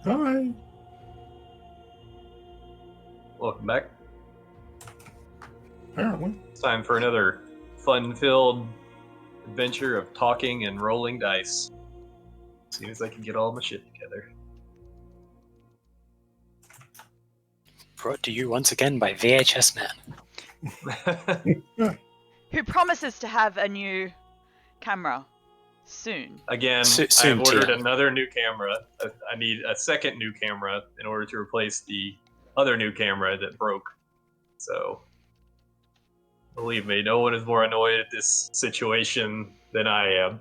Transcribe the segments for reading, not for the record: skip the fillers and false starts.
Hi. Welcome back. Apparently. It's time for another fun-filled adventure of talking and rolling dice. As soon as I can get all my shit together. Brought to you once again by VHS Man. Who promises to have a new camera soon. Again, Soon, I've ordered Tia. another new camera. I need a second new camera in order to replace the other new camera that broke. So, believe me, no one is more annoyed at this situation than I am.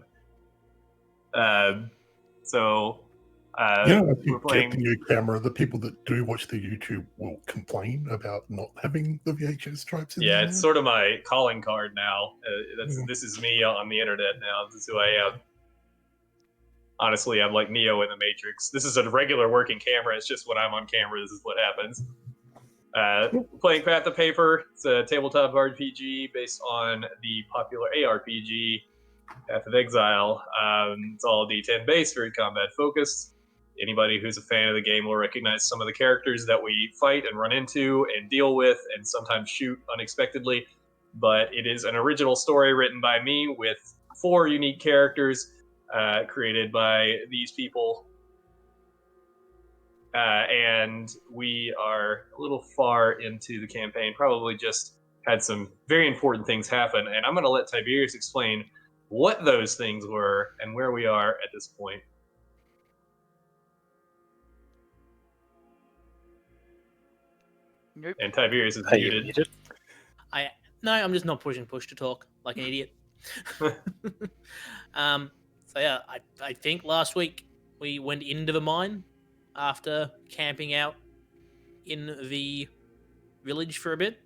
If you we're playing... get the new camera, the people that do watch the YouTube will complain about not having the VHS stripes in there. Yeah, it's sort of my calling card now. This is me on the internet now. This is who I am. Honestly, I'm like Neo in the Matrix. This is a regular working camera. It's just when I'm on camera, this is what happens. Playing Path of Paper. It's a tabletop RPG based on the popular ARPG, Path of Exile. It's all D10 based, very combat focused. Anybody who's a fan of the game will recognize some of the characters that we fight and run into and deal with and sometimes shoot unexpectedly. But it is an original story written by me with 4 unique characters created by these people. And we are a little far into the campaign, probably just had some very important things happen. And I'm going to let Tiberius explain what those things were and where we are at this point. Nope. And Tiberius is Are you muted. muted? No, I'm just not pushing push to talk like an idiot. So yeah, I think last week we went into the mine after camping out in the village for a bit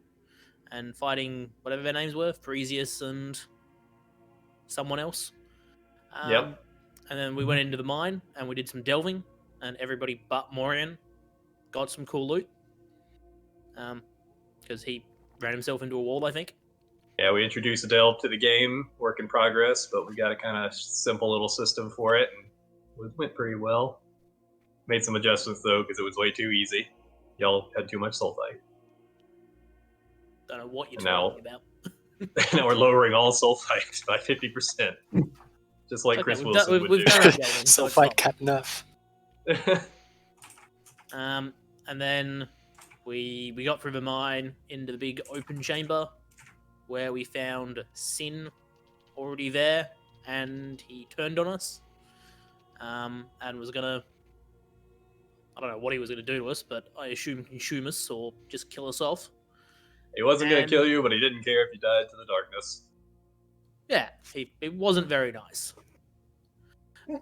and fighting whatever their names were, Parisius and someone else. Yep. And then we went into the mine and we did some delving, and everybody but Morien got some cool loot. Because he ran himself into a wall, I think. Yeah, we introduced Delve to the game, work in progress, but we got a kind of simple little system for it, and it went pretty well. Made some adjustments, though, because it was way too easy. Y'all had too much sulfite. Don't know what you're And now- talking about. Now we're lowering all sulfite by 50%. Just like Okay, Chris we've Wilson done, would we've do. done our delving, so it's Sulfite cat enough. fine. And then we got through the mine into the big open chamber where we found Sin already there, and he turned on us and was gonna, I don't know what he was gonna do to us, but I assume consume us or just kill us off. He wasn't going to And- kill you, but he didn't care if you died to the darkness. Yeah, it wasn't very nice.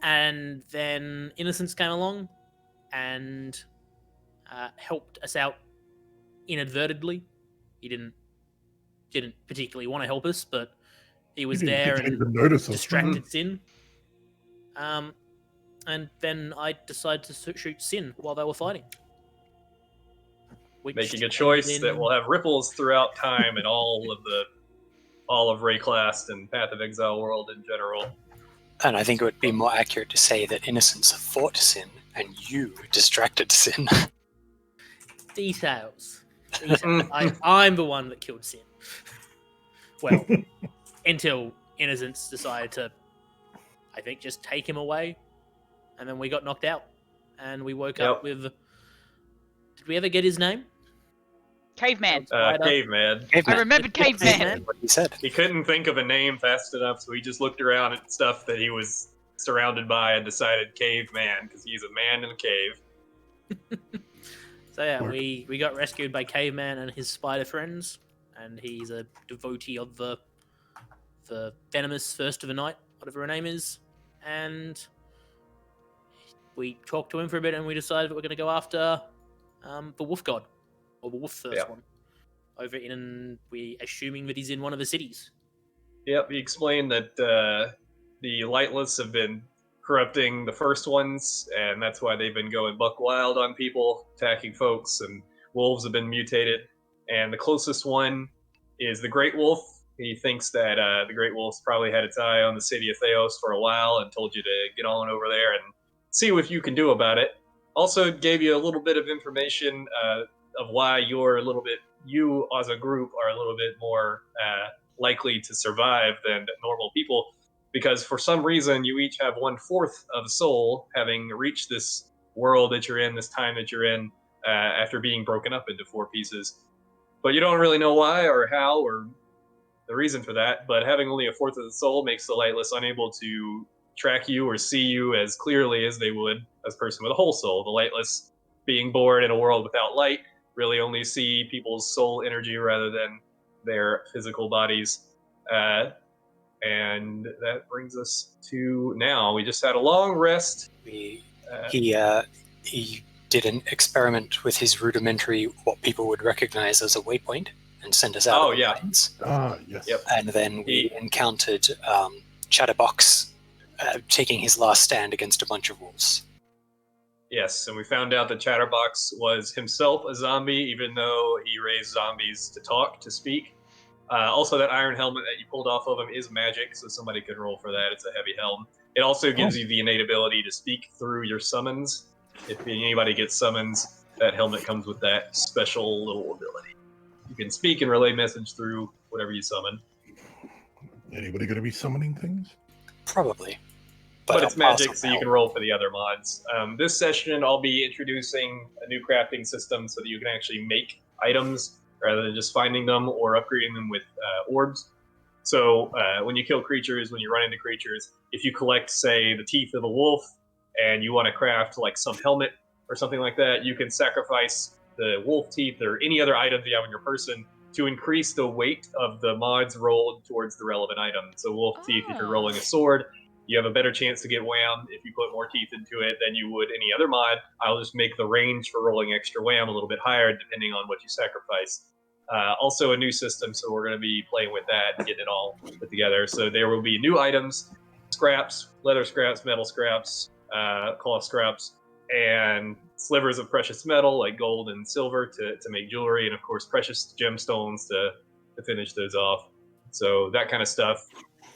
And then Innocence came along and helped us out inadvertently. He didn't particularly want to help us, but he was there Didn't and even notice us. distracted Sin. And then I decided to shoot Sin while they were fighting. Which Making a choice ended that in- will have ripples throughout time in all of Rayclast and Path of Exile world in general. And I think it would be more accurate to say that Innocence fought Sin and you distracted Sin. Details. I'm the one that killed Sin. Well, until Innocence decided to, I think, just take him away, and then we got knocked out, and we woke up with. Did we ever get his name? Caveman. Caveman. I remembered Caveman. Caveman, what he said. He couldn't think of a name fast enough, so he just looked around at stuff that he was surrounded by and decided Caveman, because he's a man in a cave. So yeah, Work. we got rescued by Caveman and his spider friends, and he's a devotee of the venomous first of the night, whatever her name is, and we talked to him for a bit, and we decided that we're going to go after the wolf god, or the wolf first one, over in, we assuming that he's in one of the cities. Yep, he explained that the Lightless have been corrupting the first ones, and that's why they've been going buck wild on people, attacking folks, and wolves have been mutated. And the closest one is the Great Wolf. He thinks that the Great Wolf's probably had its eye on the city of Theos for a while and told you to get on over there and see what you can do about it. Also gave you a little bit of information of why you as a group are a little bit more likely to survive than normal people, because for some reason you each have 1/4 of a soul, having reached this world that you're in, this time that you're in, after being broken up into 4 pieces. But you don't really know why or how or the reason for that, but having only 1/4 of the soul makes the Lightless unable to track you or see you as clearly as they would as a person with a whole soul. The Lightless, being born in a world without light, really only see people's soul energy rather than their physical bodies. And that brings us to now. We just had a long rest. He did an experiment with his rudimentary, what people would recognize as a waypoint, and send us out. Oh, yeah. Lines. Yes. Yep. And then we encountered Chatterbox taking his last stand against a bunch of wolves. Yes, and we found out that Chatterbox was himself a zombie, even though he raised zombies to talk, to speak. Also, that iron helmet that you pulled off of him is magic, so somebody could roll for that. It's a heavy helm. It also gives you the innate ability to speak through your summons. If anybody gets summons, that helmet comes with that special little ability. You can speak and relay message through whatever you summon. Anybody going to be summoning things? Probably. But it's magic, so you can roll for the other mods. This session, I'll be introducing a new crafting system so that you can actually make items rather than just finding them or upgrading them with orbs. So when you kill creatures, when you run into creatures, if you collect, say, the teeth of a wolf and you want to craft like some helmet or something like that, you can sacrifice the wolf teeth or any other items you have on your person to increase the weight of the mods rolled towards the relevant item. So wolf teeth, if you're rolling a sword, you have a better chance to get wham if you put more teeth into it than you would any other mod. I'll just make the range for rolling extra wham a little bit higher depending on what you sacrifice. Also a new system, so we're going to be playing with that and getting it all put together. So there will be new items, scraps, leather scraps, metal scraps, cloth scraps, and slivers of precious metal like gold and silver to make jewelry, and of course precious gemstones to finish those off. So that kind of stuff.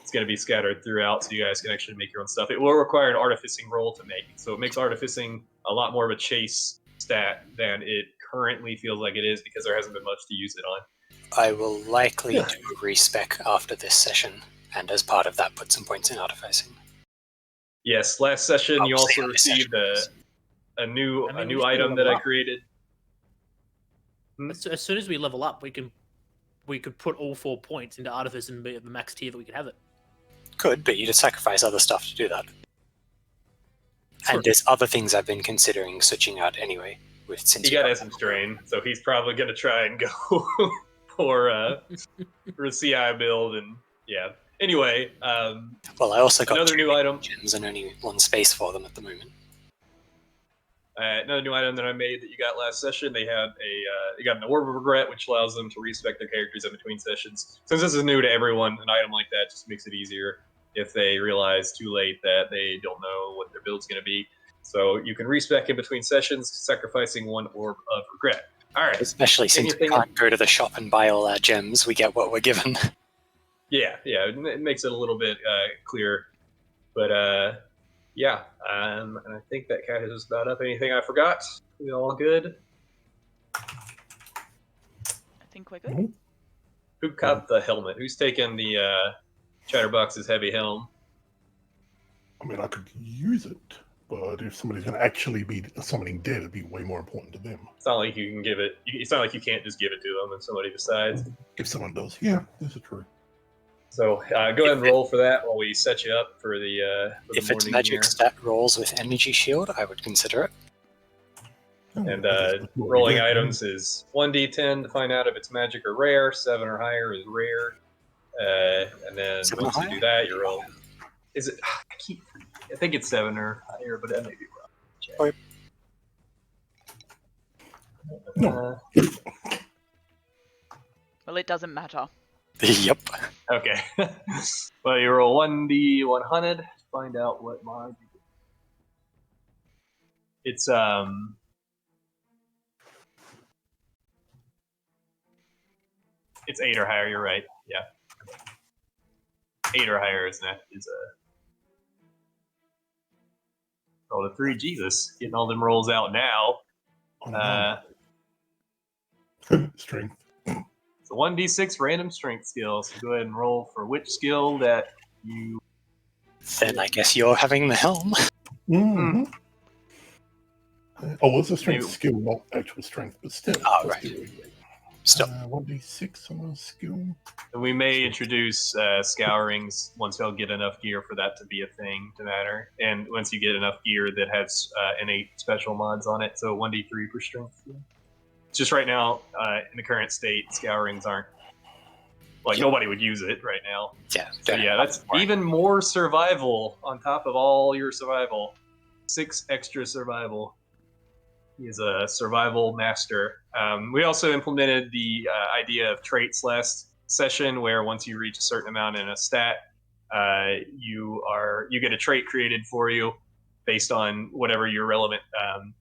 It's going to be scattered throughout, so you guys can actually make your own stuff. It will require an artificing roll to make, so it makes artificing a lot more of a chase stat than it currently feels like it is because there hasn't been much to use it on. I will likely do a respec after this session, and as part of that, put some points in artificing. Yes, last session you Obviously, also received a new we just item that I created. As soon as we level up, we could put all 4 points into artifice and be at the max tier that we could have it. Could, but you'd sacrifice other stuff to do that. Sure. And there's other things I've been considering switching out anyway. Since He got Essence Drain, so he's probably going to try and go for a CI build, and yeah. Anyway, well, I also got another new item. Gems and only 1 space for them at the moment. Another new item that I made that you got last session, they got an Orb of Regret, which allows them to respec their characters in between sessions. Since this is new to everyone, an item like that just makes it easier if they realize too late that they don't know what their build's going to be. So you can respec in between sessions, sacrificing 1 Orb of Regret. All right. Especially since we can't go to the shop and buy all our gems, we get what we're given. Yeah, it makes it a little bit clearer. But yeah, and I think that catches us about up. Anything I forgot? We all good? I think we're good. Who got the helmet? Who's taking the Chatterbox's heavy helm? I mean, I could use it, but if somebody's going to actually be summoning dead, it'd be way more important to them. It's not like you can give it. It's not like you can't just give it to them if somebody decides. If someone does, yeah, this is true. So go ahead and roll for that while we set you up for the. For If the it's morning magic here. stat rolls with energy shield, I would consider it. And rolling items is 1d10 to find out if it's magic or rare. 7 or higher is rare. And then 7 or once you higher? do that, you roll. Is it? I think it's 7 or higher, but that may be wrong. Check. Okay. No. Well, it doesn't matter. Yep. Okay. Well, you roll 1d100 to find out what mod you get. It's It's 8 or higher. You're right. Yeah. 8 or higher is a Oh, the 3 Jesus. Getting all them rolls out now. Strength. It's a 1d6 random strength skill. So go ahead and roll for which skill that you... Then I guess you're having the helm. Mm-hmm. Oh, it's a strength Maybe- skill, not actual strength, but still. Oh, right. Stop. 1d6 on a skill. And we may introduce scourings once y'all get enough gear for that to be a thing to matter. And once you get enough gear that has innate special mods on it, so 1d3 per strength. Just right now, in the current state, scourings aren't... Like, nobody would use it right now. Yeah. So yeah, that's even more survival on top of all your survival. 6 extra survival. He's a survival master. We also implemented the idea of traits last session, where once you reach a certain amount in a stat, you get a trait created for you based on whatever your relevant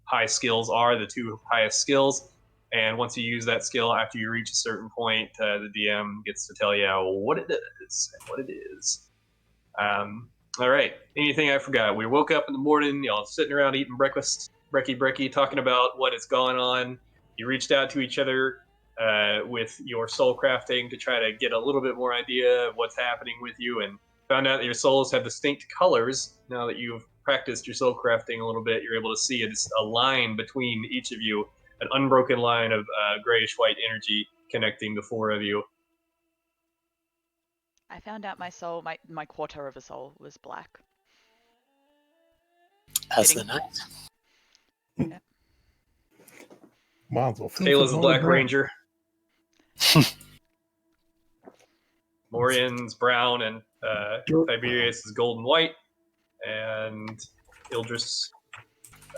high skills are, the 2 highest skills. And once you use that skill, after you reach a certain point, the DM gets to tell you what it is. All right. Anything I forgot? We woke up in the morning, y'all sitting around eating breakfast, brekkie, talking about what is going on. You reached out to each other with your soul crafting to try to get a little bit more idea of what's happening with you, and found out that your souls have distinct colors. Now that you've practiced your soul crafting a little bit, you're able to see a line between each of you, an unbroken line of grayish-white energy connecting the 4 of you. I found out my soul, my quarter of a soul was black. As the night. Might as well feel Kaylah's for a Black the Ranger. Morien's brown, and Tiberius is gold and white, and Ildriss,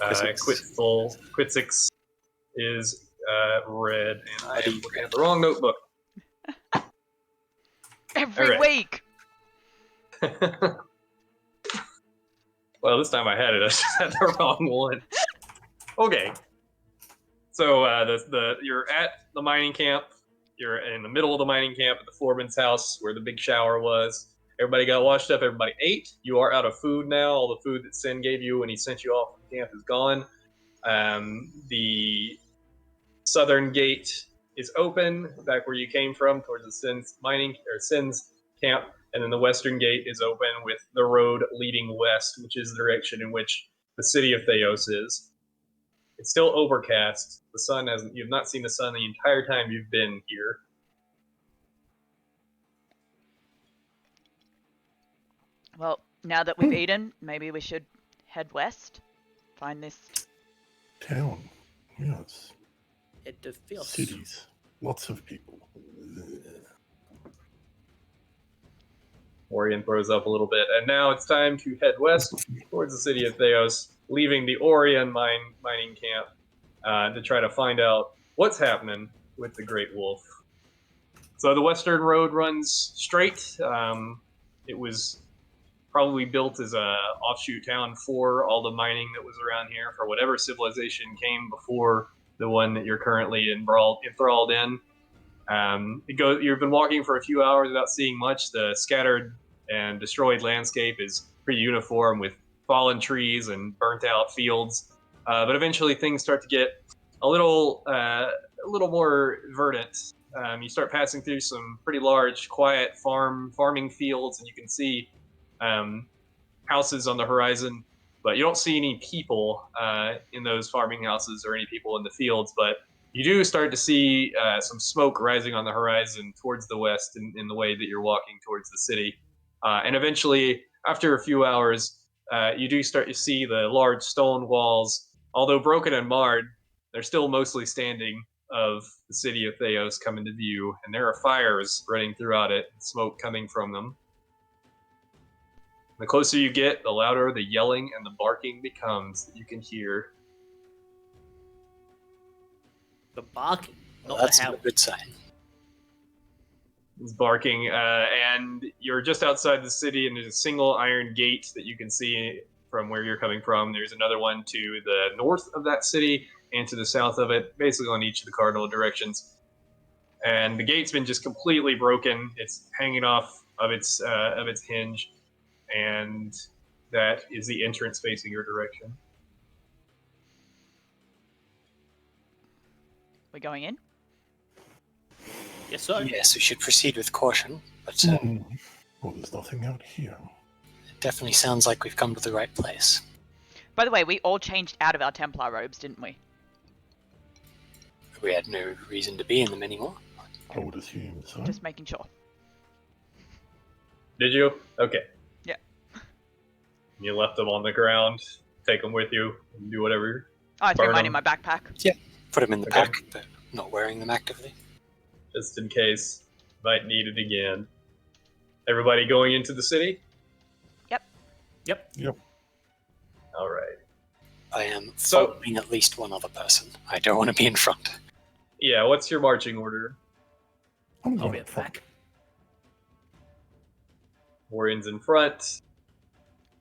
Quizzix is red, and I am looking at the wrong notebook. Every Alright. week! Well, this time I had it. I just had the wrong one. Okay. So you're at the mining camp. You're in the middle of the mining camp at the foreman's house where the big shower was. Everybody got washed up. Everybody ate. You are out of food now. All the food that Sin gave you when he sent you off from camp is gone. The southern gate is open, back where you came from, towards the Sin's camp. And then the western gate is open with the road leading west, which is the direction in which the city of Theos is. It's still overcast. You've not seen the sun the entire time you've been here. Well, now that we've eaten, maybe we should head west. Find this town. Yes. It feels. Cities. Lots of people. Morien throws up a little bit. And now it's time to head west towards the city of Theos, leaving the Morien mining camp to try to find out what's happening with the Great Wolf. So the western road runs straight. It was probably built as a offshoot town for all the mining that was around here, for whatever civilization came before the one that you're currently enthralled in. You've been walking for a few hours without seeing much. The scattered and destroyed landscape is pretty uniform, with fallen trees and burnt out fields. But eventually things start to get a little more verdant. You start passing through some pretty large, quiet farming fields, and you can see houses on the horizon, but you don't see any people in those farming houses or any people in the fields. But you do start to see some smoke rising on the horizon towards the west in the way that you're walking towards the city. And eventually, after a few hours, you do start to see the large stone walls, although broken and marred, they're still mostly standing, of the city of Theos come into view, and there are fires running throughout it, smoke coming from them. The closer you get, the louder the yelling and the barking becomes that you can hear. The barking, not That's the a howl. good sign. It's barking, and you're just outside the city, and there's a single iron gate that you can see from where you're coming from. There's another one to the north of that city and to the south of it, basically on each of the cardinal directions. And the gate's been just completely broken. It's hanging off of its hinge, and that is the entrance facing your direction. We're going in? Yes, sir. Yes, we should proceed with caution, but Well, there's nothing out here. it definitely sounds like we've come to the right place. By the way, we all changed out of our Templar robes, didn't we? We had no reason to be in them anymore. I would assume so. Just making sure. Did you? Okay. Yeah. You left them on the ground. Take them with you. And do whatever. Oh, I threw Burn mine in 'em. my backpack. Put them in the Okay. pack, but not wearing them actively. Just in case. Might need it again. Everybody going into the city? Yep. All right. I am So- following at least one other person. I don't want to be in front. Yeah, what's your marching order? I'm I'll going be up at the front. back. Morien's in front.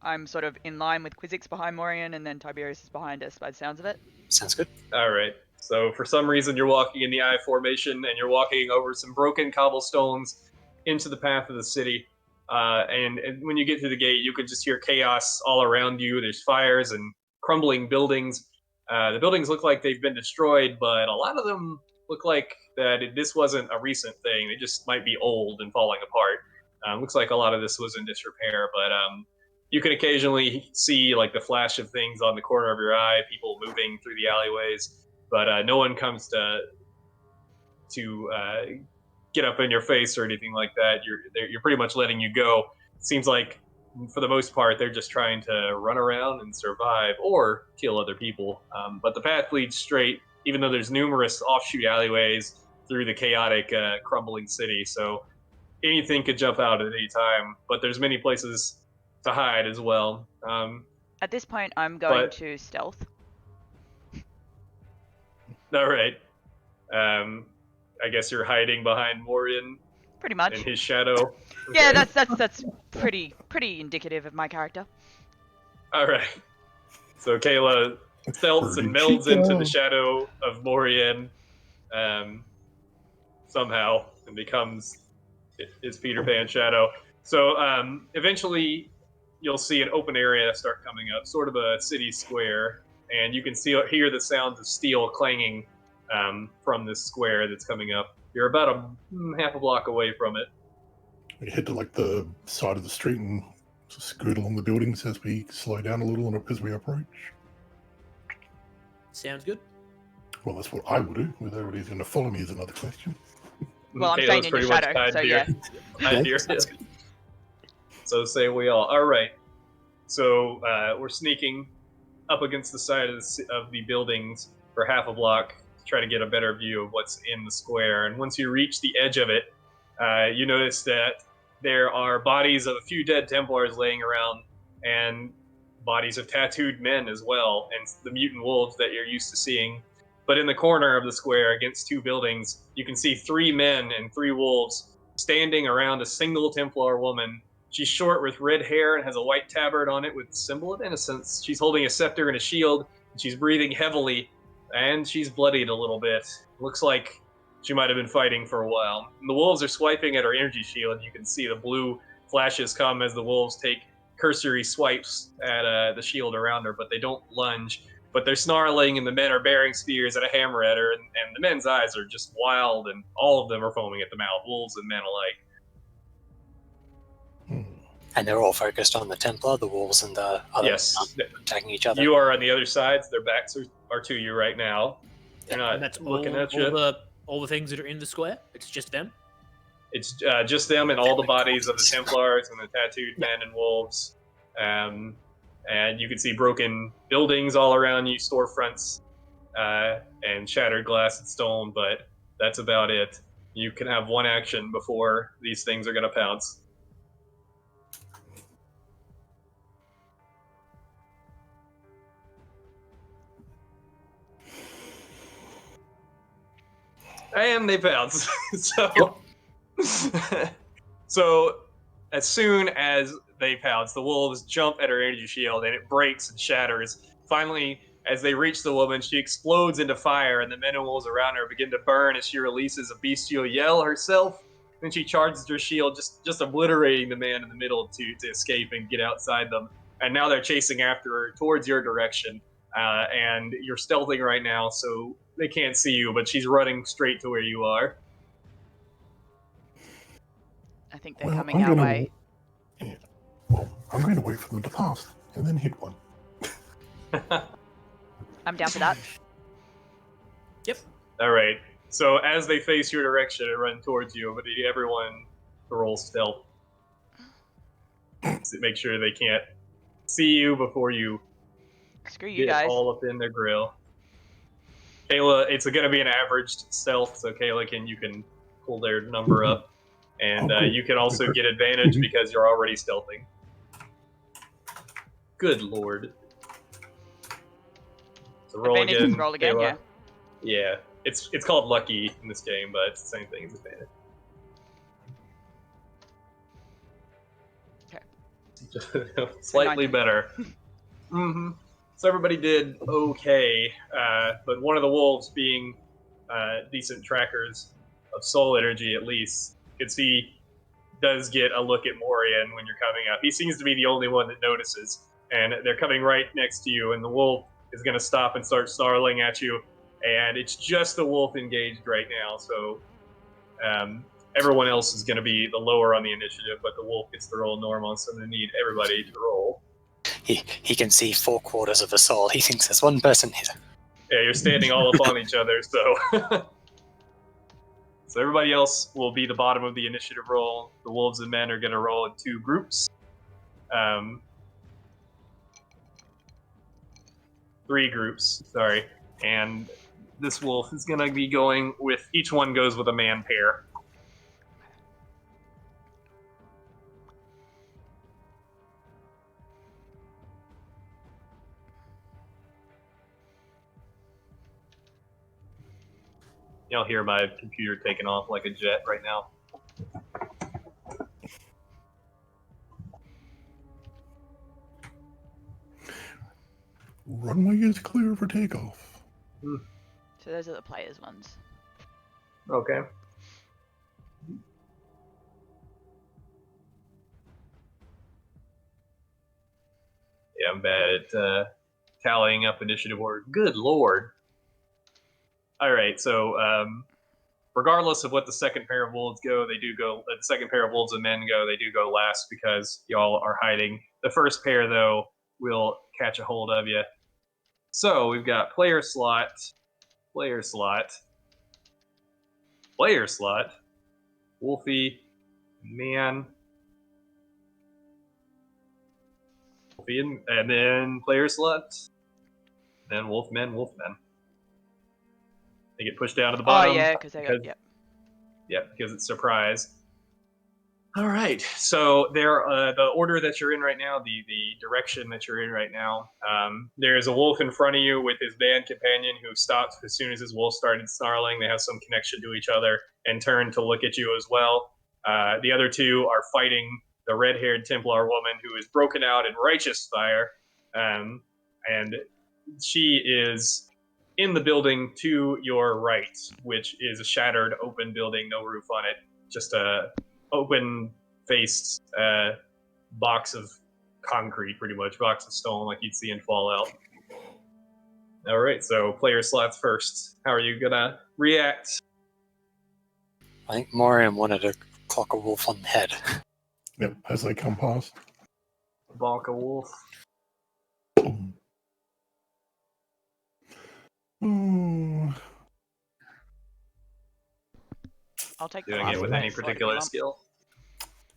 I'm sort of in line with Quizzix behind Morien, and then Tiberius is behind us by the sounds of it. Sounds good. All right. So for some reason, you're walking in the I formation, and you're walking over some broken cobblestones into the path of the city. And when you get to the gate, you can just hear chaos all around you. There's fires and crumbling buildings. The buildings look like they've been destroyed, but a lot of them look like that this wasn't a recent thing. They just might be old and falling apart. Looks like a lot of this was in disrepair, but you can occasionally see like the flash of things on the corner of your eye, people moving through the alleyways, but no one comes to get up in your face or anything like that. You're pretty much letting you go. It seems like for the most part they're just trying to run around and survive or kill other people. But the path leads straight, even though there's numerous offshoot alleyways through the chaotic, crumbling city. So anything could jump out at any time. But there's many places to hide as well. At this point, I'm going But- to stealth. All right. I guess you're hiding behind Morien Pretty much. and his shadow. Yeah, Okay. that's pretty indicative of my character. All right. So Kaylah stealths and Pretty melds into chico. the shadow of Morien somehow and becomes his Peter Pan shadow. So eventually you'll see an open area start coming up, sort of a city square, and you can hear the sounds of steel clanging from this square that's coming up. You're about half a block away from it. We head to like the side of the street and just scoot along the buildings as we slow down a little and as we approach. Sounds good. Well, that's what I would do. Whether everybody's going to follow me is another question. Well, I'm Kaylah's staying in pretty your much shadow, tied so to your- yeah. tied to your Sounds hip. good. So say we all. All right. So we're sneaking up against the side of the buildings for half a block to try to get a better view of what's in the square. And once you reach the edge of it, you notice that there are bodies of a few dead Templars laying around, and bodies of tattooed men as well, and the mutant wolves that you're used to seeing. But in the corner of the square, against two buildings, you can see 3 men and 3 wolves standing around a single Templar woman. She's short with red hair and has a white tabard on it with the symbol of innocence. She's holding a scepter and a shield, and she's breathing heavily, and she's bloodied a little bit. Looks like she might have been fighting for a while. And the wolves are swiping at her energy shield. You can see the blue flashes come as the wolves take cursory swipes at the shield around her, but they don't lunge. But they're snarling, and the men are bearing spears and a hammer at her, and the men's eyes are just wild, and all of them are foaming at the mouth, wolves and men alike. And they're all focused on the Templar, the wolves, and the other Yes. attacking each other. You are on the other sides. Their backs are to you right now. They're not And that's looking all, at you. all the things that are in the square. It's just them. It's just them and all the bodies of the Templars and the tattooed men and wolves. And you can see broken buildings all around you, storefronts, and shattered glass and stone, but that's about it. You can have one action before these things are going to pounce. And they pounce. So as soon as they pounce, the wolves jump at her energy shield and it breaks and shatters. Finally, as they reach the woman, she explodes into fire, and the men and wolves around her begin to burn as she releases a bestial yell herself. Then she charges her shield, just obliterating the man in the middle to escape and get outside them. And now they're chasing after her towards your direction. and you're stealthing right now, so they can't see you, but she's running straight to where you are. I think they're Well, coming our way. Yeah. Well, I'm going to wait for them to pass and then hit one. I'm down for that. Yep. All right. So as they face your direction and run towards you, but everyone roll stealth. So make sure they can't see you before you Screw you get guys. all up in their grill. Kaylah, it's going to be an averaged stealth, so Kaylah you can pull their number up, and Oh, cool. you can also get advantage because you're already stealthing. Good lord. So roll Advantage again. is roll again, Kaylah. yeah. Yeah. It's called lucky in this game, but it's the same thing as advantage. Slightly better. Mm-hmm. So everybody did okay, but one of the wolves, being decent trackers of soul energy at least, you can see does get a look at Morien when you're coming up. He seems to be the only one that notices, and they're coming right next to you, and the wolf is going to stop and start snarling at you, and it's just the wolf engaged right now, so everyone else is going to be the lower on the initiative, but the wolf gets to roll normal, so I'm going to need everybody to roll. He can see 4/4 of a soul. He thinks there's one person here. Yeah, you're standing all up on each other, so... So everybody else will be the bottom of the initiative roll. The wolves and men are going to roll in 2 groups. 3 groups, sorry. And this wolf is going to be going with... Each one goes with a man pair. You'll hear my computer taking off like a jet right now. Runway is clear for takeoff. So those are the players' ones. Okay. Yeah, I'm bad at tallying up initiative order. Good lord. All right, so regardless of what the second pair of wolves go, they do go. The second pair of wolves and men go. They do go last because y'all are hiding. The first pair, though, will catch a hold of you. So we've got player slot, player slot, player slot, Wolfie, man, Wolfie, and then player slot, then Wolfmen, Wolfmen. They get pushed down to the bottom. Oh, yeah, because they got... Yep. Yeah, because it's surprise. All right, so there, the order that you're in right now, the direction that you're in right now, there's a wolf in front of you with his band companion who stopped as soon as his wolf started snarling. They have some connection to each other and turn to look at you as well. The other 2 are fighting the red-haired Templar woman who is broken out in righteous fire, and she is in the building to your right, which is a shattered, open building, no roof on it, just a open-faced box of concrete, pretty much, box of stone like you'd see in Fallout. All right, so player slots first. How are you gonna react? I think Morien wanted to clock a wolf on the head. Yep, as they come past. Bonk a wolf. Oh, I'll take the Doing last it with player any slot if you particular want. skill?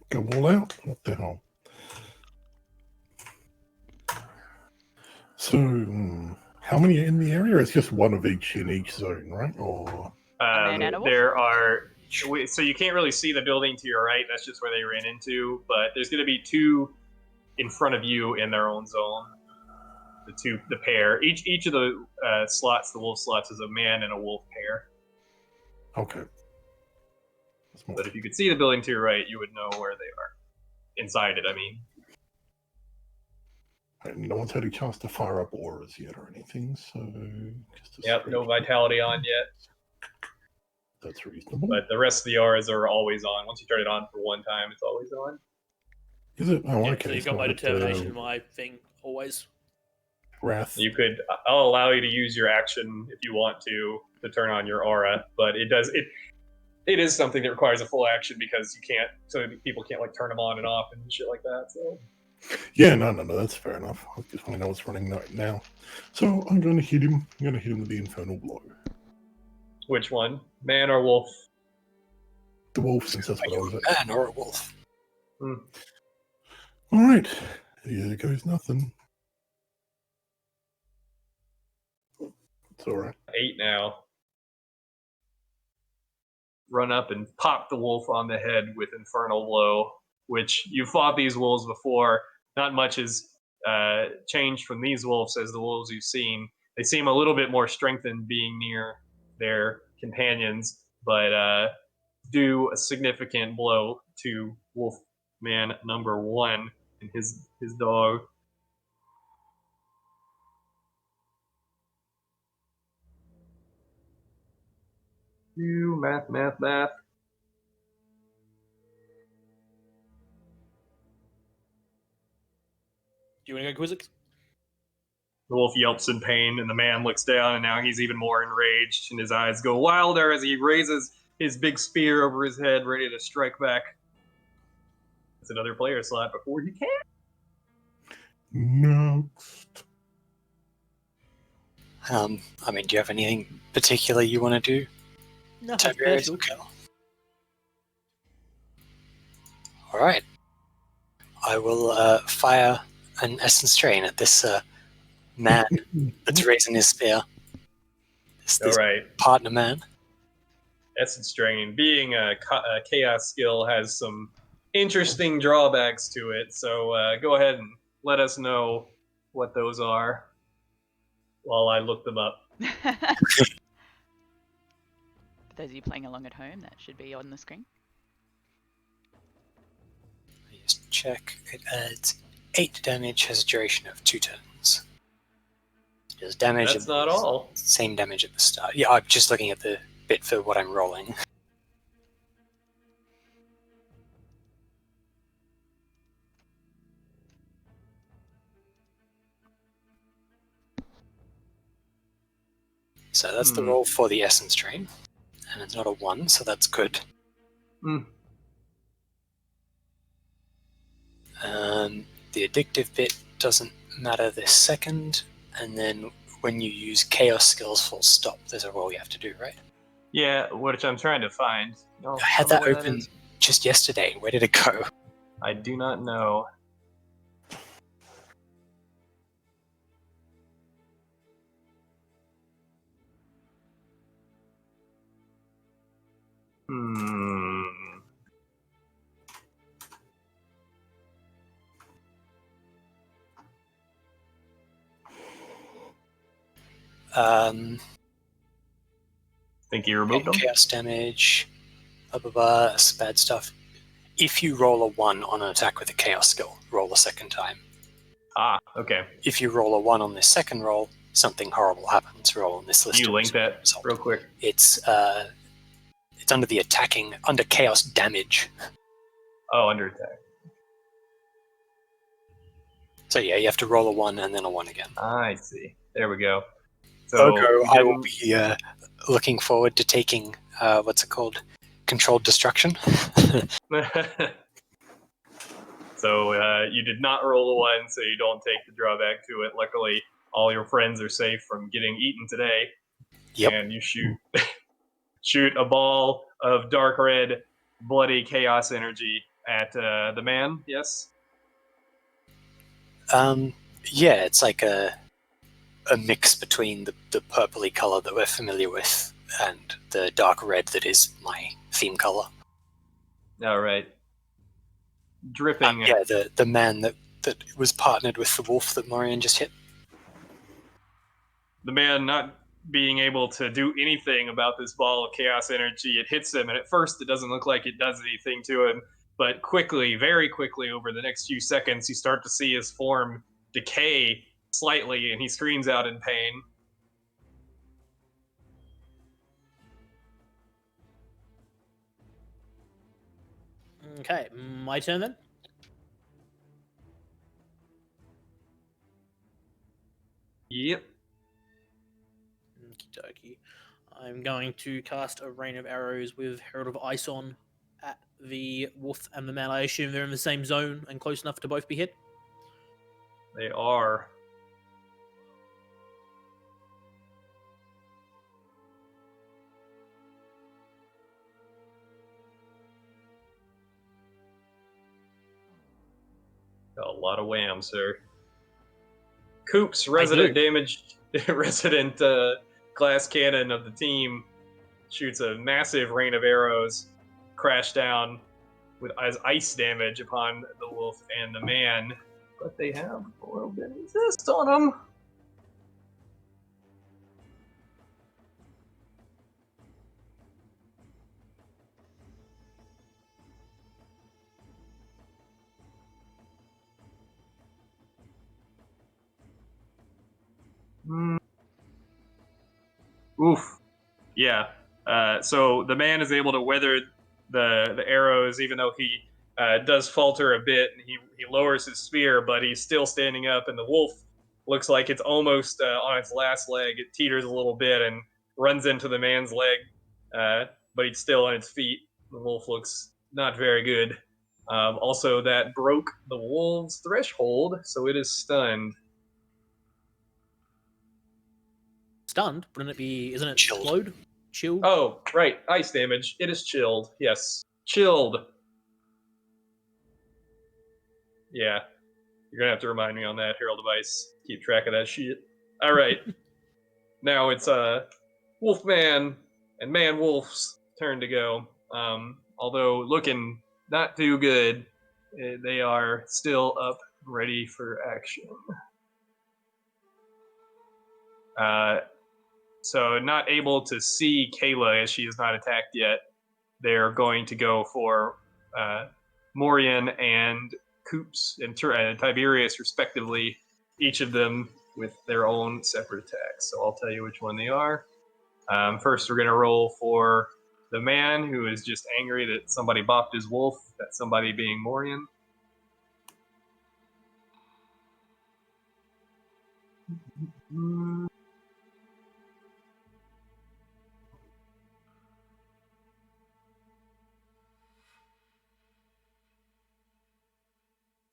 go all out? What the hell? So, how many are in the area? It's just one of each in each zone, right? Or man and a wolf? There are... So you can't really see the building to your right. That's just where they ran into. But there's going to be 2 in front of you in their own zone. The pair. Each of the slots, the wolf slots, is a man and a wolf pair. okay. But if you could see the building to your right, you would know where they are. Inside it, I mean. And no one's had a chance to fire up auras yet or anything, so... just a Yep, no straight- vitality on yet. That's reasonable. But the rest of the auras are always on. Once you turn it on for one time, it's always on. Is it? Oh, Yeah, okay. so you've so got my I had to- determination, my thing, always. Wrath. I'll allow you to use your action if you want to turn on your aura, but it is something that requires a full action because you can't, so people can't like turn them on and off and shit like that. So Yeah, no, that's fair enough. I just want to know what's running right now. So I'm going to hit him. I'm going to hit him with the infernal blow. which one, man or wolf? The wolf, since that's Are what I you was a at. man or a wolf? All right. Here goes nothing. It's all right. 8 now. Run up and pop the wolf on the head with infernal blow. Which you fought these wolves before. Not much has changed from these wolves as the wolves you've seen. They seem a little bit more strengthened being near their companions, but do a significant blow to Wolfman number 1 and his dog. You math. Do you want to go Quizzix? The wolf yelps in pain, and the man looks down, and now he's even more enraged, and his eyes go wilder as he raises his big spear over his head, ready to strike back. It's another player slot before he can. Next. I mean, do you have anything particular you want to do? No, Tiberius? special. Okay. All right. I will fire an essence strain at this man that's raising his spear. All right. Partner man. Essence Drain, being a chaos skill, has some interesting drawbacks to it, so go ahead and let us know what those are while I look them up. For those of you playing along at home, that should be on the screen. Just check. It adds 8 damage, has a duration of 2 turns. It does damage. That's not all. Same damage at the start. Yeah, I'm just looking at the bit for what I'm rolling. So that's the roll for the essence drain. And it's not a 1, so that's good. The addictive bit doesn't matter this second, and then when you use chaos skills full stop, there's a roll you have to do, right? Yeah, which I'm trying to find. I had that open just yesterday. Where did it go? I do not know. Think you removed them? Chaos damage, blah blah blah, that's bad stuff. If you roll a 1 on an attack with a chaos skill, roll a second time. Ah, okay. If you roll a 1 on this second roll, something horrible happens. Roll on this list. Can you link that result. real quick? It's under the attacking, under chaos damage. Oh, under attack. So yeah, you have to roll a 1 and then a 1 again. I see. There we go. So I will be looking forward to taking, what's it called? Controlled destruction. So you did not roll a 1, so you don't take the drawback to it. Luckily, all your friends are safe from getting eaten today. Yep. And you shoot a ball of dark red, bloody chaos energy at the man, yes? Yeah, it's like a mix between the purpley color that we're familiar with and the dark red that is my theme color. All right. Dripping. Yeah, the man that was partnered with the wolf that Morien just hit. The man not being able to do anything about this ball of chaos energy, it hits him, and at first it doesn't look like it does anything to him, but quickly, very quickly, over the next few seconds, you start to see his form decay slightly, and he screams out in pain. Okay, my turn then. Yep. Okey-dokey. I'm going to cast a rain of arrows with Herald of Ice on at the wolf and the man. I assume they're in the same zone and close enough to both be hit. They are. A lot of wham, sir. Coopz, resident resident glass cannon of the team, shoots a massive rain of arrows, crash down with as ice damage upon the wolf and the man. But they have a little bit of resist on them. Oof. Yeah. So the man is able to weather the arrows, even though he does falter a bit, and he lowers his spear, but he's still standing up, and the wolf looks like it's almost on its last leg. It teeters a little bit and runs into the man's leg, but he's still on its feet. The wolf looks not very good. Also, that broke the wolf's threshold, so it is stunned. Stunned? Wouldn't it be? Isn't it Chilled. slowed? Chilled? Oh, right. Ice damage. It is chilled. Yes. Chilled. Yeah. You're going to have to remind me on that, Herald of Ice. Keep track of that shit. All right. Now it's Wolfman and Man Wolf's turn to go. Although looking not too good, they are still up, ready for action. So not able to see Kaylah as she is not attacked yet. They're going to go for Morien and Coopz and Tiberius, respectively, each of them with their own separate attacks. So I'll tell you which one they are. First, we're going to roll for the man who is just angry that somebody bopped his wolf, that somebody being Morien.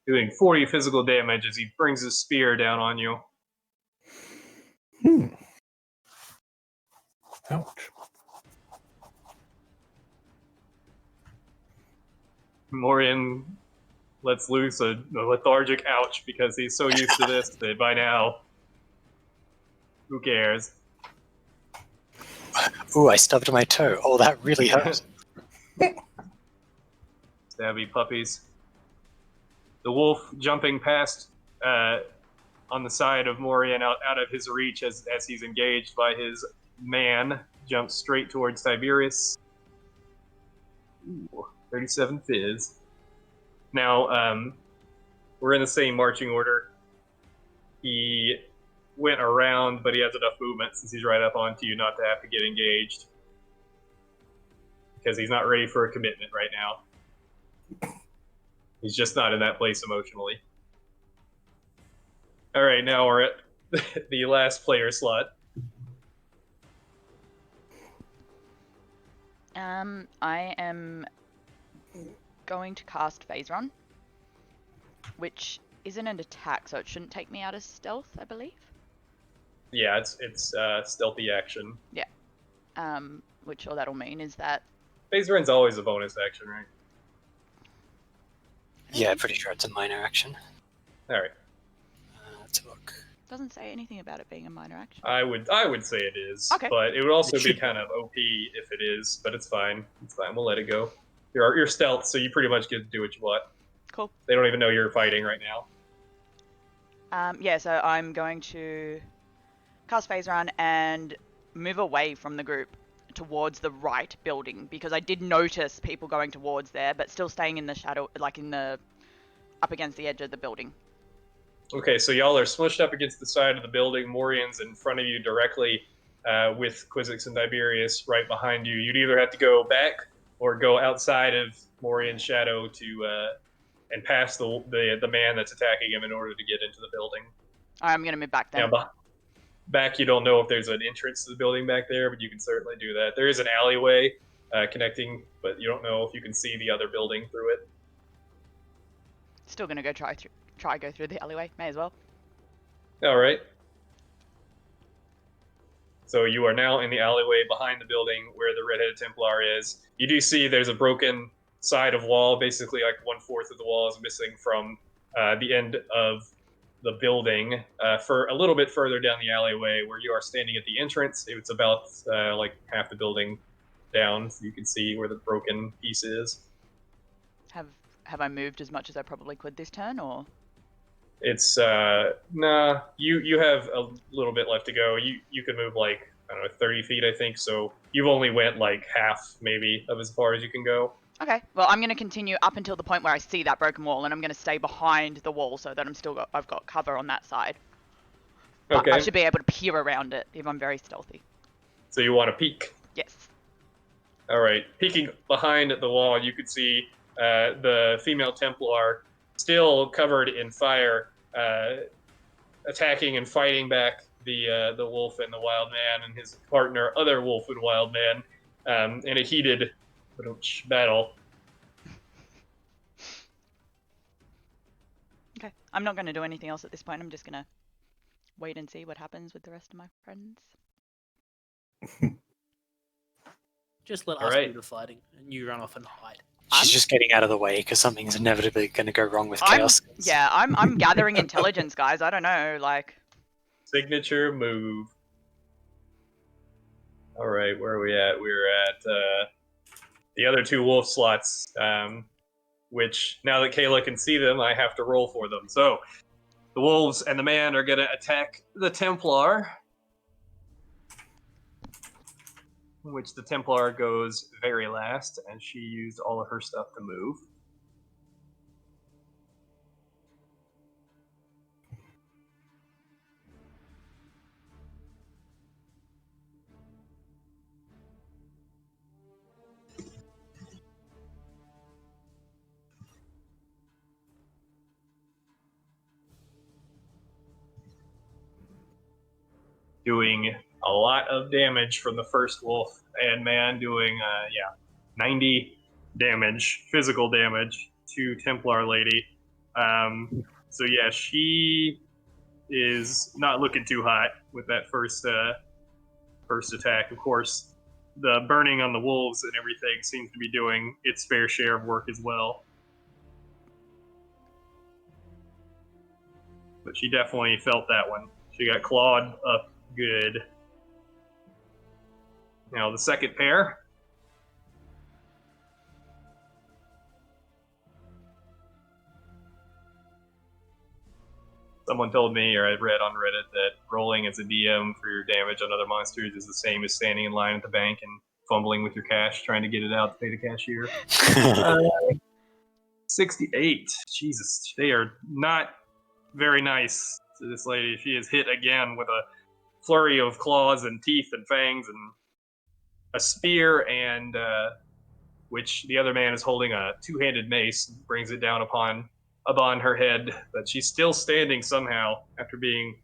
Doing 40 physical damage as he brings his spear down on you. Ouch. Morien lets loose a lethargic ouch because he's so used to this that by now, who cares? Ooh, I stubbed my toe. Oh, that really hurt. Stabby puppies. The wolf jumping past on the side of Morien out of his reach as he's engaged by his man, jumps straight towards Tiberius. Ooh, 37 fizz. Now, we're in the same marching order. He went around, but he has enough movement since he's right up onto you not to have to get engaged. Because he's not ready for a commitment right now. He's just not in that place emotionally. All right, now we're at the last player slot. I am going to cast Phase Run, which isn't an attack, so it shouldn't take me out of stealth, I believe. Yeah, it's stealthy action. Yeah. Which all that'll mean is that... Phase Run's always a bonus action, right? Yeah, pretty sure it's a minor action. All right. Let's look. Doesn't say anything about it being a minor action. I would say it is. Okay. But it would also be kind of OP if it is, but it's fine. It's fine. We'll let it go. You're stealth, so you pretty much get to do what you want. Cool. They don't even know you're fighting right now. Yeah, so I'm going to cast Phase Run and move away from the group towards the right building, because I did notice people going towards there, but still staying in the shadow, like in the up against the edge of the building. Okay, so y'all are smushed up against the side of the building. Morien's in front of you directly, with Quizzix and Tiberius right behind you. You'd either have to go back or go outside of Morien's shadow to and past the man that's attacking him in order to get into the building. I'm going to move back then. Now, back, you don't know if there's an entrance to the building back there, but you can certainly do that. There is an alleyway connecting, but you don't know if you can see the other building through it. Still gonna go go through the alleyway. May as well. All right. So you are now in the alleyway behind the building where the Red-Headed Templar is. You do see there's a broken side of wall, basically like 1/4 of the wall is missing from the end of the building. For a little bit further down the alleyway where you are standing at the entrance, it's about like half the building down, so you can see where the broken piece is. Have I moved as much as I probably could this turn, or? It's nah. You have a little bit left to go. You could move like, I don't know, 30 feet, I think. So you've only went like half, maybe, of as far as you can go. Okay. Well, I'm gonna continue up until the point where I see that broken wall, and I'm gonna stay behind the wall so that I've got cover on that side. But Okay. I should be able to peer around it if I'm very stealthy. So you want to peek. Yes. All right. Peeking behind the wall, you could see the female Templar still covered in fire, attacking and fighting back the wolf and the wild man and his partner, other wolf and wild man, in a heated battle. Okay. I'm not gonna do anything else at this point. I'm just gonna wait and see what happens with the rest of my friends. Just let All us right. do the fighting, and you run off and hide. She's just getting out of the way because something's inevitably going to go wrong with chaos. I'm gathering intelligence, guys. I don't know, like. Signature move. All right, where are we at? We're at the other two wolf slots, which now that Kaylah can see them, I have to roll for them. So the wolves and the man are going to attack the Templar, which the Templar goes very last, and she used all of her stuff to move. Doing a lot of damage from the first wolf, and man doing 90 damage, physical damage to Templar lady. So yeah, she is not looking too hot with that first attack. Of course, the burning on the wolves and everything seems to be doing its fair share of work as well. But she definitely felt that one. She got clawed up good. Now the second pair. Someone told me, or I read on Reddit, that rolling as a DM for your damage on other monsters is the same as standing in line at the bank and fumbling with your cash, trying to get it out to pay the cashier. 68. Jesus, they are not very nice to this lady. She is hit again with a flurry of claws and teeth and fangs and a spear, and which the other man is holding a two-handed mace, brings it down upon her head, but she's still standing somehow after being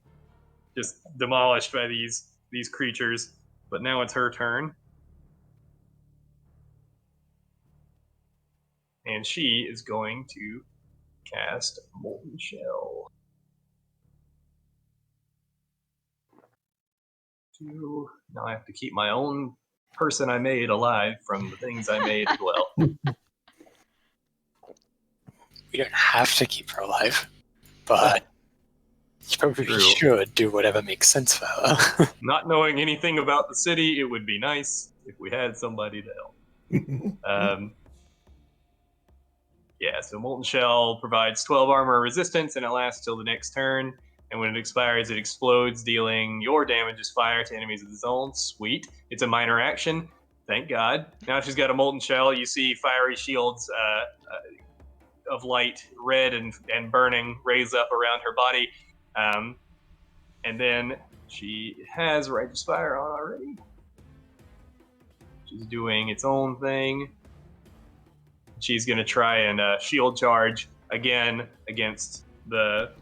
just demolished by these creatures. But now it's her turn. And she is going to cast Molten Shell. Now I have to keep my own person I made alive from the things I made as well. We don't have to keep her alive, but you probably True. should do whatever makes sense for her. Not knowing anything about the city, it would be nice if we had somebody to help. Yeah, so Molten Shell provides 12 armor resistance, and it lasts till the next turn. And when it expires, it explodes, dealing your damage as fire to enemies of the zone. Sweet. It's a minor action. Thank God. Now she's got a Molten Shell. You see fiery shields of light, red and burning, raise up around her body. And then she has Righteous Fire on already. She's doing its own thing. She's going to try and shield charge again against the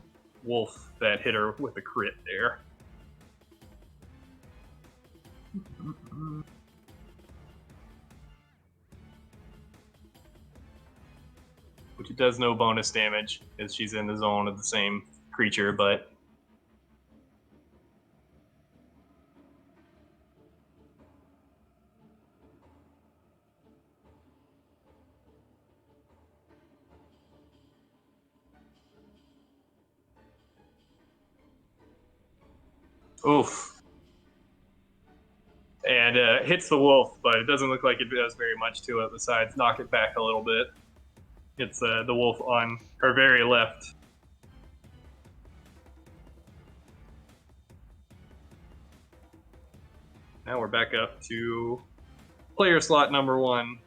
wolf that hit her with a crit there. Which it does no bonus damage, as she's in the zone of the same creature, but... Oof. And hits the wolf, but it doesn't look like it does very much to it besides knock it back a little bit. It's the wolf on her very left. Now we're back up to player slot number 1.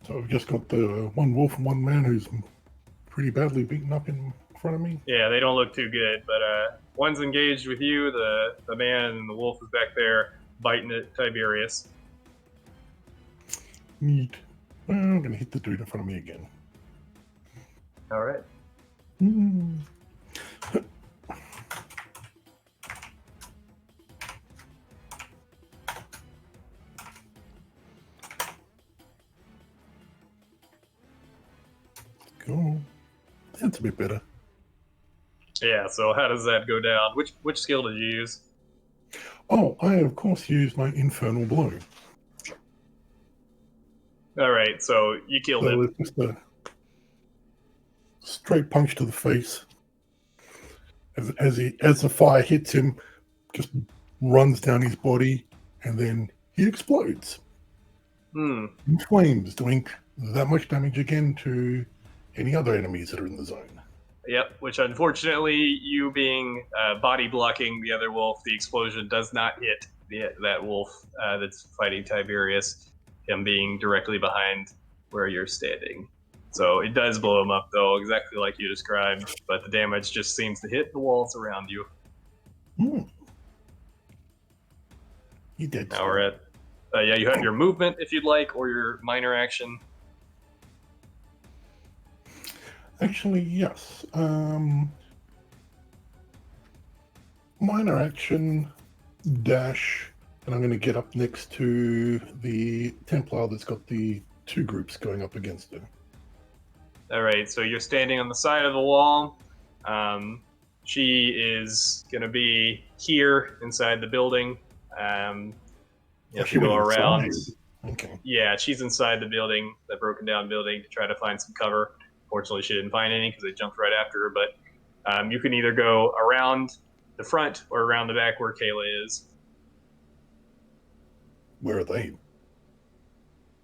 So I've just got the one wolf and one man who's pretty badly beaten up in front of me. Yeah, they don't look too good, but one's engaged with you, the man, and the wolf is back there biting at Tiberius. Neat. Well, I'm going to hit the dude in front of me again. All right. Mm. Cool. That's a bit better. Yeah, so how does that go down? Which skill did you use? Oh, I of course used my infernal blow. All right, so you killed So it. it's just a straight punch to the face. As the fire hits him, just runs down his body, and then he explodes in flames, doing that much damage again to any other enemies that are in the zone. Yep, which unfortunately, you being body blocking the other wolf, the explosion does not hit that wolf that's fighting Tiberius, him being directly behind where you're standing. So it does blow him up, though, exactly like you described, but the damage just seems to hit the walls around you. He did. Now we're at... yeah, you have your movement, if you'd like, or your minor action. Actually, yes. Minor action, dash, and I'm going to get up next to the Templar that's got the 2 groups going up against it. All right, so you're standing on the side of the wall. She is going to be here inside the building. You have to go around. Okay. Yeah, she's inside the building, the broken down building, to try to find some cover. Fortunately, she didn't find any because they jumped right after her. But you can either go around the front or around the back where Kaylah is. Where are they?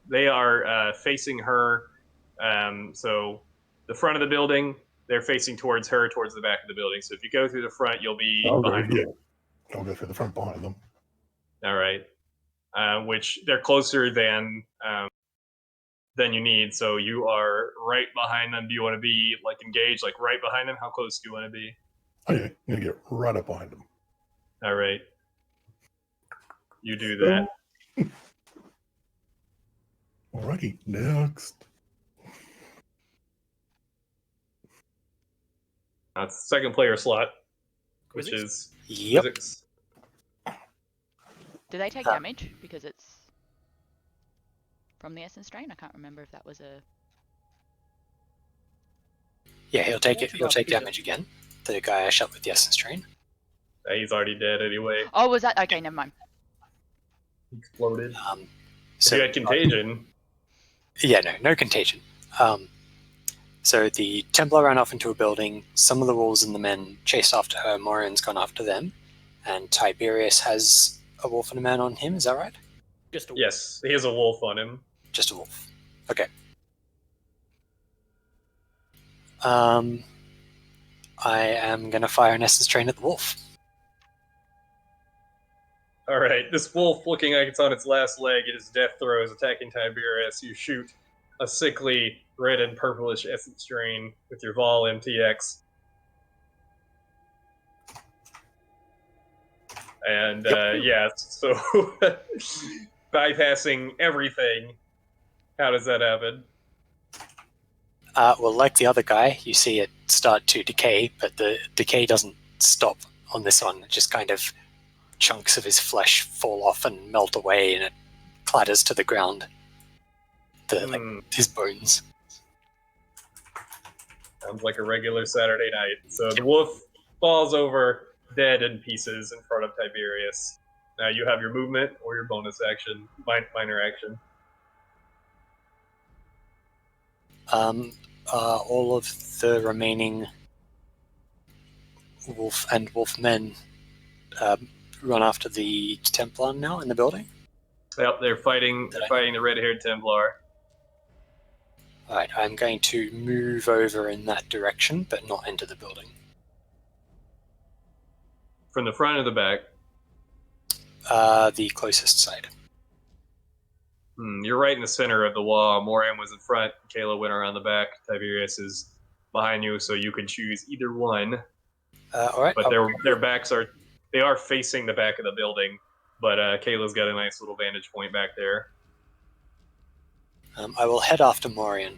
They are facing her. So the front of the building, they're facing towards her, towards the back of the building. So if you go through the front, you'll be behind them. I'll go through the front behind them. All right. Which they're closer than you need. So you are right behind them. Do you want to be like engaged, like right behind them? How close do you want to be? Okay, I'm going to get right up behind them. All right. You do that. Alrighty, next. That's the second player slot, which Quizzix? is Yep. Quizzix. Do they take damage because it's from the essence drain? I can't remember if that was a... Yeah, he'll take damage again. The guy I shot with the essence train. He's already dead anyway. Oh, was that... Okay, never mind. He exploded. If So you had contagion. Yeah, no contagion. So the Templar ran off into a building. Some of the wolves and the men chased after her. Morien's gone after them. And Tiberius has a wolf and a man on him, is that right? Just a Yes, he has a wolf on him. Just a wolf. Okay. I am going to fire an essence train at the wolf. All right, this wolf, looking like it's on its last leg, it is death throes, attacking Tiberius. You shoot a sickly red and purplish essence strain with your Vol MTX. And yeah, so bypassing everything. How does that happen? Well, like the other guy, you see it start to decay, but the decay doesn't stop on this one. Just kind of chunks of his flesh fall off and melt away, and it clatters to the ground. His bones. Sounds like a regular Saturday night. So the wolf falls over, dead in pieces in front of Tiberius. Now you have your movement or your bonus action, minor action. All of the remaining wolf and wolf men run after the Templar now in the building? Yep, they're fighting the red-haired Templar. Alright, I'm going to move over in that direction, but not into the building. From the front or the back? The closest side. You're right in the center of the wall. Morien was in front. Kaylah went around the back. Tiberius is behind you, so you can choose either one. Alright. But their backs are facing the back of the building. But Kaylah's got a nice little vantage point back there. I will head after Morien,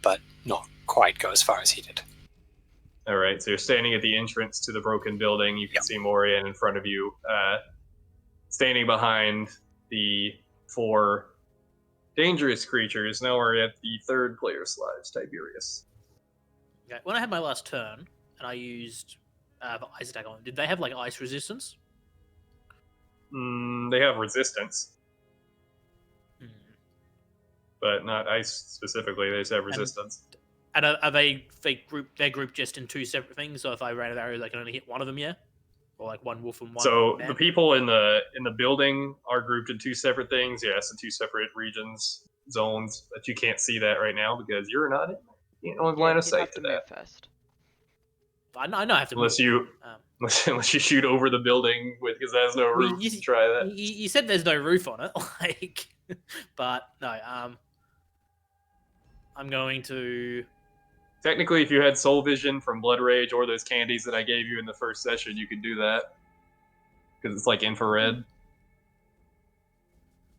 but not quite go as far as he did. All right, so you're standing at the entrance to the broken building. You can see Morien in front of you, standing behind the 4 dangerous creatures. Now we're at the 3rd player slot, Tiberius. Okay. When I had my last turn, and I used the ice attack on them, did they have like ice resistance? They have resistance. But not ice specifically. They just have resistance. And are they grouped just in 2 separate things? So if I ran an arrow, I can only hit one of them, yeah? Or like one wolf and one So man? the people in the building are grouped in 2 separate things. Yes, in 2 separate regions, zones. But you can't see that right now because you're not in line of sight to that. First. I know I have to Unless move. unless you shoot over the building because it has no roof. You try that. You said there's no roof on it, like, but no. I'm going to. Technically, if you had Soul Vision from Blood Rage or those candies that I gave you in the first session, you could do that. Because it's like infrared.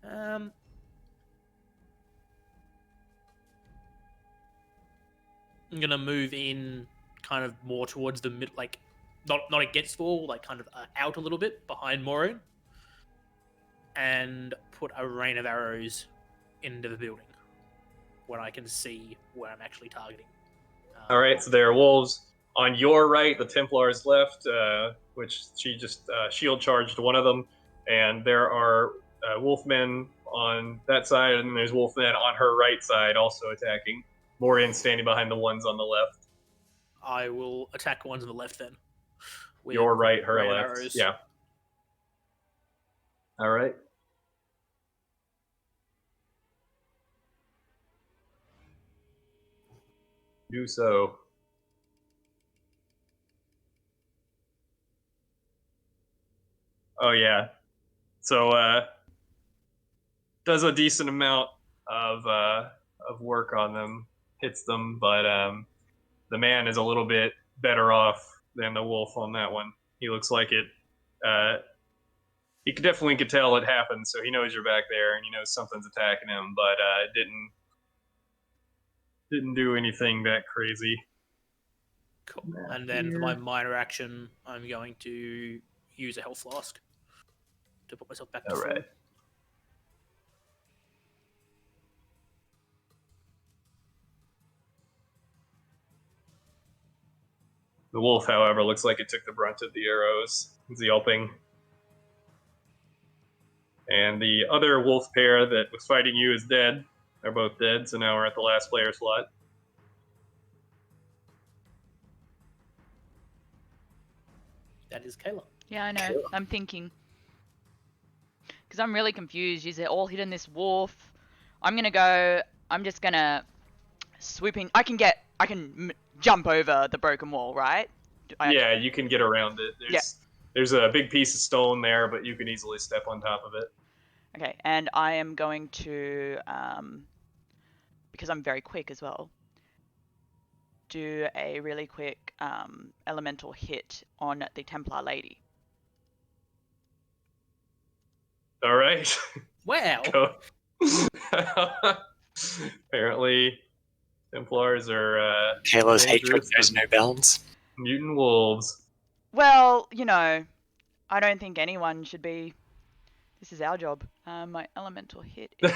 I'm gonna move in kind of more towards the mid, like, not against the wall, like kind of out a little bit behind Morien, and put a rain of arrows into the building when I can see where I'm actually targeting. All right, so there are wolves on your right, the Templars left, which she just shield charged one of them, and there are wolfmen on that side, and there's wolfmen on her right side also attacking. Morien standing behind the ones on the left. I will attack the ones on the left then. Your right, her rain left. arrows. Yeah. All right. Do so. Oh yeah. So does a decent amount of work on them, hits them, but the man is a little bit better off than the wolf on that one. He looks like it. He definitely could tell it happened, so he knows you're back there and he knows something's attacking him, but it didn't do anything that crazy. Cool. And then for my minor action, I'm going to use a health flask to put myself back to full. All right. The wolf, however, looks like it took the brunt of the arrows. It's yelping. And the other wolf pair that was fighting you is dead. They're both dead, so now we're at the last player slot. That is Kaylah. Yeah, I know. I'm thinking. Because I'm really confused. Is it all hidden this wolf? I'm just gonna swoop in. I can jump over the broken wall, right? Yeah, you can get around it. There's a big piece of stone there, but you can easily step on top of it. Okay, and I am going to, because I'm very quick as well, do a really quick elemental hit on the Templar lady. All right. Wow. Apparently, Templars are Kaylah's hatred dangerous knows no bounds. mutant wolves. Well, you know, I don't think anyone should be. This is our job. My elemental hit is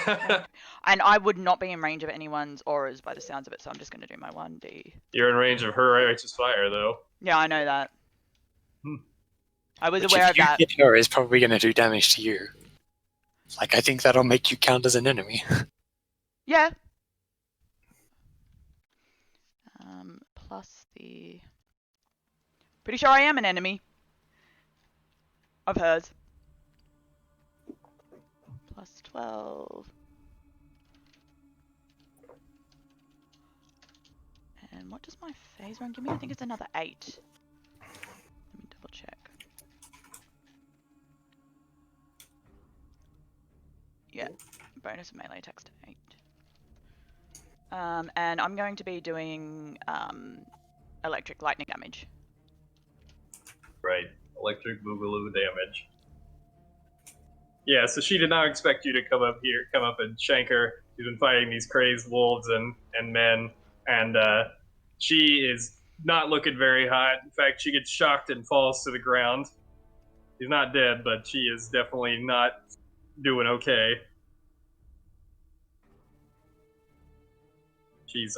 and I would not be in range of anyone's auras by the sounds of it, so I'm just going to do my 1d. You're in range of her righteous fire, though. Yeah, I know that. I was Which aware if of you that. hit her is probably going to do damage to you. Like, I think that'll make you count as an enemy. Yeah. Plus the... Pretty sure I am an enemy. Of hers. Plus 12. And what does my phase run give me? I think it's another 8. Let me double check. Yeah. Bonus of melee attacks to 8. And I'm going to be doing electric lightning damage. Right. Electric boogaloo damage. Yeah, so she did not expect you to come up and shank her. She's been fighting these crazed wolves and men, and she is not looking very hot. In fact, she gets shocked and falls to the ground. She's not dead, but she is definitely not doing okay. She's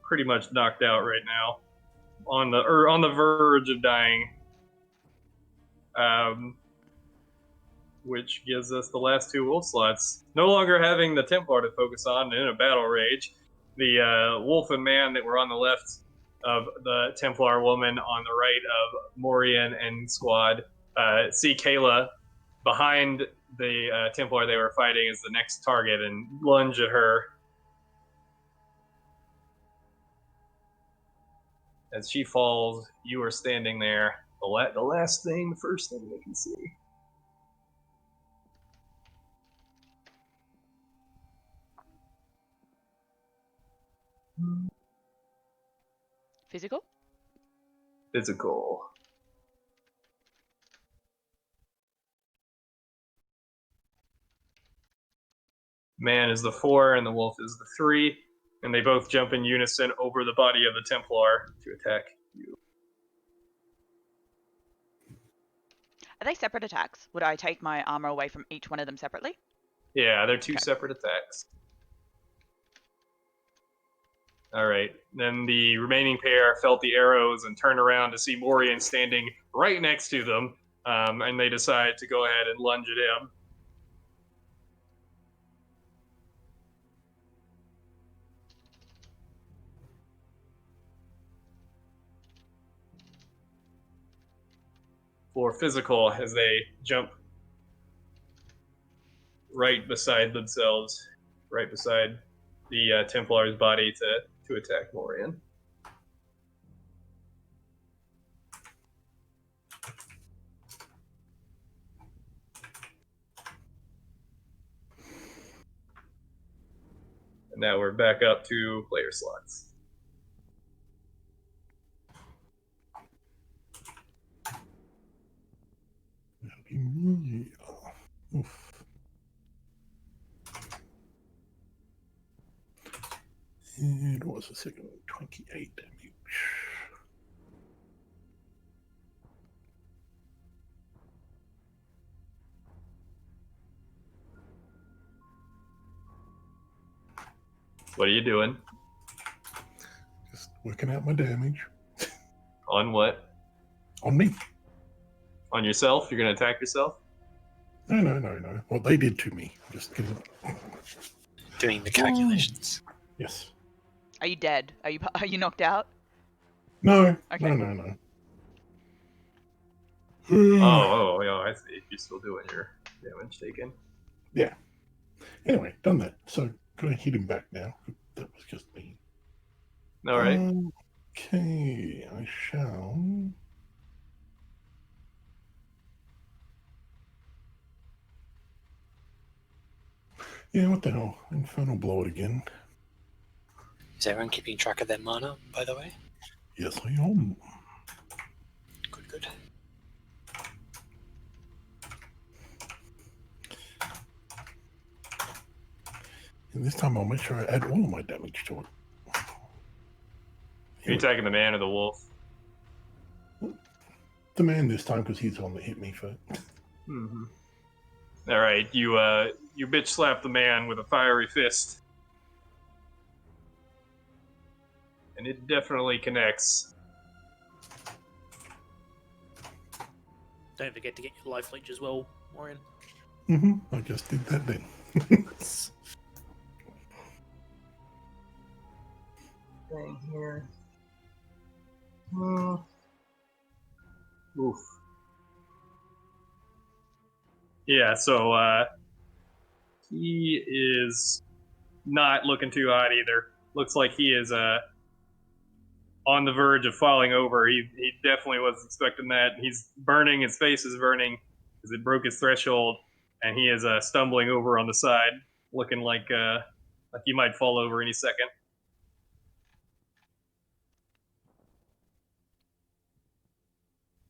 pretty much knocked out right now, on the verge of dying. Which gives us the last 2 wolf slots. No longer having the Templar to focus on in a battle rage, the wolf and man that were on the left of the Templar woman, on the right of Morien and squad, see Kaylah behind the Templar they were fighting as the next target and lunge at her. As she falls, you are standing there. The first thing they can see. Physical? Physical. Man is the 4 and the wolf is the 3, and they both jump in unison over the body of the Templar to attack you. Are they separate attacks? Would I take my armor away from each one of them separately? Yeah, they're 2 separate attacks. Alright, then the remaining pair felt the arrows and turned around to see Morien standing right next to them, and they decide to go ahead and lunge at him. For physical, as they jump right beside themselves, right beside the Templar's body to attack Morien. And now we're back up to player slots. Oof. And what was the second one? 28 damage. What are you doing? Just working out my damage. On what? On me. On yourself? You're going to attack yourself? No. What they did to me. Just kidding. Doing the calculations. Yes. Are you dead? Are you knocked out? No. Okay. No. Oh, I see. You're still doing your damage taken. Yeah. Anyway, done that. So, could I hit him back now? That was just me. All right. Okay, I shall. Yeah, what the hell? Infernal blow it again. Is everyone keeping track of their mana, by the way? Yes, I am. Good. And this time I'll make sure I add all of my damage to it. Are you attacking the man or the wolf? the man this time because he's the one that hit me first. Mm-hmm. All right, you bitch slap the man with a fiery fist, and it definitely connects. Don't forget to get your life leech as well, Morien. I just did that then. Thing here. Oof. Yeah, so he is not looking too hot either. Looks like he is on the verge of falling over. He definitely wasn't expecting that. He's burning. His face is burning because it broke his threshold, and he is stumbling over on the side, looking like he might fall over any second.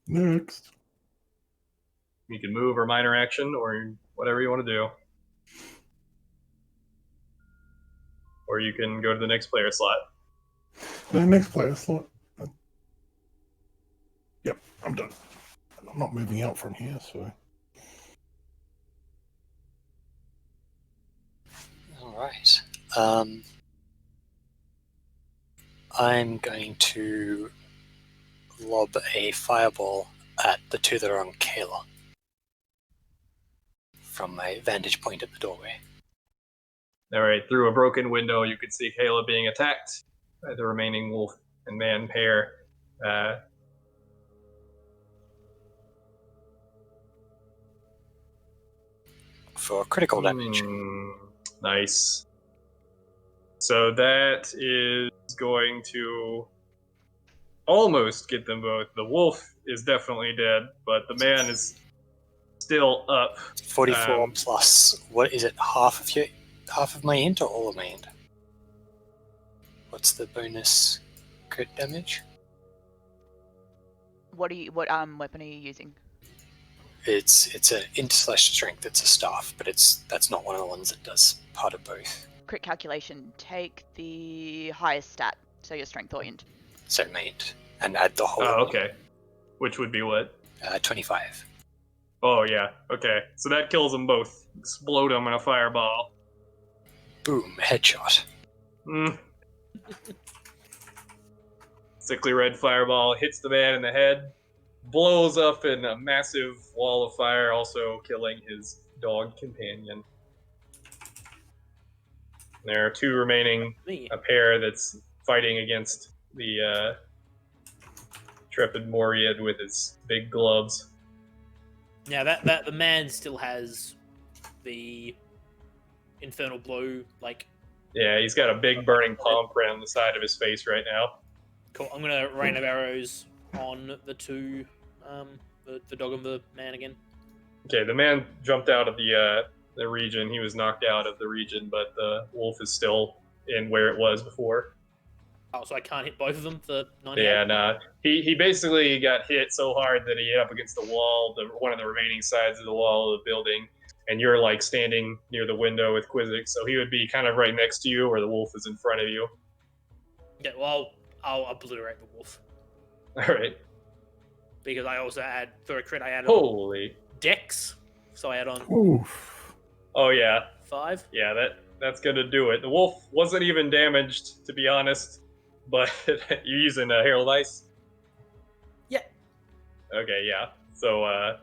Next. You can move or minor action or whatever you want to do. Or you can go to the next player slot. The next player slot. Yep, I'm done. I'm not moving out from here, so. All right. I'm going to lob a fireball at the two that are on Kaylah from my vantage point at the doorway. All right, through a broken window, you can see Kaylah being attacked by the remaining wolf and man pair. For critical damage. Nice. So that is going to almost get them both. The wolf is definitely dead, but the man is still up. 44 plus, what is it, half of my int or all of my int? What's the bonus crit damage? What weapon are you using? It's an int / strength, it's a staff, but that's not one of the ones that does part of both. Crit calculation. Take the highest stat, so your strength or int. So my int, and add the whole. Oh, okay. Which would be what? 25. Oh, yeah. Okay. So that kills them both. Explode them in a fireball. Boom, headshot. Sickly red fireball hits the man in the head, blows up in a massive wall of fire, also killing his dog companion. There are two remaining, a pair that's fighting against the intrepid Morien with his big gloves. Now that the man still has the infernal blow, like. Yeah, he's got a big burning palm print on the side of his face right now. Cool. I'm gonna rain of arrows on the two, the dog and the man again. Okay, the man jumped out of the region. He was knocked out of the region, but the wolf is still in where it was before. Oh, so I can't hit both of them for 98? Yeah, nah. He basically got hit so hard that he hit up against the wall, one of the remaining sides of the wall of the building, and you're like standing near the window with Quizzix, so he would be kind of right next to you, where the wolf is in front of you. Yeah, well, I'll obliterate the wolf. All right. Because I also add, for a crit, I add Holy. Dex, so I add on Oof. Oh, yeah. 5. Yeah, that's going to do it. The wolf wasn't even damaged, to be honest, but you're using Herald Ice? Yeah. Okay, yeah. So,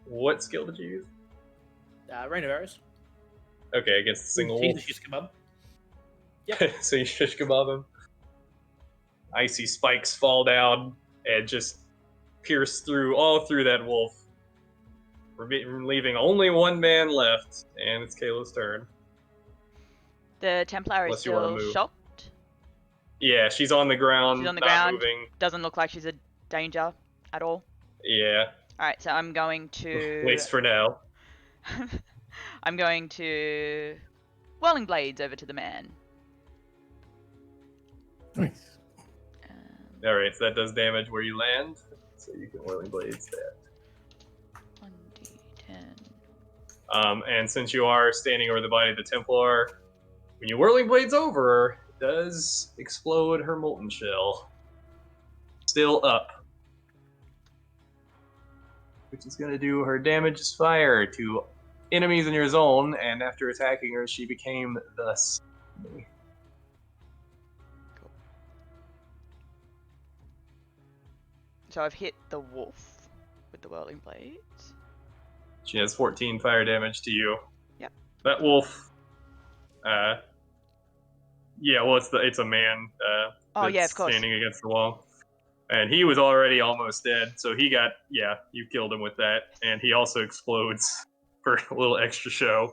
what skill did you use? Rain of arrows. Okay, against the single wolf. Shish kebab. Yep. So you shish kebab him. Icy spikes fall down and just pierce all through that wolf, leaving only one man left, and it's Kaylah's turn. The Templar is Unless you wanna still move. shocked. Yeah, she's on the ground. She's on the not ground. Moving. Doesn't look like she's a danger at all. Yeah. Alright, so I'm going to... At least for now. I'm going to... Whirling Blades over to the man. Nice. Alright, so that does damage where you land. So you can Whirling Blades that. 1d10. And since you are standing over the body of the Templar, when you Whirling Blades over, it does explode her molten shell. Still up. which is going to do her damage as fire to enemies in your zone, and after attacking her, she became thus. So I've hit the wolf with the whirling blades. She has 14 fire damage to you. Yep. That wolf. Yeah, well, it's a man. Oh yeah, of course. Standing against the wall, and he was already almost dead. So he got you killed him with that, and he also explodes for a little extra show.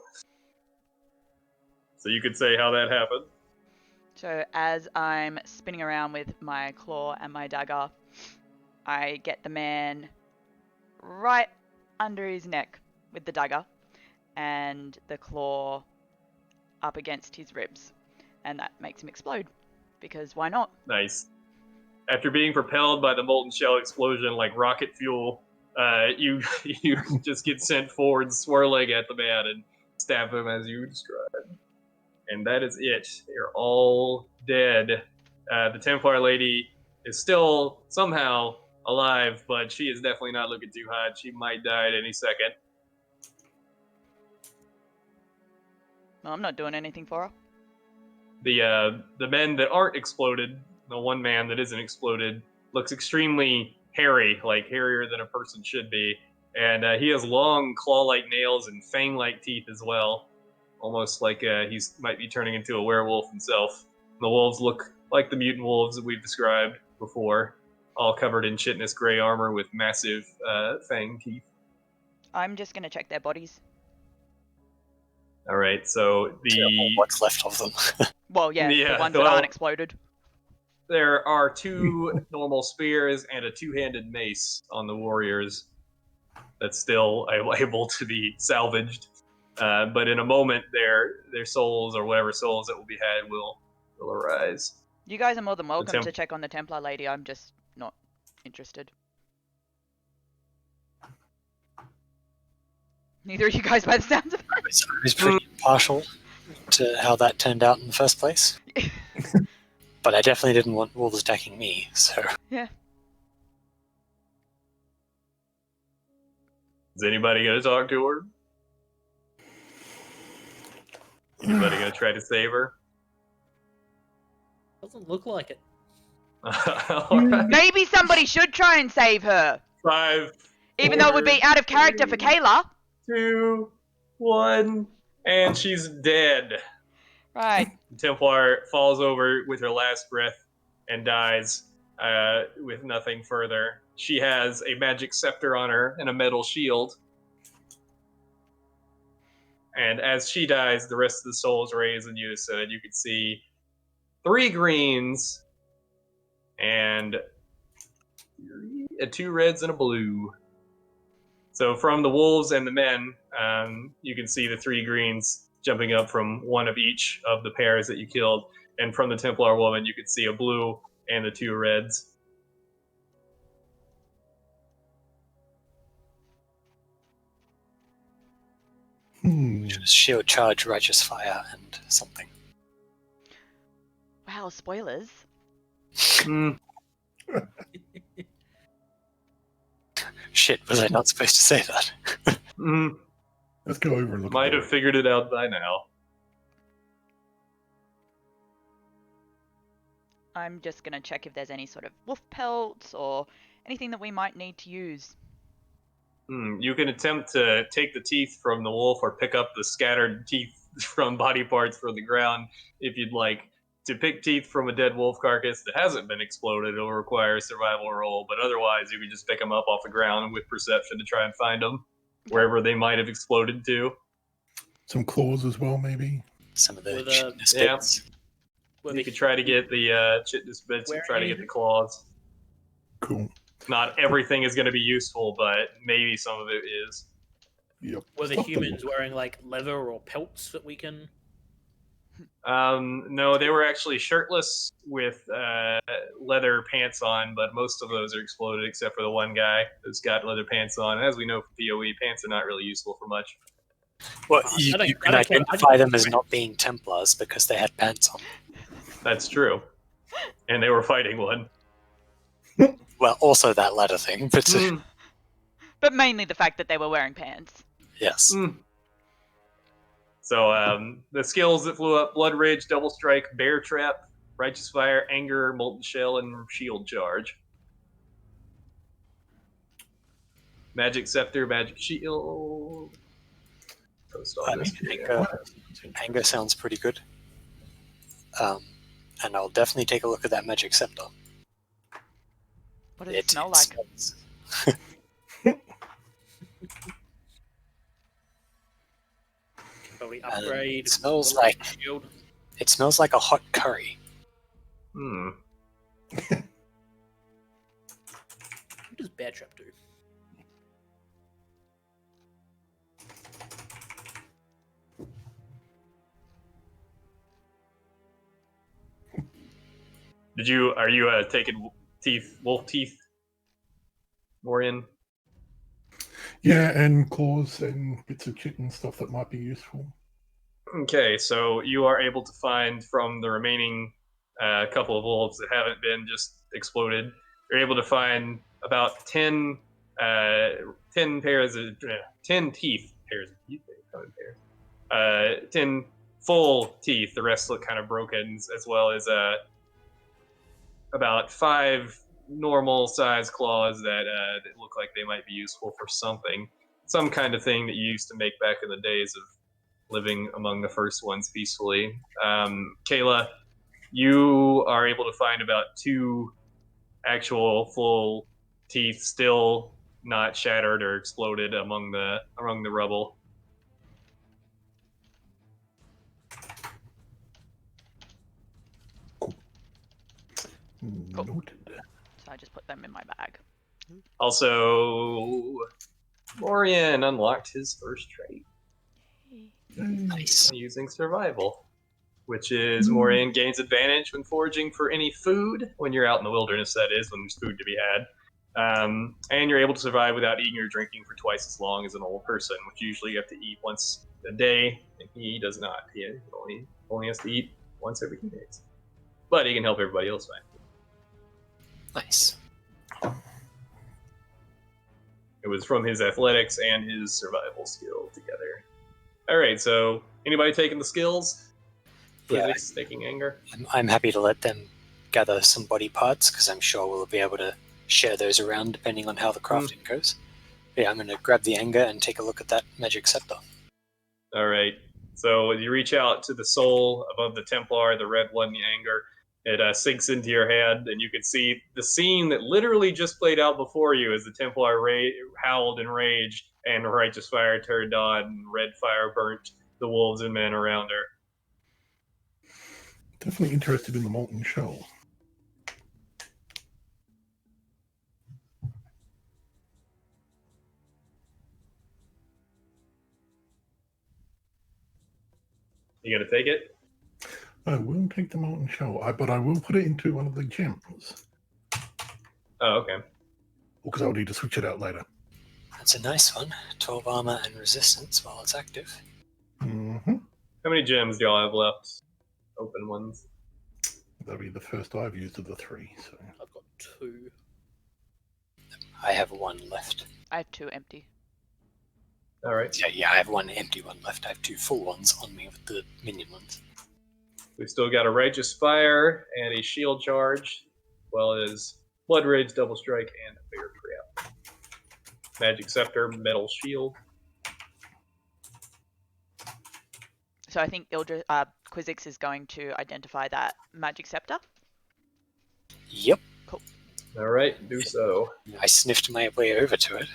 So you could say how that happened. So as I'm spinning around with my claw and my dagger, I get the man right under his neck with the dagger and the claw up against his ribs, and that makes him explode, because why not? Nice. After being propelled by the molten shell explosion like rocket fuel, you just get sent forward swirling at the man and stab him as you described. And that is it. They're all dead. The Templar lady is still somehow alive, but she is definitely not looking too hot. She might die at any second. Well, I'm not doing anything for her. The men that aren't exploded, the one man that isn't exploded, looks extremely hairy, like hairier than a person should be. And he has long claw-like nails and fang-like teeth as well. Almost like he might be turning into a werewolf himself. The wolves look like the mutant wolves that we've described before, all covered in chitinous gray armor with massive fang teeth. I'm just going to check their bodies. All right, so what's left of them. Well, yeah, the ones that aren't exploded. There are 2 normal spears and a 2-handed mace on the warriors that's still able to be salvaged. But in a moment, their souls, or whatever souls that will be had, will arise. You guys are more than welcome to check on the Templar lady. I'm just not interested. Neither of you guys by the sounds of it. I was pretty impartial to how that turned out in the first place. But I definitely didn't want wolves attacking me, so... Yeah. Is anybody going to talk to her? Anybody going to try to save her? Doesn't look like it. Alright. Maybe somebody should try and save her. 5, Even though it would be out of character for Kaylah. 2, 1, and she's dead. Right. Templar falls over with her last breath and dies with nothing further. She has a magic scepter on her and a metal shield. And as she dies, the rest of the souls raise in you so that you can see 3 greens and 2 reds and a blue. So from the wolves and the men, you can see the 3 greens jumping up from one of each of the pairs that you killed. And from the Templar woman, you can see a blue and the 2 reds. Just shield charge, righteous fire, and something. Wow, spoilers. Shit, was I not supposed to say that? Let's go over and look. Might have figured it out by now. I'm just going to check if there's any sort of wolf pelts or anything that we might need to use. You can attempt to take the teeth from the wolf or pick up the scattered teeth from body parts from the ground if you'd like. To pick teeth from a dead wolf carcass that hasn't been exploded, it'll require a survival roll, but otherwise you can just pick them up off the ground with perception to try and find them wherever they might have exploded to. Some claws as well, maybe? Some of the With, chitinous yeah. bits. You could try to get the chitinous bits and try to get the claws. Cool. Not everything is going to be useful, but maybe some of it is. Yep. Were the Fuck them. humans wearing like leather or pelts that we can? No, they were actually shirtless with leather pants on, but most of those are exploded except for the one guy who's got leather pants on. As we know from PoE, pants are not really useful for much. Well, you can identify them as not being Templars because they had pants on. That's true. And they were fighting one. Well, also that latter thing, but... But mainly the fact that they were wearing pants. Yes. So the skills that flew up: Blood Rage, Double Strike, Bear Trap, Righteous Fire, Anger, Molten Shell, and Shield Charge. Magic Scepter, Magic Shield. Post all I this mean, here. anger sounds pretty good. And I'll definitely take a look at that magic scepter. What does it smell like? smells- Probably upgrade. it smells like Shield. it smells like a hot curry. What does Bear Trap do? Are you taking wolf teeth, Morien? Yeah, and claws and bits of kitten stuff that might be useful. Okay, so you are able to find from the remaining couple of wolves that haven't been just exploded, you're able to find about 10 pairs of 10 teeth, pairs of teeth, 10 full teeth. The rest look kind of broken, as well as about 5 normal size claws that look like they might be useful for something, some kind of thing that you used to make back in the days of living among the first ones peacefully. Kaylah, you are able to find about 2 actual full teeth still not shattered or exploded among the rubble. Cool. Noted. So I just put them in my bag. Also, Morien unlocked his first trait Nice. using survival, which is Morien gains advantage when foraging for any food when you're out in the wilderness, that is, when there's food to be had. And you're able to survive without eating or drinking for twice as long as an old person, which usually you have to eat once a day, and he does not. He only has to eat once every 2 days. But he can help everybody else find food. Nice. It was from his athletics and his survival skill together. All right, so anybody taking the skills? Yeah. Quizzix taking anger? I'm happy to let them gather some body parts because I'm sure we'll be able to share those around depending on how the crafting goes. But yeah, I'm going to grab the anger and take a look at that magic scepter. All right. So you reach out to the soul above the Templar, the red one, the anger. It sinks into your head, and you can see the scene that literally just played out before you as the Templar howled in rage, and righteous fire turned on, and red fire burnt the wolves and men around her. Definitely interested in the molten shell. You gonna take it? I will take the molten shell, but I will put it into one of the gems. Oh, okay. Because I'll need to switch it out later. That's a nice one. 12 armor and resistance while it's active. Mm-hmm. How many gems do y'all have left? Open ones. That'll be the first I've used of the 3. So I've got 2. I have 1 left. I have 2 empty. All right. Yeah, I have 1 empty one left. I have 2 full ones on me with the minion ones. We've still got a righteous fire and a shield charge, as well as blood rage, double strike, and a bear trap. Magic scepter, metal shield. So I think Quizzix is going to identify that magic scepter. Yep. All right, do so. I sniffed my way over to it.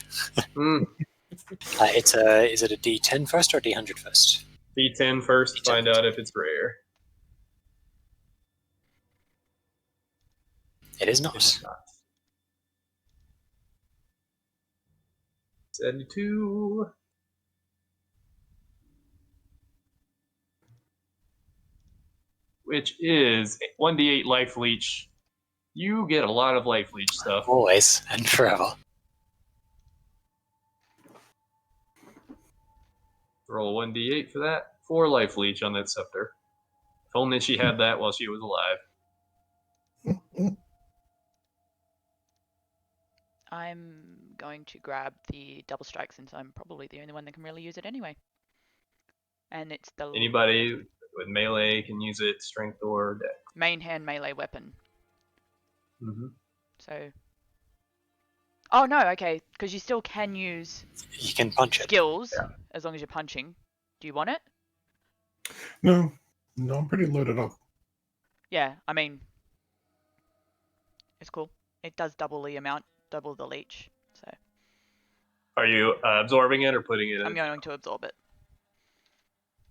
Mm. Is it a D10 first or a D100 first? D10 first, D10. find out if it's rare. It is not. It's not. 72. Which is 1d8 life leech. You get a lot of life leech stuff. Always and forever. Roll 1d8 for that. 4 life leech on that scepter. If only she had that while she was alive. I'm going to grab the double strike since I'm probably the only one that can really use it anyway. And it's the Anybody with melee can use it, strength or dex. main hand melee weapon. Mm-hmm. So. Oh no, okay, because you still can use You can punch it. skills Yeah. as long as you're punching. Do you want it? No, I'm pretty loaded up. Yeah, I mean, it's cool. It does double the amount, double the leech. So Are you absorbing it or putting it in? I'm going to absorb it.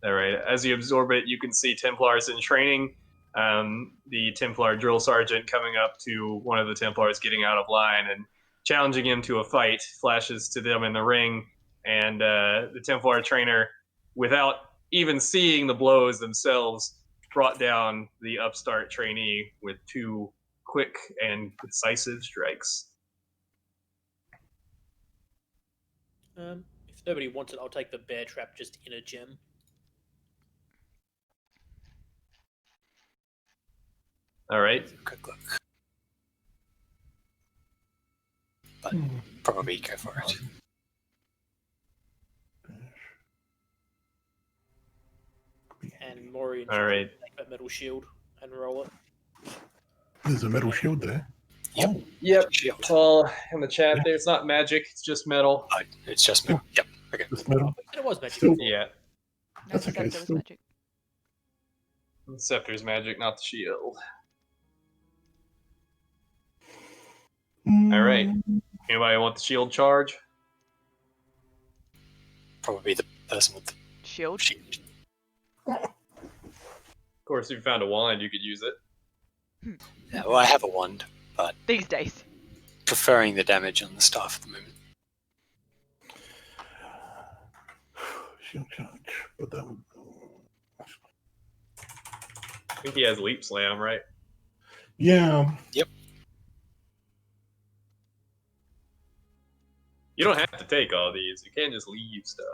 All right. As you absorb it, you can see Templars in training. The Templar drill sergeant coming up to one of the Templars getting out of line and challenging him to a fight, flashes to them in the ring, and the Templar trainer, without even seeing the blows themselves, brought down the upstart trainee with 2 quick and decisive strikes. If nobody wants it, I'll take the bear trap just in a gem. All right. Quick look. But probably go for it. And Morien All right. take that metal shield and roll it. There's a metal shield there. Yep. Oh, Yep. Shield. It's all in the chat there. It's not magic. It's just metal. It's just metal. Yep. Okay. this metal. It was magic. Still, Yeah. That's No, okay, scepter was still- magic. The scepter's magic, not the shield. All right. Anybody want the shield charge? Probably the person with the Shield. shield. Of course, if you found a wand, you could use it. Yeah, well, I have a wand, These days. preferring the damage on the staff at the moment. Shield charge, but that would. I think he has leap slam, right? Yeah. You don't have to take all these. You can't just leave stuff.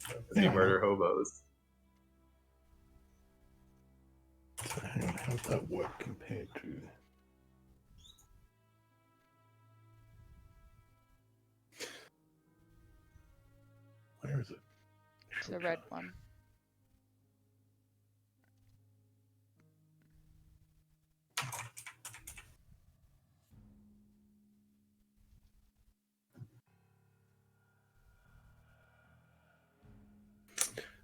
Because you Yeah. murder hobos. So hang on, how's that work compared to? Where is it? It's the red one.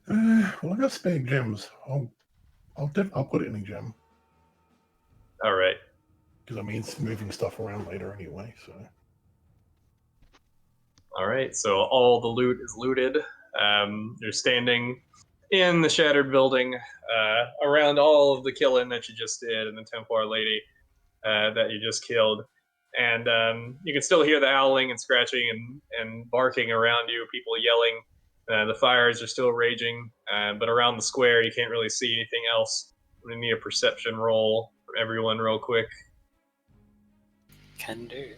Well, I got spare gems. I'll put it in a gem All right. because I mean it's moving stuff around later anyway. So All right. So all the loot is looted. You're standing in the shattered building around all of the killing that you just did and the Templar lady that you just killed. And you can still hear the howling and scratching and barking around you, people yelling. The fires are still raging, but around the square you can't really see anything else. I'm going to need a perception roll for everyone real quick. Can do.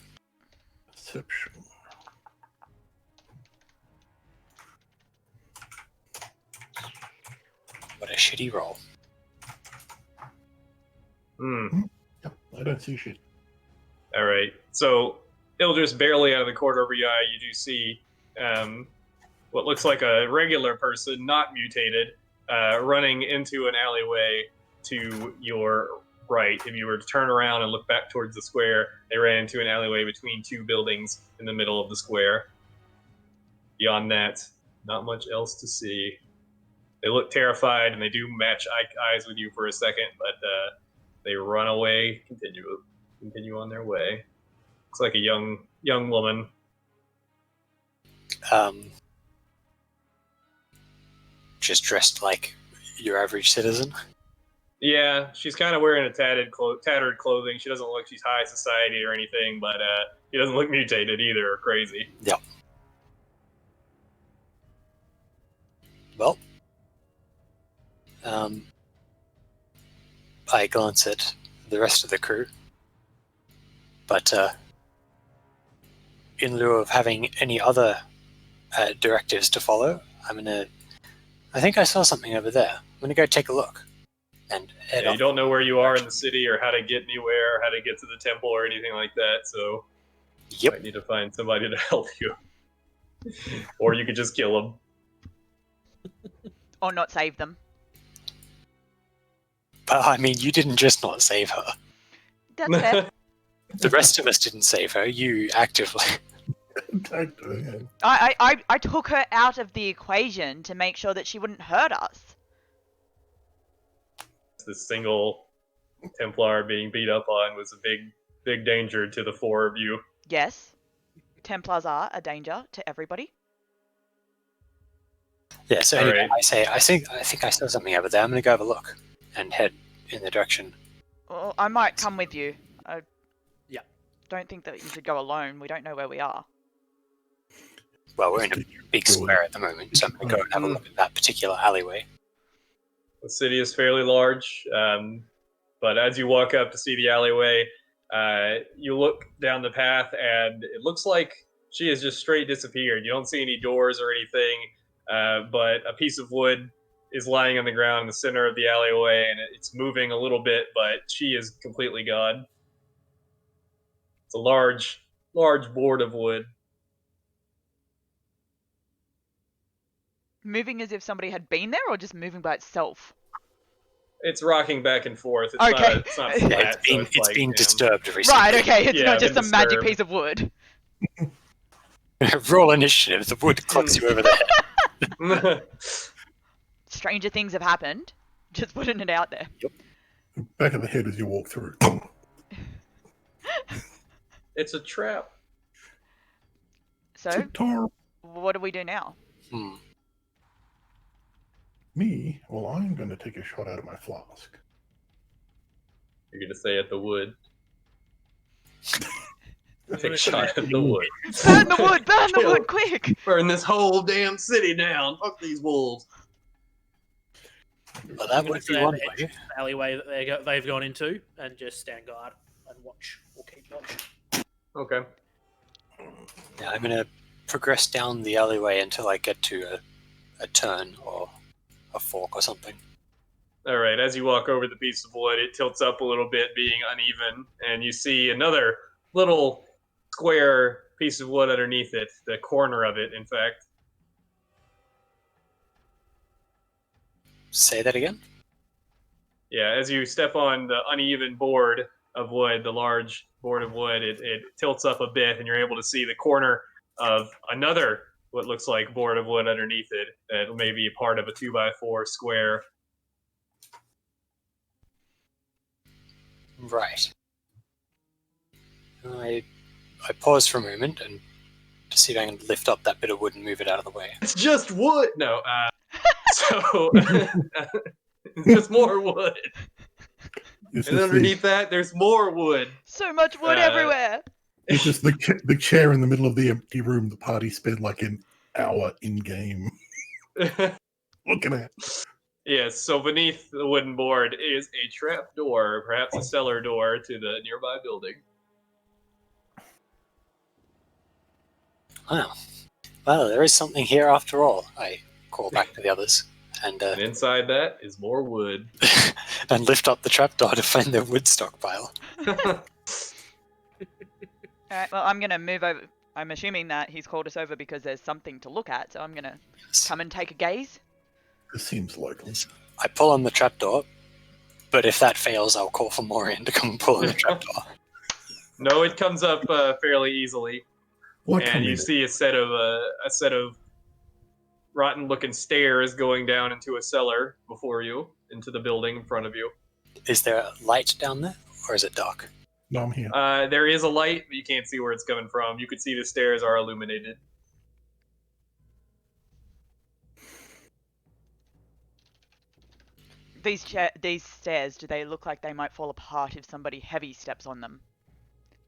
perception. What a shitty roll. Yep, I don't see shit. All right. So, Ildriss, barely out of the corner of your eye, you do see what looks like a regular person, not mutated, running into an alleyway to your right. If you were to turn around and look back towards the square, they ran into an alleyway between two buildings in the middle of the square. Beyond that, not much else to see. They look terrified, and they do match eyes with you for a second, but they run away, continue on their way. Looks like a young woman. Just dressed like your average citizen. Yeah, she's kind of wearing a tattered clothing. She doesn't look like she's high society or anything, but she doesn't look mutated either or crazy. Yep. Well, I glance at the rest of the crew, but in lieu of having any other directives to follow, I think I saw something over there. I'm gonna go take a look. And head Yeah, off. you don't know where you are in the city or how to get anywhere, or how to get to the temple or anything like that. So Yep. Might need to find somebody to help you. Or you could just kill them. Or not save them. But I mean, you didn't just not save her. That's fair. The rest of us didn't save her. You actively. I took her out of the equation to make sure that she wouldn't hurt us. The single Templar being beat up on was a big danger to the four of you. Yes. Templars are a danger to everybody. Yeah. So anyway, Alright. I think I saw something over there. I'm gonna go have a look and head in the direction. Well, I might come with you. I Yeah. don't think that you should go alone. We don't know where we are. Well, we're in a big square at the moment, so I'm gonna go and have a look at that particular alleyway. The city is fairly large, but as you walk up to see the alleyway, you look down the path, and it looks like she has just straight disappeared. You don't see any doors or anything, but a piece of wood is lying on the ground in the center of the alleyway, and it's moving a little bit, but she is completely gone. It's a large board of wood. Moving as if somebody had been there, or just moving by itself? It's rocking back and forth. It's Okay. not flat. Yeah, it's like, been you know, disturbed recently. Right, okay, it's Yeah, not just been a magic disturbed. piece of wood. Roll initiative. The wood clocks you over the head. Stranger things have happened. Just putting it out there. Back of the head as you walk through. It's a trap. So, Tar. what do we do now? Me? Well, I'm going to take a shot out of my flask. You're gonna say at the wood. Take a shot at the wood. Burn the wood! Burn the Kill. wood, quick! Burn this whole damn city down. Fuck these wolves. Well, I'm that gonna would be stand one at the edge way. of the alleyway that they've gone into, and just stand guard and watch, or keep watch. Okay. Yeah, I'm gonna progress down the alleyway until I get to a turn or a fork or something. All right. As you walk over the piece of wood, it tilts up a little bit, being uneven, and you see another little square piece of wood underneath it. The corner of it, in fact. Say that again? Yeah. As you step on the uneven board of wood, the large board of wood, it tilts up a bit, and you're able to see the corner of another what looks like board of wood underneath it that may be part of a 2x4 square. Right. I pause for a moment and to see if I can lift up that bit of wood and move it out of the way. It's just wood. No. So just more wood, It's and just underneath that, there's more wood. So much wood everywhere! it's just the chair in the middle of the empty room the party spent like an hour in-game looking at. Yes. So beneath the wooden board is a trap door, perhaps a cellar door to the nearby building. Wow. Well, there is something here after all. I call back to the others and And inside that is more wood. and lift up the trapdoor to find the wood stockpile. Alright, well, I'm gonna move over. I'm assuming that he's called us over because there's something to look at, so I'm gonna come and take a gaze. This seems likely. I pull on the trapdoor, but if that fails, I'll call for Morien to come and pull on the trapdoor. No, it comes up fairly easily, What and you see a set of rotten-looking stairs going down into a cellar before you, into the building in front of you. Is there a light down there, or is it dark? No, I'm here. There is a light, but you can't see where it's coming from. You can see the stairs are illuminated. These stairs, do they look like they might fall apart if somebody heavy steps on them?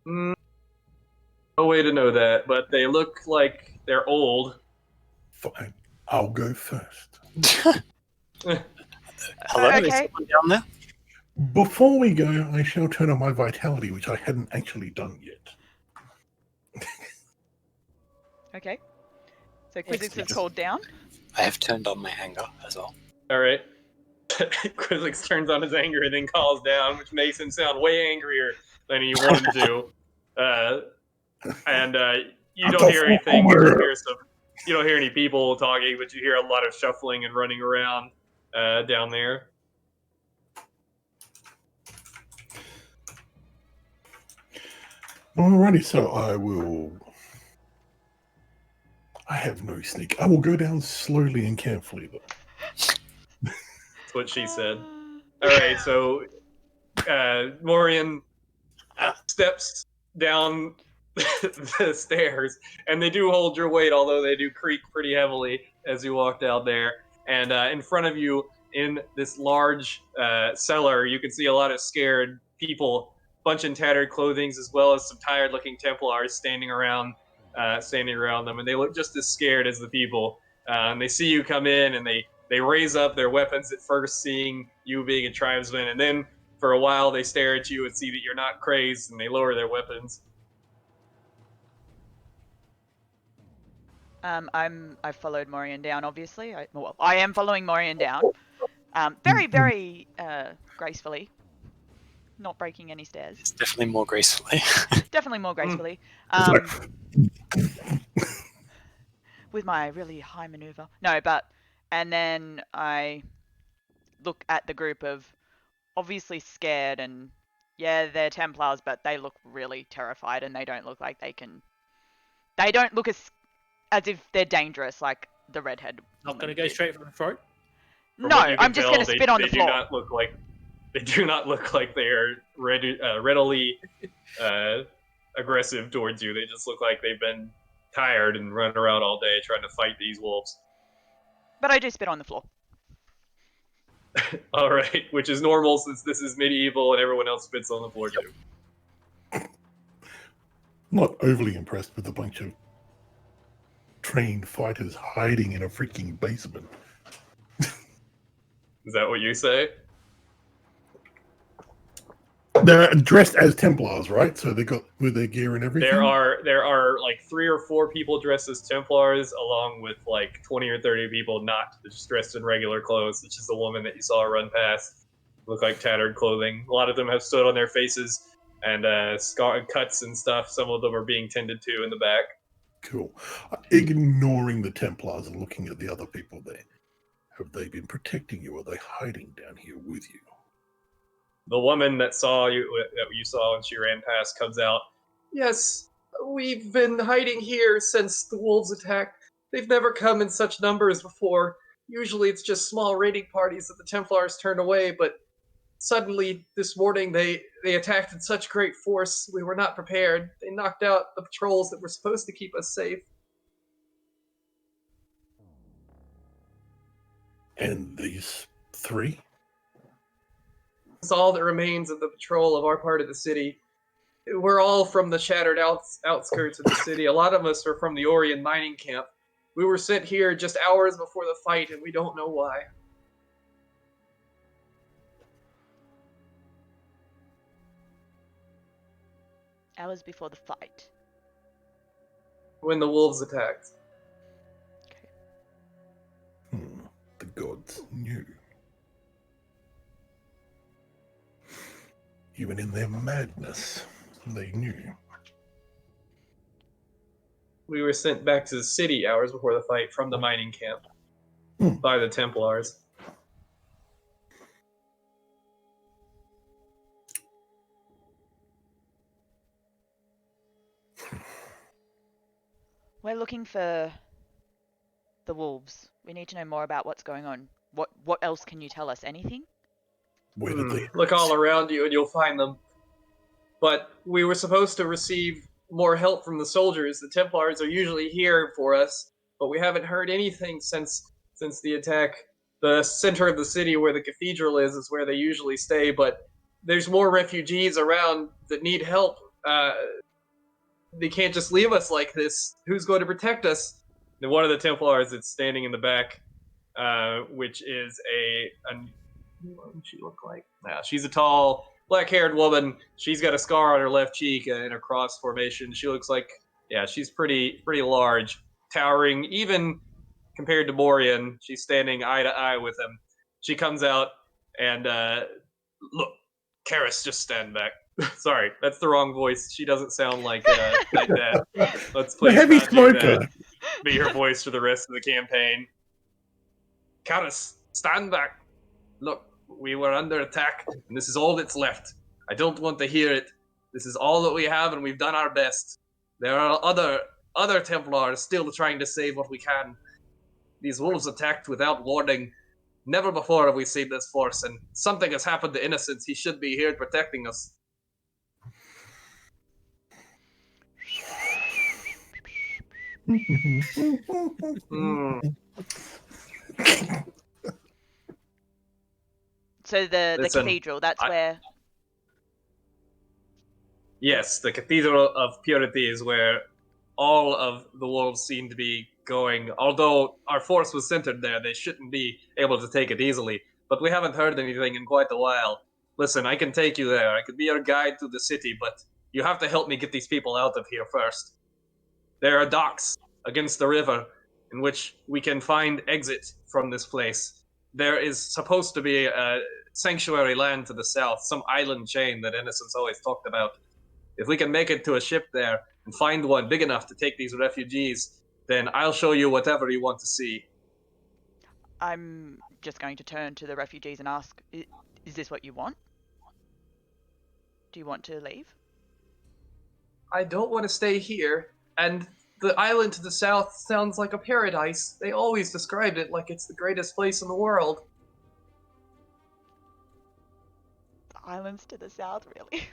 No way to know that, but they look like they're old. Fine. I'll go first. Hello, is Okay. someone down there? Before we go, I shall turn on my vitality, which I hadn't actually done yet. Okay. So Quizzix is called down. I have turned on my anger as well. All right. Quizzix turns on his anger and then calls down, which makes him sound way angrier than he wanted to. And you At don't the hear anything. You former. don't hear you don't hear any people talking, but you hear a lot of shuffling and running around down there. Alrighty, so I have no sneak. I will go down slowly and carefully, though. That's what she said. All right, so Morien steps down the stairs, and they do hold your weight, although they do creak pretty heavily as you walk down there. And in front of you, in this large cellar, you can see a lot of scared people, bunch in tattered clothing, as well as some tired-looking Templars standing around them, and they look just as scared as the people. And they see you come in, and they raise up their weapons at first, seeing you being a tribesman, and then for a while they stare at you and see that you're not crazed, and they lower their weapons. I followed Morien down, obviously. I am following Morien down. Very, very gracefully. Not breaking any stairs. It's definitely more gracefully. Definitely more gracefully. With my really high maneuver. No, and then I look at the group of obviously scared, and yeah, they're Templars, but they look really terrified, and they don't look like they don't look as if they're dangerous like the redhead. Not going to go straight for the throat? From No, what you can I'm just tell, going to spit on the floor. They do not look like they are readily aggressive towards you. They just look like they've been tired and run around all day trying to fight these wolves. But I do spit on the floor. All right, which is normal since this is medieval and everyone else spits on the floor too. Not overly impressed with a bunch of trained fighters hiding in a freaking basement. Is that what you say? They're dressed as Templars, right? So they got with their gear and everything. There are like 3 or 4 people dressed as Templars, along with like 20 or 30 people not just dressed in regular clothes, such as the woman that you saw run past. Look like tattered clothing. A lot of them have stood on their faces and cuts and stuff. Some of them are being tended to in the back. Cool. Ignoring the Templars and looking at the other people there. Have they been protecting you? Or are they hiding down here with you? The woman that you saw when she ran past comes out. Yes, we've been hiding here since the wolves attacked. They've never come in such numbers before. Usually it's just small raiding parties that the Templars turn away, but suddenly this morning they attacked in such great force we were not prepared. They knocked out the patrols that were supposed to keep us safe. And these 3? It's all that remains of the patrol of our part of the city. We're all from the shattered outskirts of the city. A lot of us are from the Morien mining camp. We were sent here just hours before the fight, and we don't know why. Hours before the fight. When the wolves attacked. Okay. The gods knew. Even in their madness, they knew. We were sent back to the city hours before the fight from the mining camp by the Templars. We're looking for the wolves. We need to know more about what's going on. What else can you tell us? Anything? Where did they look all around you and you'll find them. But we were supposed to receive more help from the soldiers. The Templars are usually here for us, but we haven't heard anything since the attack. The center of the city where the cathedral is where they usually stay, but there's more refugees around that need help. They can't just leave us like this. Who's going to protect us? And one of the Templars that's standing in the back, which is what does she look like? Now, she's a tall, black-haired woman. She's got a scar on her left cheek in a cross formation. She looks like, she's pretty large, towering, even compared to Morien. She's standing eye to eye with him. She comes out and, look, Karis, just stand back. Sorry, that's the wrong voice. She doesn't sound like that. Let's The please heavy not do that. smoker. Be her voice for the rest of the campaign. Karis, stand back. Look, we were under attack, and this is all that's left. I don't want to hear it. This is all that we have, and we've done our best. There are other Templars still trying to save what we can. These wolves attacked without warning. Never before have we seen this force, and something has happened to Innocence. He should be here protecting us. So the Listen, cathedral, that's where... Yes, the Cathedral of Purity is where all of the wolves seem to be going. Although our force was centered there, they shouldn't be able to take it easily. But we haven't heard anything in quite a while. Listen, I can take you there. I could be your guide to the city, but you have to help me get these people out of here first. There are docks against the river in which we can find exit from this place. There is supposed to be a sanctuary land to the south, some island chain that Innocence always talked about. If we can make it to a ship there and find one big enough to take these refugees, then I'll show you whatever you want to see. I'm just going to turn to the refugees and ask, is this what you want? Do you want to leave? I don't want to stay here, and the island to the south sounds like a paradise. They always described it like it's the greatest place in the world. The islands to the south, really?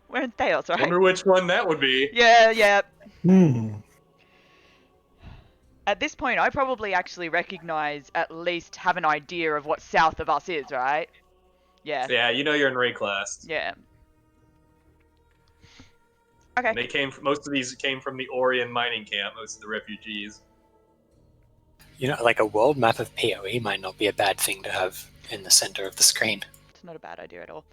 We're in Theos, right? Wonder which one that would be. Yeah. Hmm. At this point, I probably actually recognize, at least have an idea of what south of us is, right? Yeah. Yeah, you know you're in Ray class. Yeah. Okay. They most of these came from the Morien mining camp, most of the refugees. You know, like a world map of PoE might not be a bad thing to have in the center of the screen. It's not a bad idea at all.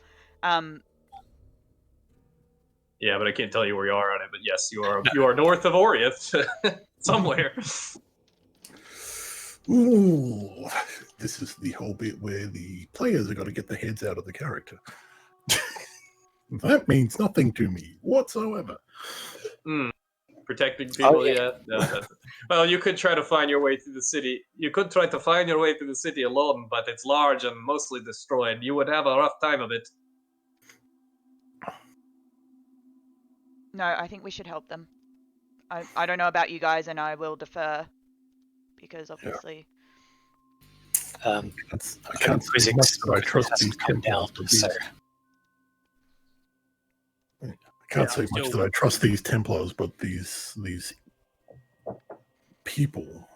Yeah, but I can't tell you where you are on it. But yes, you are north of Orieth, somewhere. Ooh, this is the whole bit where the players are going to get their heads out of the character. That means nothing to me whatsoever. Protecting people, yeah. No, well, you could try to find your way through the city. You could try to find your way through the city alone, but it's large and mostly destroyed. You would have a rough time of it. No, I think we should help them. I don't know about you guys, and I will defer. Because obviously... I can't say much that I trust these Templars. I can't say much that I trust these Templars, but these people,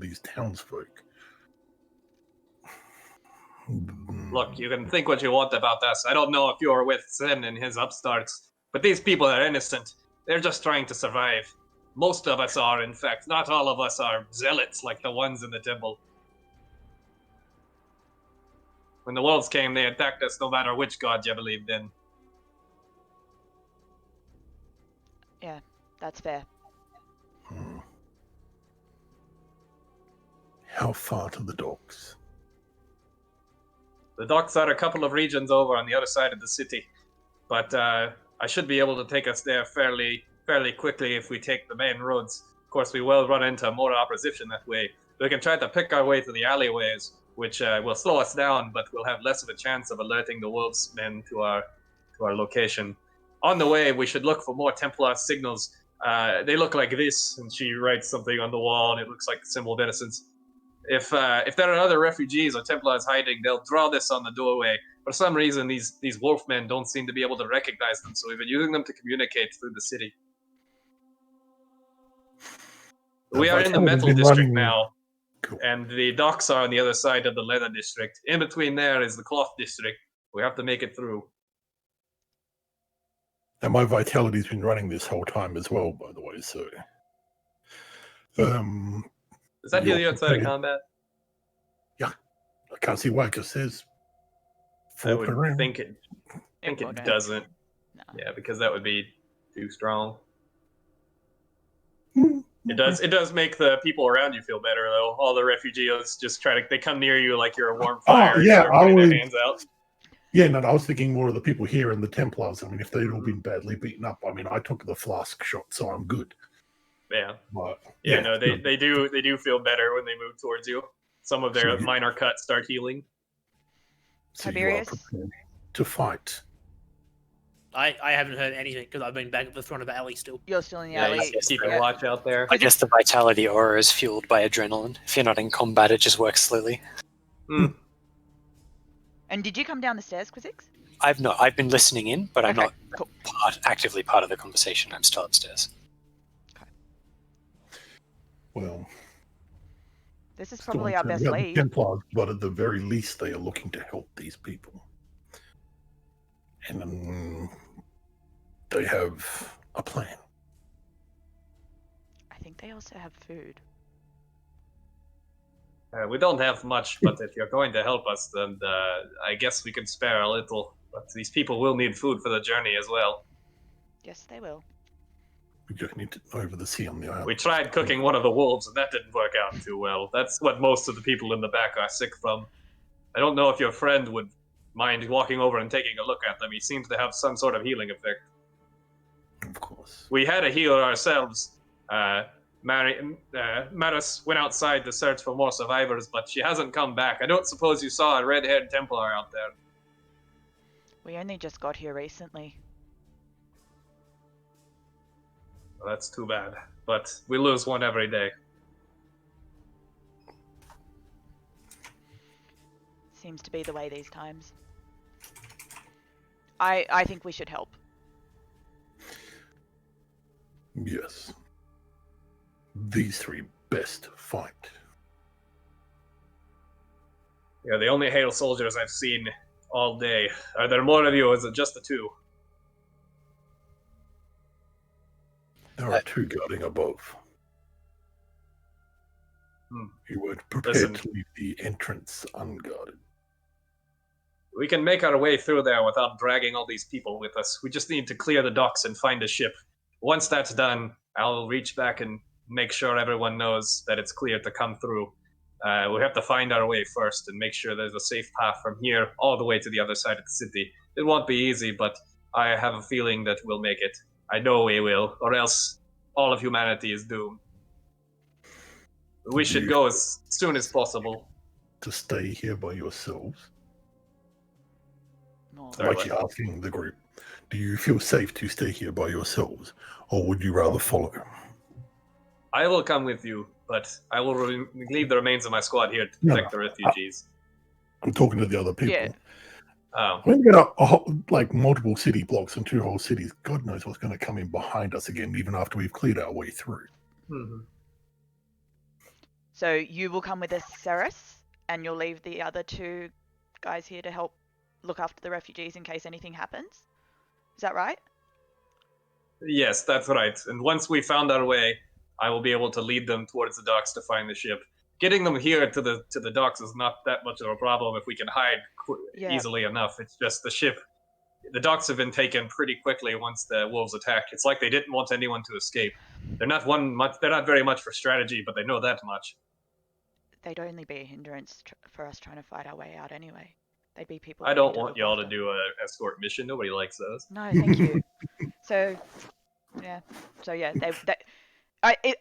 these townsfolk. Look, you can think what you want about us. I don't know if you're with Sin and his upstarts, but these people are innocent. They're just trying to survive. Most of us are, in fact. Not all of us are zealots like the ones in the temple. When the wolves came, they attacked us no matter which god you believed in. Yeah, that's fair. How far to the docks? The docks are a couple of regions over on the other side of the city, but I should be able to take us there fairly quickly if we take the main roads. Of course, we will run into more opposition that way. We can try to pick our way through the alleyways, which will slow us down, but we'll have less of a chance of alerting the wolves men to our location. On the way, we should look for more Templar signals. They look like this, and she writes something on the wall, and it looks like the symbol of innocence. If there are other refugees or Templars hiding, they'll draw this on the doorway. For some reason, these wolfmen don't seem to be able to recognize them, so we've been using them to communicate through the city. We are in the metal district now, Cool. and the docks are on the other side of the leather district. In between there is the cloth district. We have to make it through. And my vitality's been running this whole time as well, by the way, so... Does that heal you outside of combat? Yeah. I can't see why, because there's... I would think it wouldn't. doesn't. No. Yeah, because that would be too strong. It does make the people around you feel better, though. All the refugees just they come near you like you're a warm fire and start putting their hands out. Yeah, no, I was thinking more of the people here and the Templars. I mean, if they'd all been badly beaten up, I mean, I took the flask shot, so I'm good. Yeah. But, No, they do feel better when they move towards you. Some of their minor cuts start healing. So Tiberius? you are prepared to fight. I haven't heard anything because I've been back at the front of the alley still. You're still in the Yeah, alley. you keep a watch out there. I guess the vitality aura is fueled by adrenaline. If you're not in combat, it just works slowly. And did you come down the stairs, Quizzix? I've not. I've been listening in, but I'm Okay, not cool. actively part of the conversation. I'm still upstairs. Well, This is probably our best lead. Templars, but at the very least, they are looking to help these people. And they have a plan. I think they also have food. We don't have much, but if you're going to help us, then I guess we can spare a little. But these people will need food for the journey as well. Yes, they will. We just need to over the sea on the island. We tried cooking one of the wolves, and that didn't work out too well. That's what most of the people in the back are sick from. I don't know if your friend would mind walking over and taking a look at them. He seems to have some sort of healing effect. Of course. We had a healer ourselves. Maris went outside to search for more survivors, but she hasn't come back. I don't suppose you saw a red-haired Templar out there. We only just got here recently. Well, that's too bad. But we lose one every day. Seems to be the way these times. I think we should help. Yes. These three best fight. Yeah, the only Hail soldiers I've seen all day. Are there more of you, or is it just the two? There are two guarding above. You weren't prepared to leave the entrance unguarded. We can make our way through there without dragging all these people with us. We just need to clear the docks and find a ship. Once that's done, I'll reach back and make sure everyone knows that it's clear to come through. We have to find our way first and make sure there's a safe path from here all the way to the other side of the city. It won't be easy, but I have a feeling that we'll make it. I know we will, or else all of humanity is doomed. We should go as soon as possible. To stay here by yourselves? No. Sorry, I'm actually asking the group, do you feel safe to stay here by yourselves, or would you rather follow? I will come with you, but I will leave the remains of my squad here to protect the refugees. I'm talking to the other people. Yeah. Oh. When we get like multiple city blocks and two whole cities, God knows what's going to come in behind us again, even after we've cleared our way through. Mm-hmm. So you will come with us, Ceres, and you'll leave the other two guys here to help look after the refugees in case anything happens? Is that right? Yes, that's right. And once we found our way, I will be able to lead them towards the docks to find the ship. Getting them here to the docks is not that much of a problem if we can hide easily enough. It's just the ship. The docks have been taken pretty quickly once the wolves attacked. It's like they didn't want anyone to escape. They're not very much for strategy, but they know that much. They'd only be a hindrance for us trying to fight our way out anyway. They'd be people. I don't want y'all to do an escort mission. Nobody likes those. No, thank you. So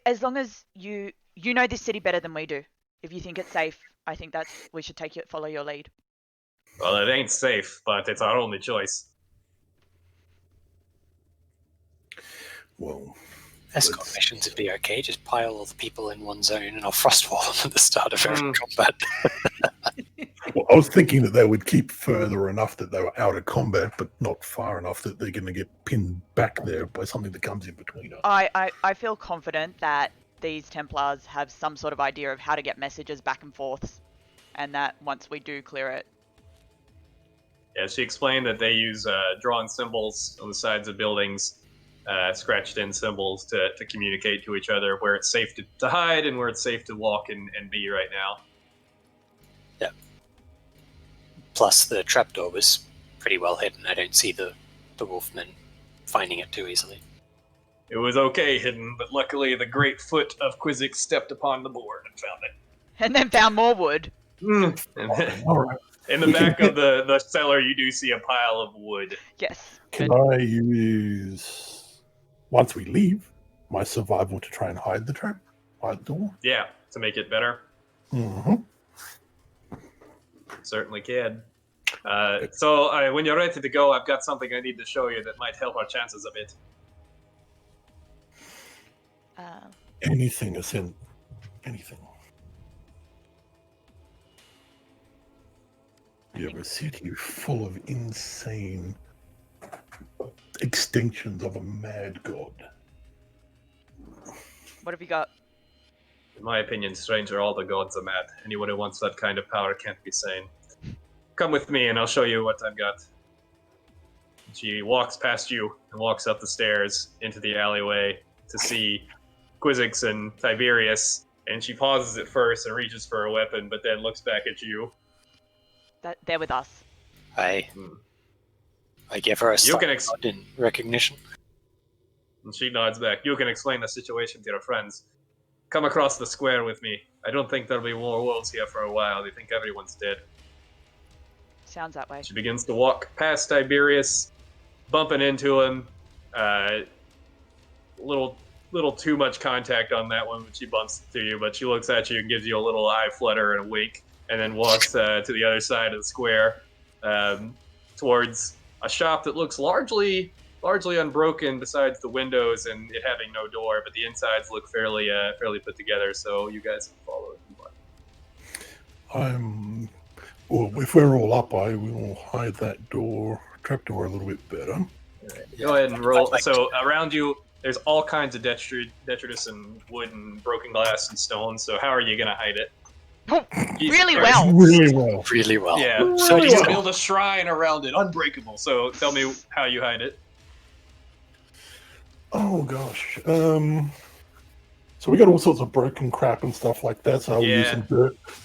as long as you know this city better than we do. If you think it's safe, I think we should follow your lead. Well, it ain't safe, but it's our only choice. Well, Escort missions would be okay. Just pile all the people in one zone and I'll frost wall them at the start of every combat. Well, I was thinking that they would keep further enough that they were out of combat, but not far enough that they're going to get pinned back there by something that comes in between us. I feel confident that these Templars have some sort of idea of how to get messages back and forth, and that once we do clear it. Yeah, she explained that they use drawn symbols on the sides of buildings, scratched in symbols to communicate to each other where it's safe to hide and where it's safe to walk and be right now. Yeah. Plus, the trapdoor was pretty well hidden. I don't see the wolfmen finding it too easily. It was okay hidden, but luckily the great foot of Quizzix stepped upon the board and found it. And then found more wood. And then, All right. in the back of the cellar, you do see a pile of wood. Yes. Can Good. I use, once we leave, my survival to try and hide the trap? Hide the door? Yeah, to make it better. Mm-hmm. Certainly can. So when you're ready to go, I've got something I need to show you that might help our chances a bit. Anything is in. Anything. You have a city full of insane extinctions of a mad god. What have you got? In my opinion, stranger, all the gods are mad. Anyone who wants that kind of power can't be sane. Come with me and I'll show you what I've got. She walks past you and walks up the stairs into the alleyway to see Quizzix and Tiberius, and she pauses at first and reaches for a weapon, but then looks back at you. They're with us. I give her a You can nod in recognition. And she nods back. You can explain the situation to your friends. Come across the square with me. I don't think there'll be more wolves here for a while. They think everyone's dead. Sounds that way. She begins to walk past Tiberius, bumping into him. Little too much contact on that one when she bumps to you, but she looks at you and gives you a little eye flutter and a wink, and then walks to the other side of the square, towards a shop that looks largely unbroken besides the windows and it having no door, but the insides look fairly put together, so you guys can follow if you want. Well, if we're all up, I will hide that trapdoor a little bit better. Right. Go ahead and roll. So around you, there's all kinds of detritus and wood and broken glass and stone, so how are you going to hide it? Oh, Jesus really Christ. well. Really well. Really well. Yeah, So you he's can build a shrine around it, unbreakable. So tell me how you hide it. Oh gosh. So we got all sorts of broken crap and stuff like that. So I'll use some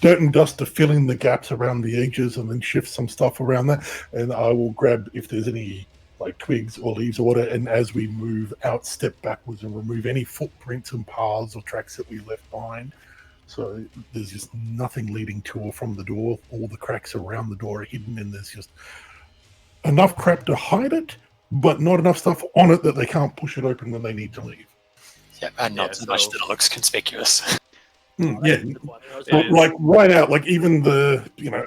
dirt and dust to fill in the gaps around the edges, and then shift some stuff around that. And I will grab if there's any like twigs or leaves or whatever. And as we move out, step backwards and remove any footprints and paths or tracks that we left behind. So there's just nothing leading to or from the door. All the cracks around the door are hidden, and there's just enough crap to hide it, but not enough stuff on it that they can't push it open when they need to leave. Yeah, and not so much that it looks conspicuous. Yeah, like right out, like even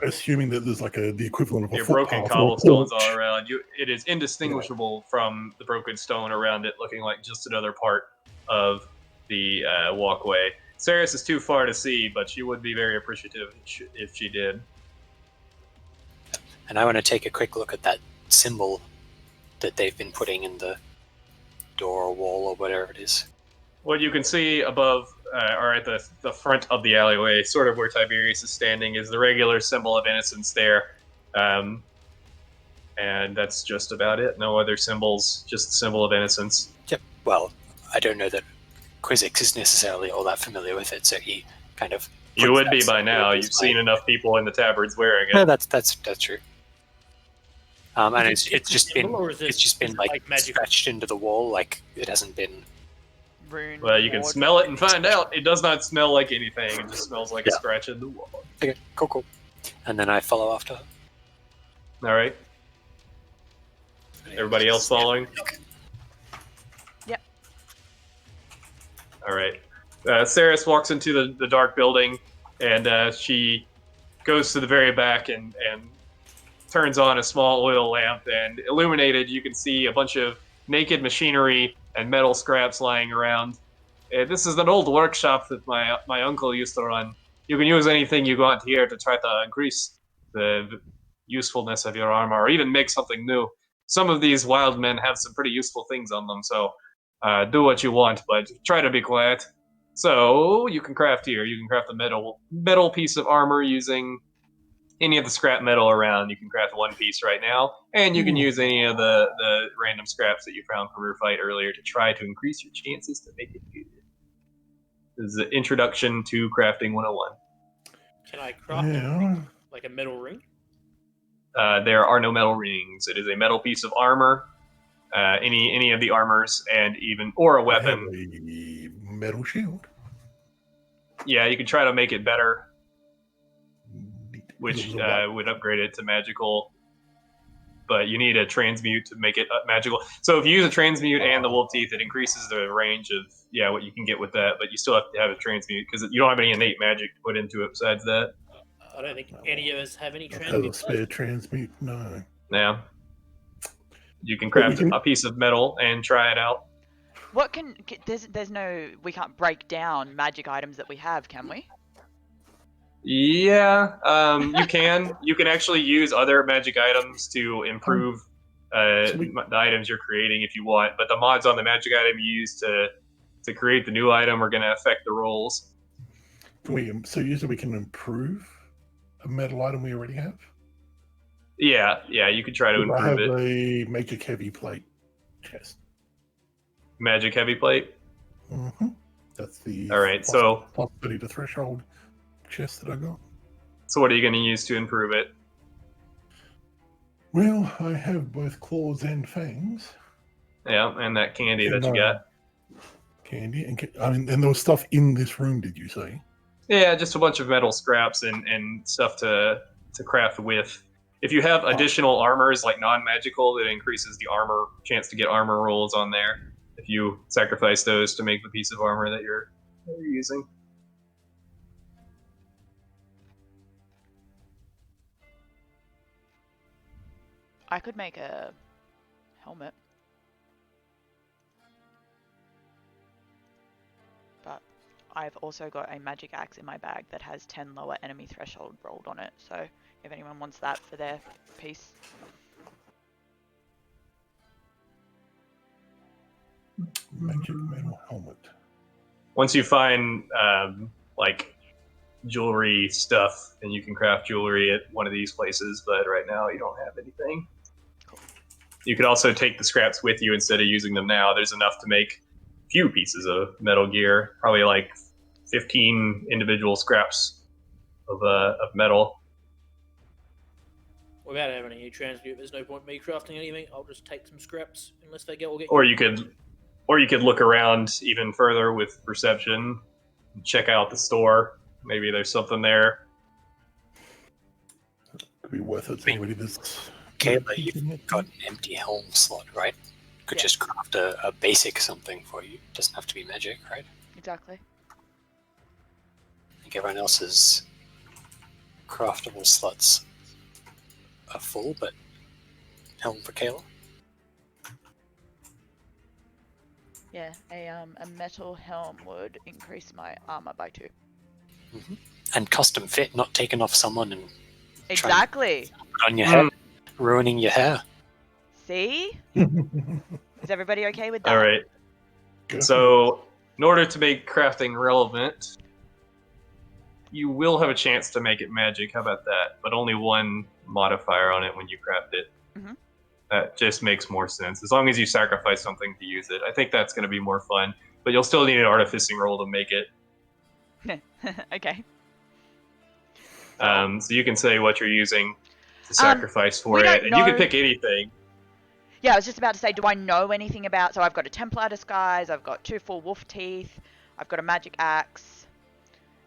assuming that there's like the equivalent of a your footpath broken or a cobblestones porch. all around you. It is indistinguishable from the broken stone around it, looking like just another part of the walkway. Saris is too far to see, but she would be very appreciative if she did. And I want to take a quick look at that symbol that they've been putting in the door or wall or whatever it is. What you can see above, or at the front of the alleyway, sort of where Tiberius is standing, is the regular symbol of innocence there. And that's just about it. No other symbols, just the symbol of innocence. Yep. Well, I don't know that Quizzix is necessarily all that familiar with it, so he kind of... You would be by now. You've seen enough people in the tabards wearing it. No, that's true. And it's just been like scratched into the wall, like it hasn't been... Rune Well, you can ward. smell it and find out. It does not smell like anything. It just smells like a scratch in the wall. Okay, cool. And then I follow after her. All right. Everybody else following? Yep. All right. Saris walks into the dark building, and she goes to the very back and turns on a small oil lamp. And illuminated, you can see a bunch of naked machinery and metal scraps lying around. This is an old workshop that my uncle used to run. You can use anything you want here to try to increase the usefulness of your armor, or even make something new. Some of these wild men have some pretty useful things on them, so do what you want, but try to be quiet. So you can craft here. You can craft a metal piece of armor using any of the scrap metal around. You can craft one piece right now, and you can use any of the random scraps that you found from your fight earlier to try to increase your chances to make it good. This is the introduction to crafting 101. Can I craft anything, like a metal ring? There are no metal rings. It is a metal piece of armor any of the armors, and or a I weapon. have a metal shield. Yeah, you can try to make it better, Neat. which It was a would upgrade it to magical. But you need a transmute to make it magical. So if you use a transmute and the wolf teeth, it increases the range of what you can get with that. But you still have to have a transmute because you don't have any innate magic to put into it besides that. I don't think any of us have any Has a transmute. spare transmute? No. Yeah. You can craft a piece of metal and try it out. What there's no, we can't break down magic items that we have, can we? Yeah, you can. You can actually use other magic items to improve the items you're creating if you want. But the mods on the magic item you use to create the new item are going to affect the rolls. So usually we can improve a metal item we already have? Yeah, you could try to improve I have it. a magic heavy plate chest. Magic heavy plate? Mm-hmm. That's the Alright, so possibility to threshold chest that I got. So what are you going to use to improve it? Well, I have both claws and fangs. Yeah, and that candy that you got. Candy and there was stuff in this room, did you say? Yeah, just a bunch of metal scraps and stuff to craft with. If you have additional armors like non-magical, it increases the armor chance to get armor rolls on there. If you sacrifice those to make the piece of armor that you're using. I could make a helmet. But I've also got a magic axe in my bag that has 10 lower enemy threshold rolled on it. So if anyone wants that for their piece. Magic metal helmet. Once you find like jewelry stuff, then you can craft jewelry at one of these places, but right now you don't have anything. You could also take the scraps with you instead of using them now. There's enough to make a few pieces of metal gear, probably like 15 individual scraps of metal. Without having any transmute, there's no point in me crafting anything. I'll just take some scraps unless they get. Or you could look around even further with perception, check out the store. Maybe there's something there. Could be worth it. Anybody that's Kaylah, you've got an empty helm slot, right? Could just craft a basic something for you. Doesn't have to be magic, right? Exactly. I think everyone else's craftable slots are full, but helm for Kaylah. Yeah, a metal helm would increase my armor by 2. Mm-hmm. And custom fit, not taken off someone and exactly on your head, ruining your hair. See? Is everybody okay with that? All right. So, in order to make crafting relevant, you will have a chance to make it magic. How about that? But only one modifier on it when you craft it. Mm-hmm. That just makes more sense. As long as you sacrifice something to use it. I think that's going to be more fun. But you'll still need an artificing roll to make it. Okay. So you can say what you're using to sacrifice for it. And you can pick anything. Yeah, I was just about to say, do I know anything about... So I've got a Templar disguise, I've got 2 full wolf teeth, I've got a magic axe.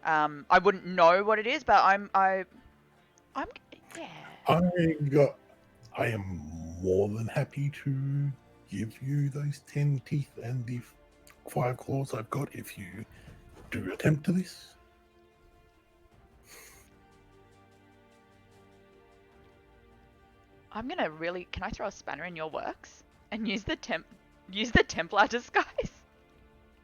I wouldn't know what it is, but I'm yeah. I am more than happy to give you those 10 teeth and the 5 claws I've got if you do attempt to this. I'm gonna really... Can I throw a spanner in your works and use the Templar disguise?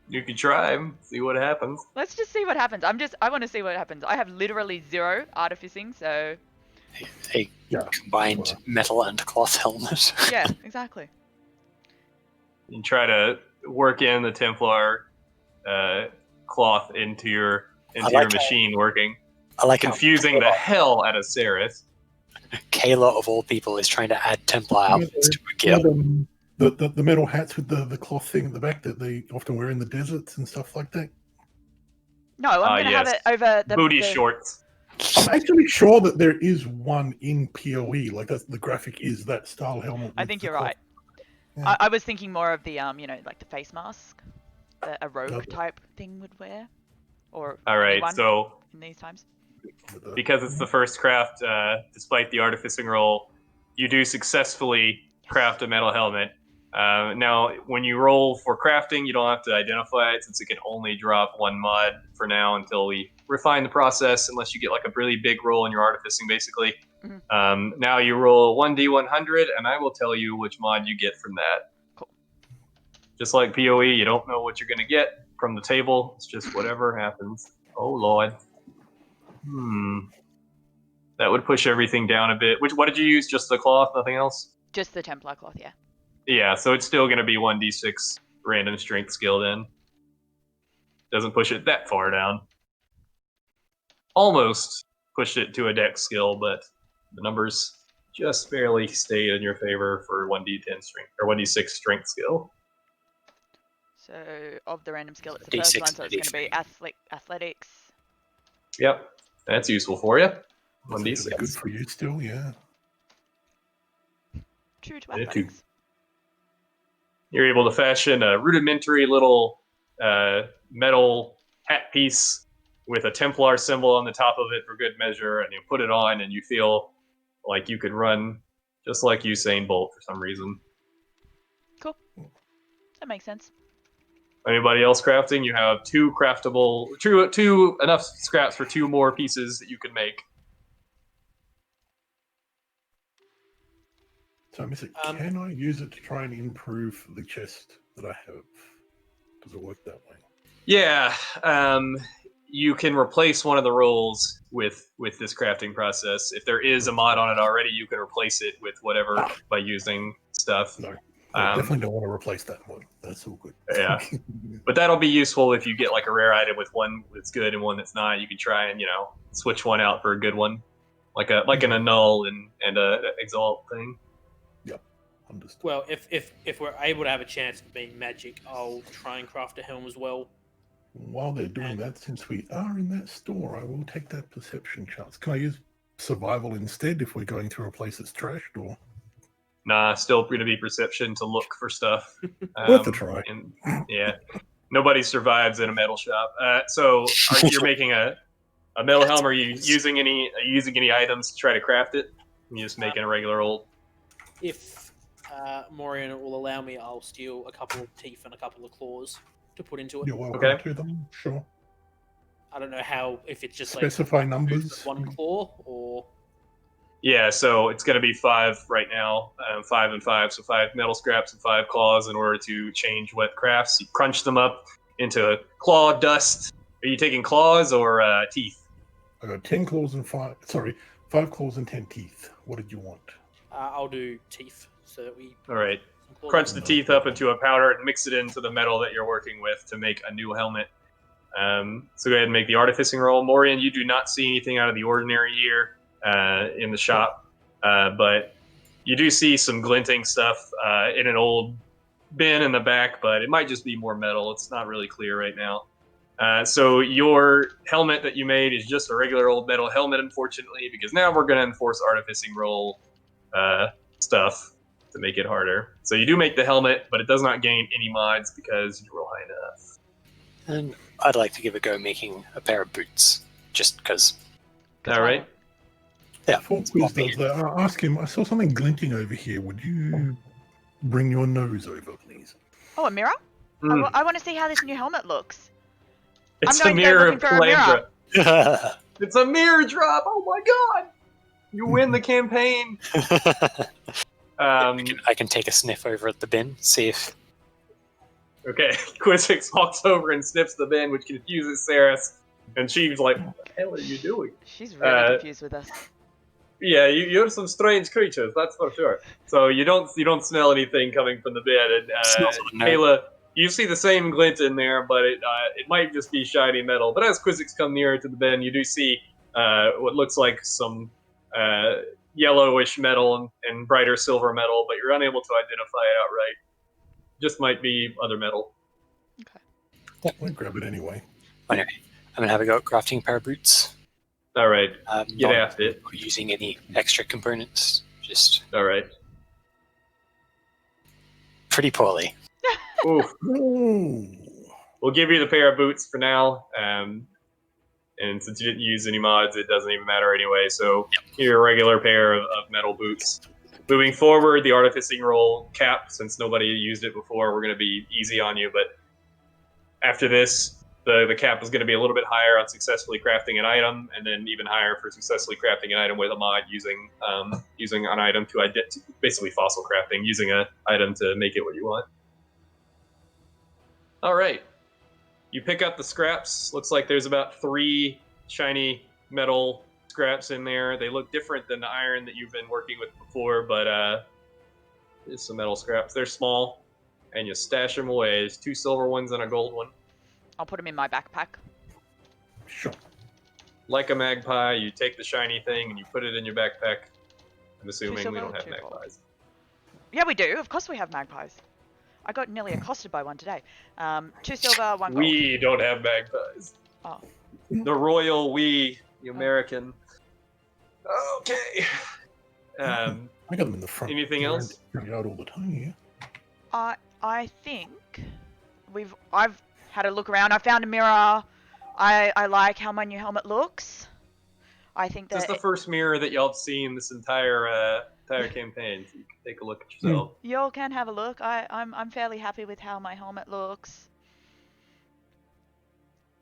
You can try, see what happens. Let's just see what happens. I want to see what happens. I have literally 0 artificing, so... A combined metal and cloth helmet. Yeah, exactly. You try to work in the Templar cloth into your machine working. I like confusing the hell out of Ceres. Kaylah, of all people, is trying to add Templar outfits to a gear. The metal hats with the cloth thing at the back that they often wear in the deserts and stuff like that. No, I'm going to have it over the... Booty shorts. I'm actually sure that there is one in PoE. Like, the graphic is that style helmet. I think you're right. Yeah. I was thinking more of the like the face mask that a rogue Okay. type thing would wear, or All right, anyone so in these times. because it's the first craft, despite the artificing roll, you do successfully craft a metal helmet. Now, when you roll for crafting, you don't have to identify it since it can only drop one mod for now until we refine the process, unless you get like a really big roll in your artificing, basically. Mhm. Now you roll 1d100, and I will tell you which mod you get from that. Cool. Just like PoE, you don't know what you're going to get from the table. It's just whatever happens. Oh, Lord. That would push everything down a bit. What did you use? Just the cloth, nothing else? Just the Templar cloth, yeah. Yeah, so it's still going to be 1d6 random strength skill then. Doesn't push it that far down. Almost pushed it to a dex skill, but the numbers just barely stayed in your favor for 1d10 strength or 1d6 strength skill. So of the random skill, it's the D6 first one, so and it's going to D3. be athletics. Yep, that's useful for you. Is it good 1d6. for you still? Yeah. 2 to Yeah, 2. athletics. You're able to fashion a rudimentary little metal hat piece with a Templar symbol on the top of it for good measure, and you put it on, and you feel like you could run just like Usain Bolt for some reason. Cool. That makes sense. Anybody else crafting? You have 2 craftable, enough scraps for 2 more pieces that you can make. So, can I use it to try and improve the chest that I have? Does it work that way? Yeah, you can replace one of the rolls with this crafting process. If there is a mod on it already, you can replace it with whatever by using stuff. No, I definitely don't want to replace that one. That's all good. Yeah. But that'll be useful if you get like a rare item with one that's good and one that's not. You can try and switch one out for a good one, like an annul and a exalt thing. Yep, understood. Well, if we're able to have a chance of being magic, I'll try and craft a helm as well. While they're doing that, since we are in that store, I will take that perception chance. Can I use survival instead if we're going through a place that's trashed? Or Nah, still going to be perception to look for stuff. worth a try. Yeah, nobody survives in a metal shop. So you're making a metal helm? Are you using any items to try to craft it? You're just making a regular old. If Morien will allow me, I'll steal a couple of teeth and a couple of claws to put into it. You're welcome Okay. to them, sure. I don't know how, if it's just Specify like numbers. 1 claw or... Yeah, so it's going to be 5 right now, 5 and 5, so 5 metal scraps and 5 claws in order to change what crafts. You crunch them up into claw dust. Are you taking claws or teeth? I got 10 claws and 5 claws and 10 teeth. What did you want? I'll do teeth so that we... All right. Crunch the teeth up into a powder and mix it into the metal that you're working with to make a new helmet. So go ahead and make the artificing roll. Morien, you do not see anything out of the ordinary here in the shop, but you do see some glinting stuff in an old bin in the back, but it might just be more metal. It's not really clear right now. So your helmet that you made is just a regular old metal helmet, unfortunately, because now we're going to enforce artificing roll stuff to make it harder. So you do make the helmet, but it does not gain any mods because you roll high enough. And I'd like to give a go making a pair of boots, just because. All right. Yeah. Before Quiz does that, I'll ask him, I saw something glinting over here. Would you bring your nose over, please? Oh, a mirror? I want to see how this new helmet looks. It's I'm going a to go mirror looking of for a mirror. Calandra. It's a mirror drop. Oh my god! You win the campaign. I can take a sniff over at the bin, see if... Okay, Quizzix walks over and sniffs the bin, which confuses Saris, and she's like, "What the hell are you doing?" She's really confused with us. Yeah, you're some strange creatures, that's for sure. So you don't smell anything coming from the bin, and Kaylah, you see the same glint in there, but it might just be shiny metal. But as Quizzix come nearer to the bin, you do see what looks like some yellowish metal and brighter silver metal, but you're unable to identify it outright. Just might be other metal. Okay. I'll grab it anyway. Anyway, I'm going to have a go at crafting a pair of boots. All right. Get Not after it. using any extra components, just... All right. pretty poorly. Oof. Ooh. We'll give you the pair of boots for now. And since you didn't use any mods, it doesn't even matter anyway. So here's a regular pair of metal boots. Moving forward, the artificing roll cap, since nobody used it before, we're going to be easy on you. But after this, the cap is going to be a little bit higher on successfully crafting an item, and then even higher for successfully crafting an item with a mod using an item to basically fossil crafting, using an item to make it what you want. All right. You pick up the scraps. Looks like there's about 3 shiny metal scraps in there. They look different than the iron that you've been working with before, but there's some metal scraps. They're small, and you stash them away. There's 2 silver ones and a gold one. I'll put them in my backpack. Sure. Like a magpie, you take the shiny thing and you put it in your backpack. I'm assuming we silver, don't have 2 gold. magpies. Yeah, we do. Of course we have magpies. I got nearly accosted by one today. 2 silver, 1 gold. We don't have magpies. Oh. The royal we, the American. Okay. I got them in the front. Anything They're else? pretty out all the time here. I think I've had a look around. I found a mirror. I like how my new helmet looks. I think This is that the first mirror that y'all have seen this entire campaign. So you can take a look at yourself. y'all can have a look. I'm fairly happy with how my helmet looks.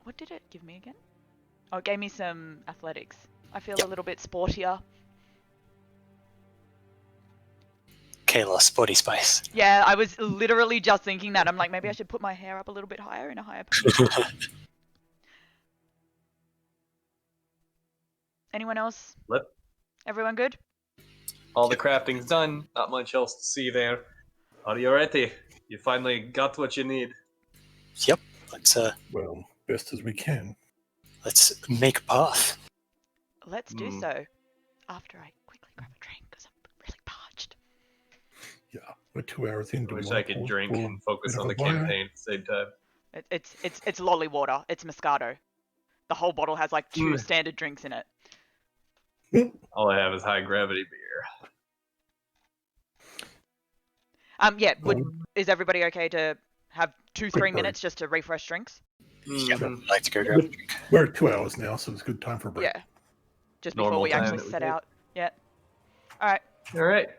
What did it give me again? Oh, it gave me some athletics. I feel a little bit sportier. Kaylah, sporty spice. Yeah, I was literally just thinking that. I'm like, maybe I should put my hair up a little bit higher in a higher position. Anyone else? Everyone good? All the crafting's done. Not much else to see there. Are you ready? You finally got what you need. Yep. Let's Well, best as we can. make a path. Let's do so. After I quickly grab a drink because I'm really parched. Yeah, we're 2 hours into I wish my I could pause drink for and focus bit of on a the bio. campaign at the same time. It's lolly water. It's Moscato. The whole bottle has like 2 standard drinks in it. All I have is high gravity beer. Yeah. Is everybody okay to have 2-3 Quick minutes just to refresh drinks? Yep. I'd like to go grab a drink. We're at 2 hours now, so it's a good time for a break. Yeah. Just before Normal we time actually that we set take. out. Yeah. All right. All right.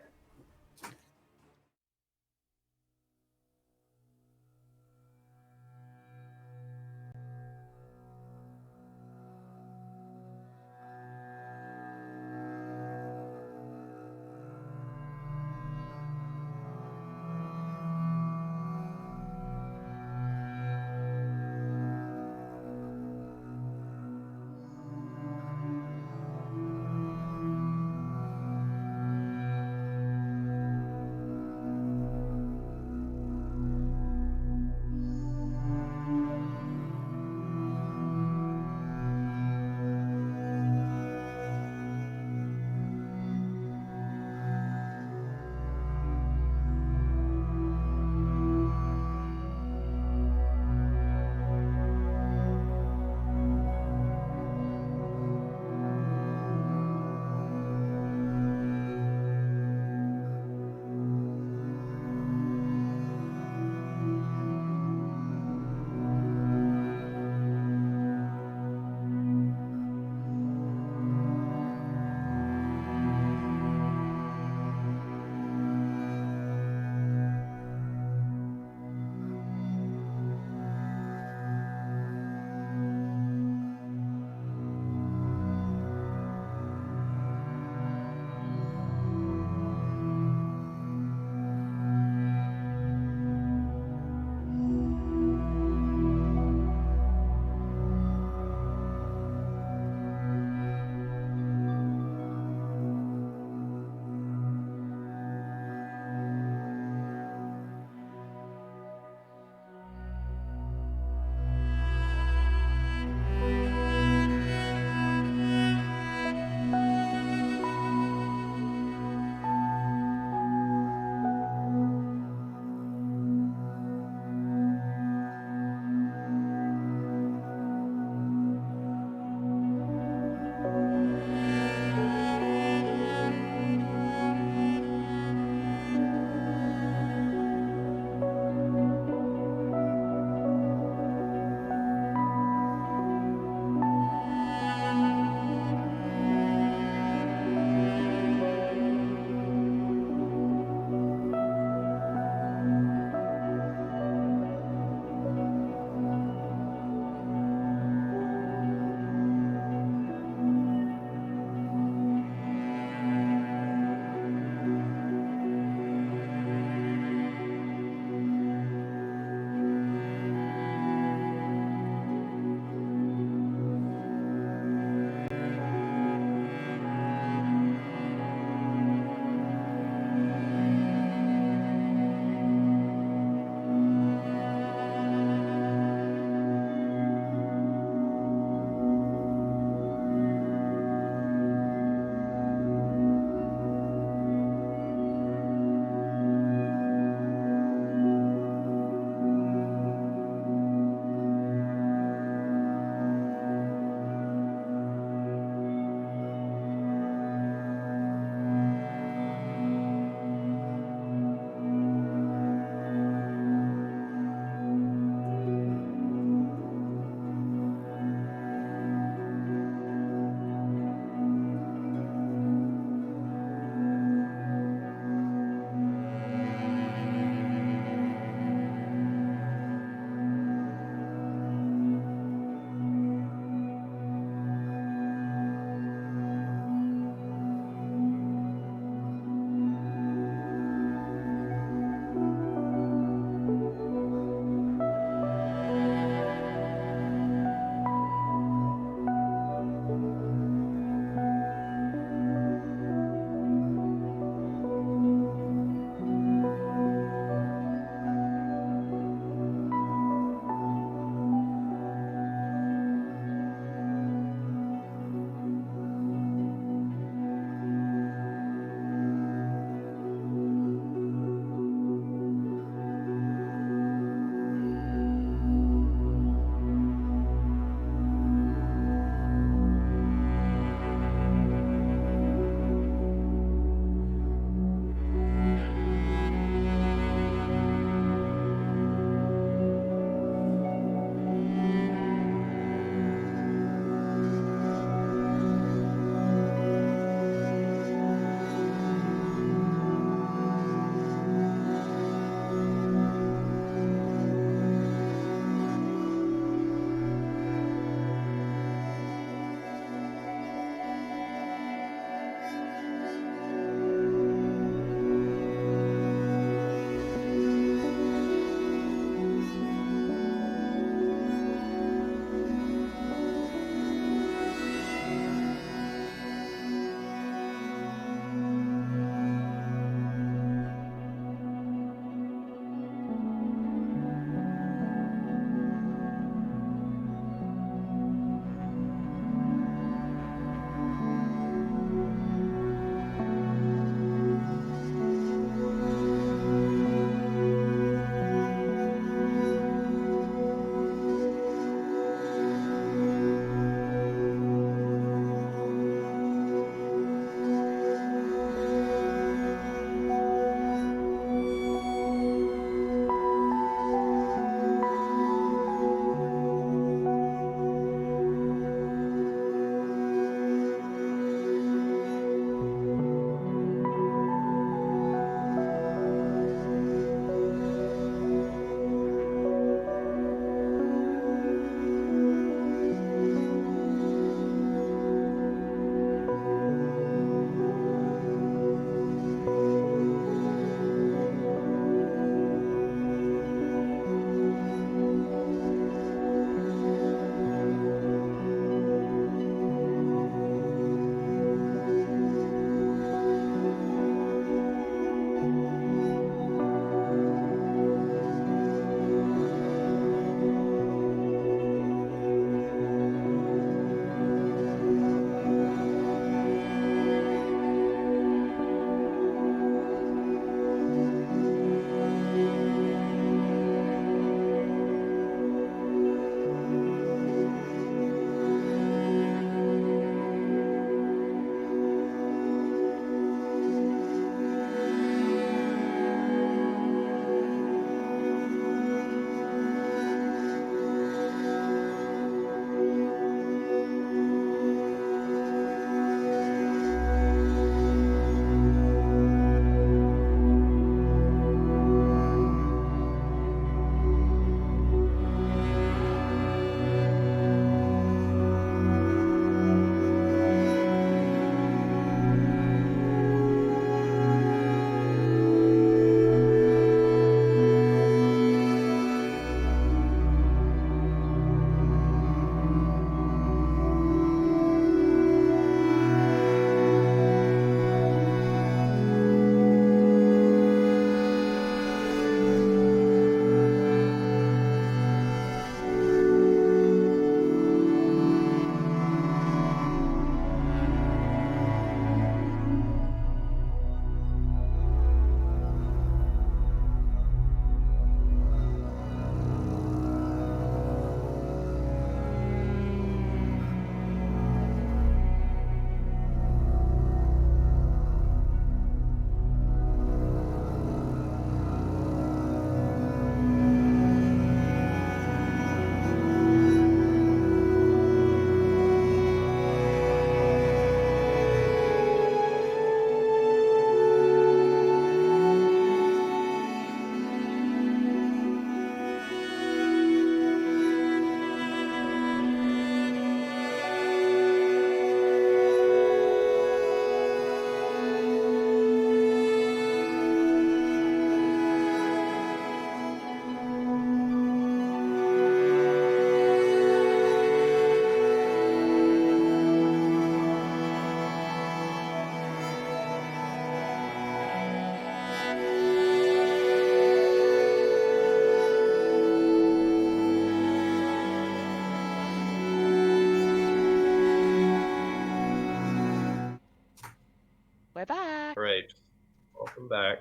back.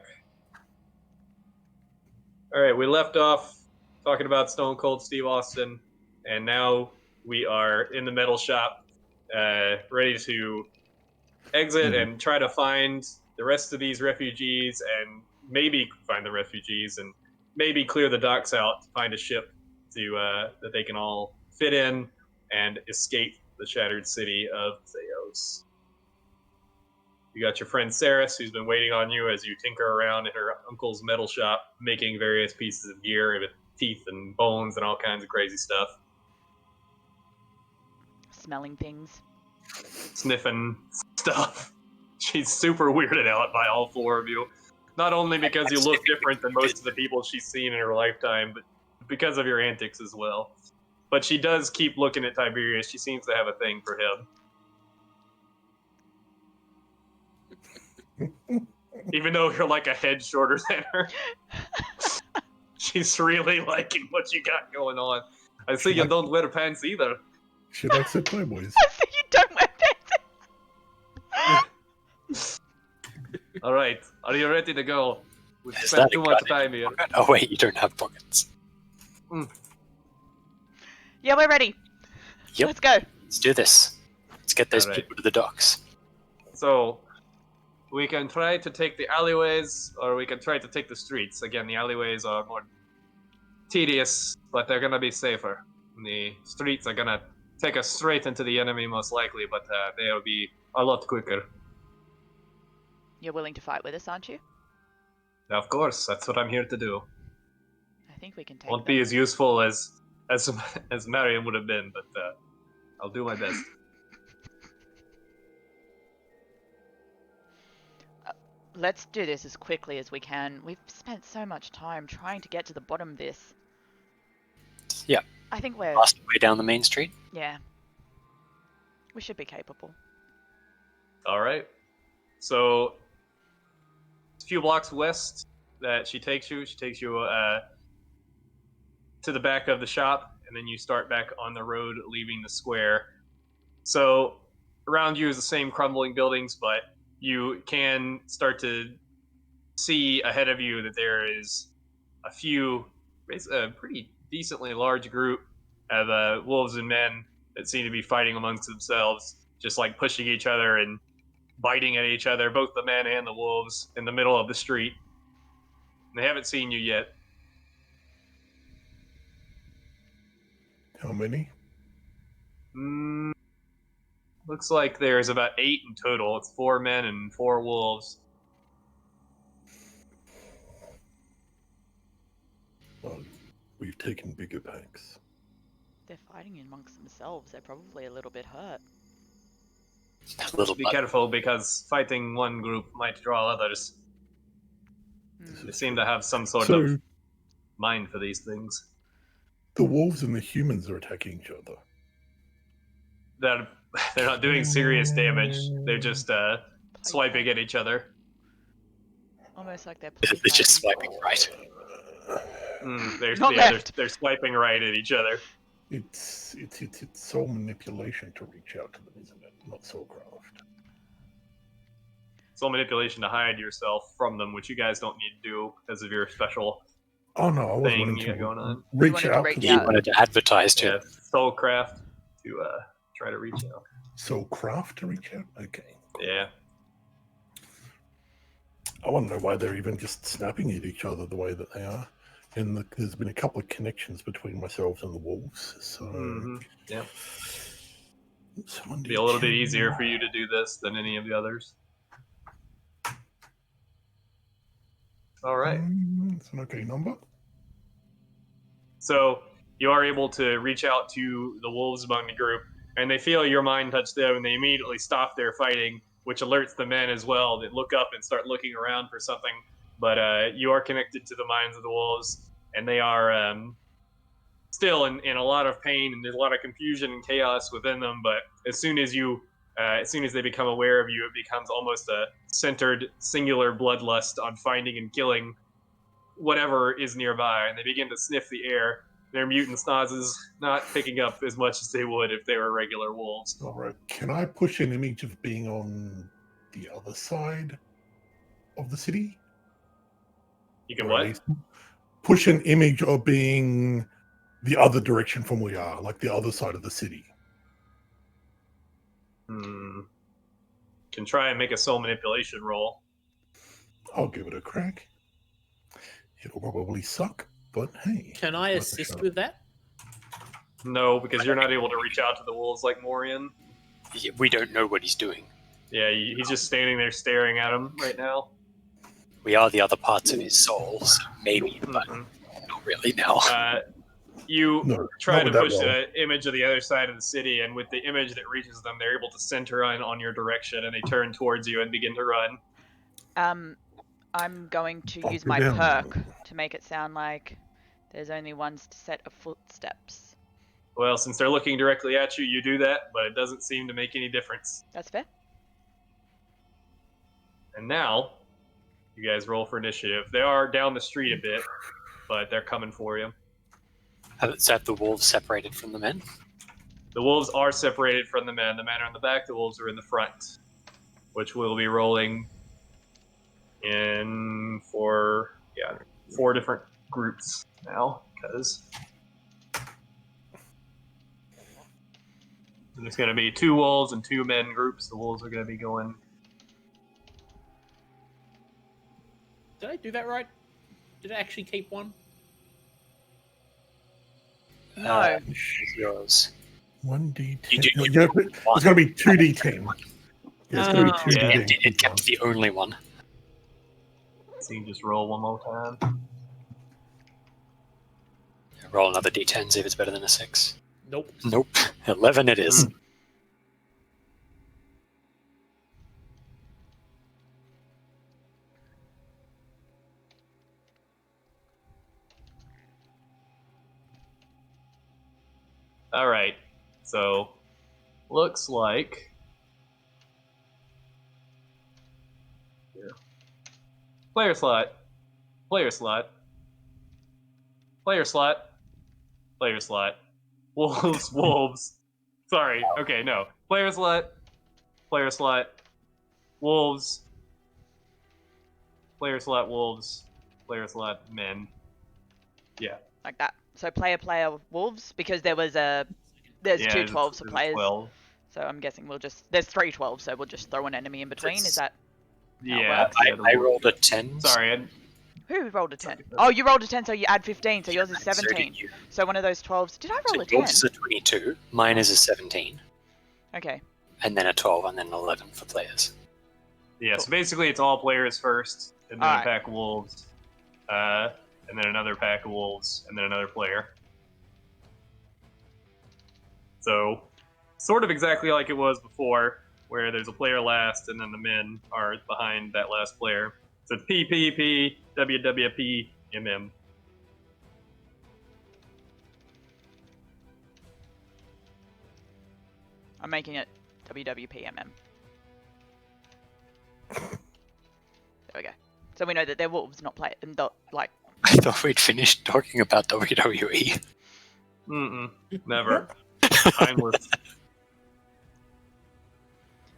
All right, we left off talking about Stone Cold Steve Austin, and now we are in the metal shop, ready to exit and try to find the rest of these refugees, and maybe find the refugees, and maybe clear the docks out to find a ship to that they can all fit in and escape the shattered city of Theos. You got your friend Saris, who's been waiting on you as you tinker around in her uncle's metal shop, making various pieces of gear with teeth and bones and all kinds of crazy stuff. Smelling things. Sniffing stuff. She's super weirded out by all four of you. Not only because you look different than most of the people she's seen in her lifetime, but because of your antics as well. But she does keep looking at Tiberius. She seems to have a thing for him. Even though you're like a head shorter than her. She's really liking what you got going on. I see you don't wear pants either. She likes it, boys. I see you don't wear pants. All right, are you ready to go? We've Is spent that too a much gun in time here. your pocket? Oh wait, you don't have pockets. Yeah, we're ready. Yep. Let's go. Let's do this. Let's get those All right. people to the docks. So, we can try to take the alleyways, or we can try to take the streets. Again, the alleyways are more tedious, but they're gonna be safer. The streets are gonna take us straight into the enemy, most likely, but they'll be a lot quicker. You're willing to fight with us, aren't you? Of course, that's what I'm here to do. I think we can take Won't them. be as useful as Marion would have been, but I'll do my best. Let's do this as quickly as we can. We've spent so much time trying to get to the bottom of this. Yeah. I think we're... Last way down the main street. Yeah. We should be capable. All right. So, a few blocks west that she takes you to the back of the shop, and then you start back on the road leaving the square. So, around you is the same crumbling buildings, but you can start to see ahead of you that there is a pretty decently large group of wolves and men that seem to be fighting amongst themselves, just like pushing each other and biting at each other, both the men and the wolves, in the middle of the street. They haven't seen you yet. How many? Looks like there's about 8 in total. It's 4 men and 4 wolves. Well, we've taken bigger packs. They're fighting amongst themselves. They're probably a little bit hurt. A little Be bit. careful, because fighting one group might draw others. They seem to have some sort So, of mind for these things. the wolves and the humans are attacking each other. They're not doing serious damage. They're just swiping at each other. Almost like they're They're just swiping right. Not left. They're swiping right at each other. It's soul manipulation to reach out to them, isn't it? Not soulcraft. Soul manipulation to hide yourself from them, which you guys don't need to do because of your special Oh no, I was thing wanting you to got going on. reach wanted to out reach to He out. them. wanted to advertise to Yeah, soulcraft to try to reach out. Soulcraft to reach out? Okay. Cool. Yeah. I want to know why they're even just snapping at each other the way that they are. And there's been a couple of connections between myself and the wolves. So, Yeah. someone Be a little bit easier for you to do this than any of the others. All right. It's an okay number. So you are able to reach out to the wolves among the group, and they feel your mind touch them, and they immediately stop their fighting, which alerts the men as well. They look up and start looking around for something, but you are connected to the minds of the wolves, and they are still in a lot of pain, and there's a lot of confusion and chaos within them. But as soon as they become aware of you, it becomes almost a centered, singular bloodlust on finding and killing whatever is nearby, and they begin to sniff the air. Their mutant snozzes not picking up as much as they would if they were regular wolves. All right. Can I push an image of being on the other side of the city? You can Or at what? least push an image of being the other direction from where we are, like the other side of the city. Can try and make a soul manipulation roll. I'll give it a crack. It'll probably suck, but hey. Can I worth a assist shot. with that? No, because you're not able to reach out to the wolves like Morien. We don't know what he's doing. Yeah, he's just standing there staring at him right now. We are the other parts of his soul, so maybe, but Mhm. not really now. You No, try not to with that push roll. an image of the other side of the city, and with the image that reaches them, they're able to center on your direction, and they turn towards you and begin to run. I'm going to Bunker use my down. perk to make it sound like there's only one set of footsteps. Well, since they're looking directly at you, you do that, but it doesn't seem to make any difference. That's fair. And now, you guys roll for initiative. They are down the street a bit, but they're coming for you. Is that the wolves separated from the men? The wolves are separated from the men. The men are in the back, the wolves are in the front, which we'll be rolling in for, 4 different groups now, because there's going to be 2 wolves and 2 men groups. The wolves are going to be going. Did I do that right? Did I actually keep one? No. It's yours. 1d10. You do- No, you yeah, do it's one. going to be 2d10. Yeah, it's going to be Oh. 2d10. It kept the only one. So you can just roll one more time. Roll another d10, see if it's better than a 6. Nope. Nope. 11 it is. All right. So, looks like. Here. Player slot. Player slot. Player slot. Player slot. Wolves, wolves. Sorry. Okay, no. Player slot. Player slot. Wolves. Player slot, wolves. Player slot, men. Yeah. Like that. So player wolves, because there's 2 12s for there's a players. 12. So I'm guessing there's 3 12s, so we'll just throw an enemy in between. Is that Yeah. works? I rolled a 10. Sorry. who rolled a 10? Oh, you rolled a 10, so you add 15, so yours is So did 17. you. So one of those 12s. Did I roll So a 10? yours is a 22, mine is a 17, Okay. and then a 12, and then an 11 for players. Yeah, so basically it's all players first, and then Alright. a pack of wolves, and then another pack of wolves, and then another player. So, sort of exactly like it was before, where there's a player last, and then the men are behind that last player. So it's PPP, WWP, MM. I'm making it WWPMM. There we go. So we know that they're wolves, not play and like. I thought we'd finished talking about WWE. Never. Timeless.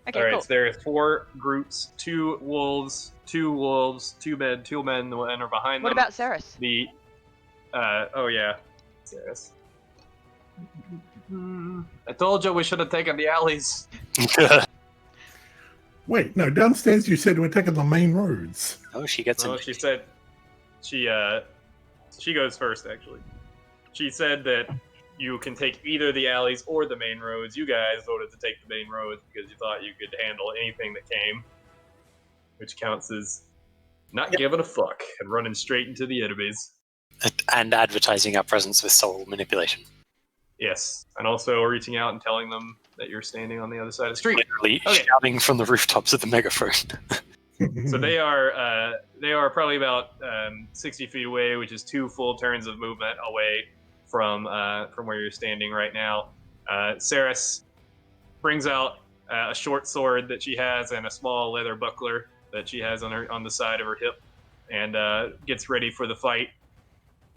Okay, All right, cool. so there are 4 groups: 2 wolves, 2 men. 2 men. The men are behind What them. about Ceres? The oh yeah, Ceres. I told you we should have taken the alleys. Wait, no, downstairs you said we're taking the main roads. Oh, she gets No, in. she said she goes first actually. She said that you can take either the alleys or the main roads. You guys voted to take the main roads because you thought you could handle anything that came, which counts as not giving a fuck and running straight into the enemies. And advertising our presence with soul manipulation. Yes, and also reaching out and telling them that you're standing on the other side of the street. Literally Okay. shouting from the rooftops of the megaphone. So they are probably about 60 feet away, which is 2 full turns of movement away from where you're standing right now. Ceres brings out a short sword that she has and a small leather buckler that she has on the side of her hip, and gets ready for the fight.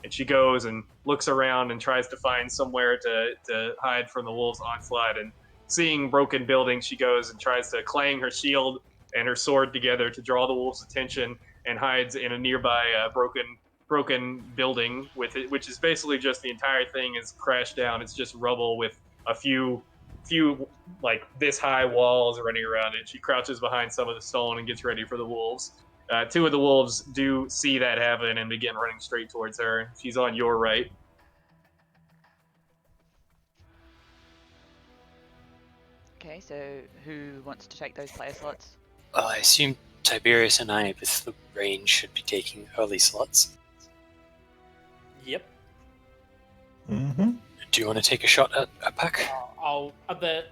And she goes and looks around and tries to find somewhere to hide from the wolves' onslaught. And seeing broken buildings, she goes and tries to clang her shield and her sword together to draw the wolves' attention. and hides in a nearby broken building with it, which is basically just the entire thing is crashed down. It's just rubble with a few like this high walls running around it. She crouches behind some of the stone and gets ready for the wolves. Two of the wolves do see that happen and begin running straight towards her. She's on your right. Okay, so who wants to take those player slots? I assume Tiberius and I, with the range, should be taking early slots. Yep. Mm-hmm. Do you want to take a shot at a pack?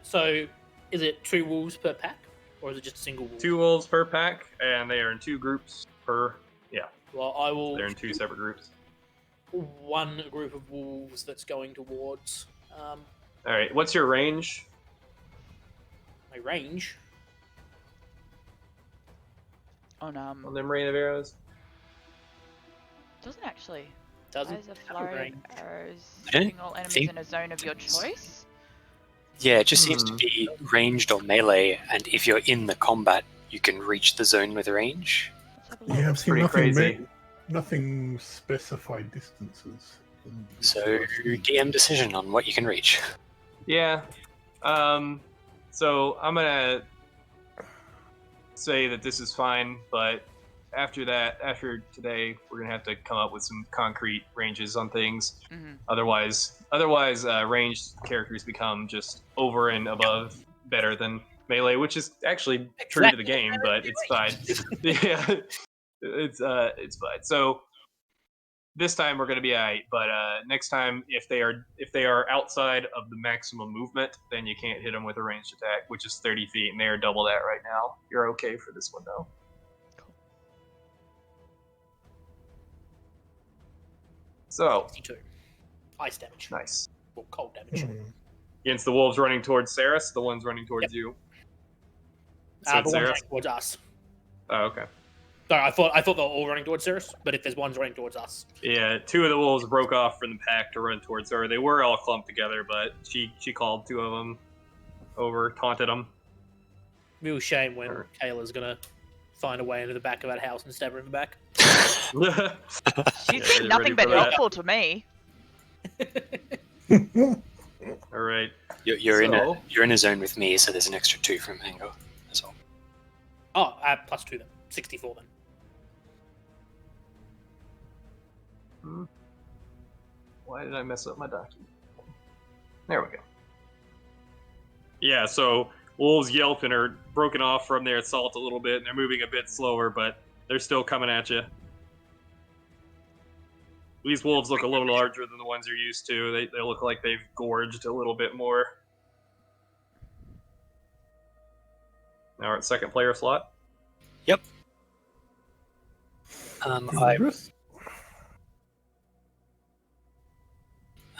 So, is it 2 wolves per pack, or is it just a single wolf? 2 wolves per pack, and they are in 2 groups per. Yeah. Well, I will. They're in 2 separate groups. One group of wolves that's going towards. All right. What's your range? My range. On On them rain of arrows? doesn't actually. Doesn't There's a have a flurry range. of arrows I don't hitting all enemies think- in a zone of your choice. Yeah, it just seems to be ranged or melee, and if you're in the combat, you can reach the zone with range. Let's have a look. Yeah, I've seen Pretty nothing. crazy. Nothing specified distances. So, DM decision on what you can reach. Yeah. So I'm gonna say that this is fine, but after today, we're gonna have to come up with some concrete ranges on things. Mhm. Otherwise, ranged characters become just over and above better than melee, which is actually true to the game, but it's fine. Yeah, it's fine. So this time we're gonna be alright, but next time if they are outside of the maximum movement, then you can't hit them with a ranged attack, which is 30 feet, and they are double that right now. You're okay for this one though. So 62. Ice damage. nice. Or cold damage. Against the wolves running towards Saris, the ones running towards you. The Said one's Saris? running towards us. Oh, okay. Sorry, I thought they were all running towards Cirrus, but if there's one's running towards us. Yeah, 2 of the wolves broke off from the pack to run towards her. They were all clumped together, but she called 2 of them over, taunted them. Real shame when Sure. Kaylah's gonna find a way into the back of that house and stab her in the back. She's Yeah, been they're nothing ready but for that. helpful to me. All right. You're So- in a zone with me, so there's an extra 2 from Mango as well. Oh, plus 2 then. 64 then. Why did I mess up my document? There we go. Yeah, so wolves yelp and are broken off from their assault a little bit, and they're moving a bit slower, but they're still coming at you. These wolves look a little larger than the ones you're used to. They look like they've gorged a little bit more. Now we're at second player slot. I, Ildriss?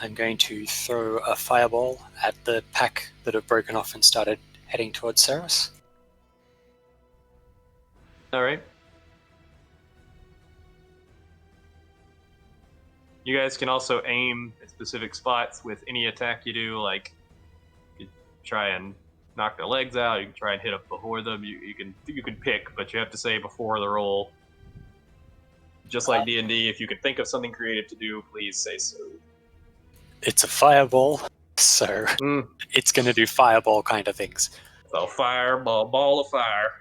I'm going to throw a fireball at the pack that have broken off and started heading towards Saris. All right. You guys can also aim at specific spots with any attack you do. Like, you can try and knock their legs out. You can try and hit up before them. You can pick, but you have to say before the roll. Just like D&D, if you can think of something creative to do, please say so. It's a fireball, so it's going to do fireball kind of things. So fireball, ball of fire.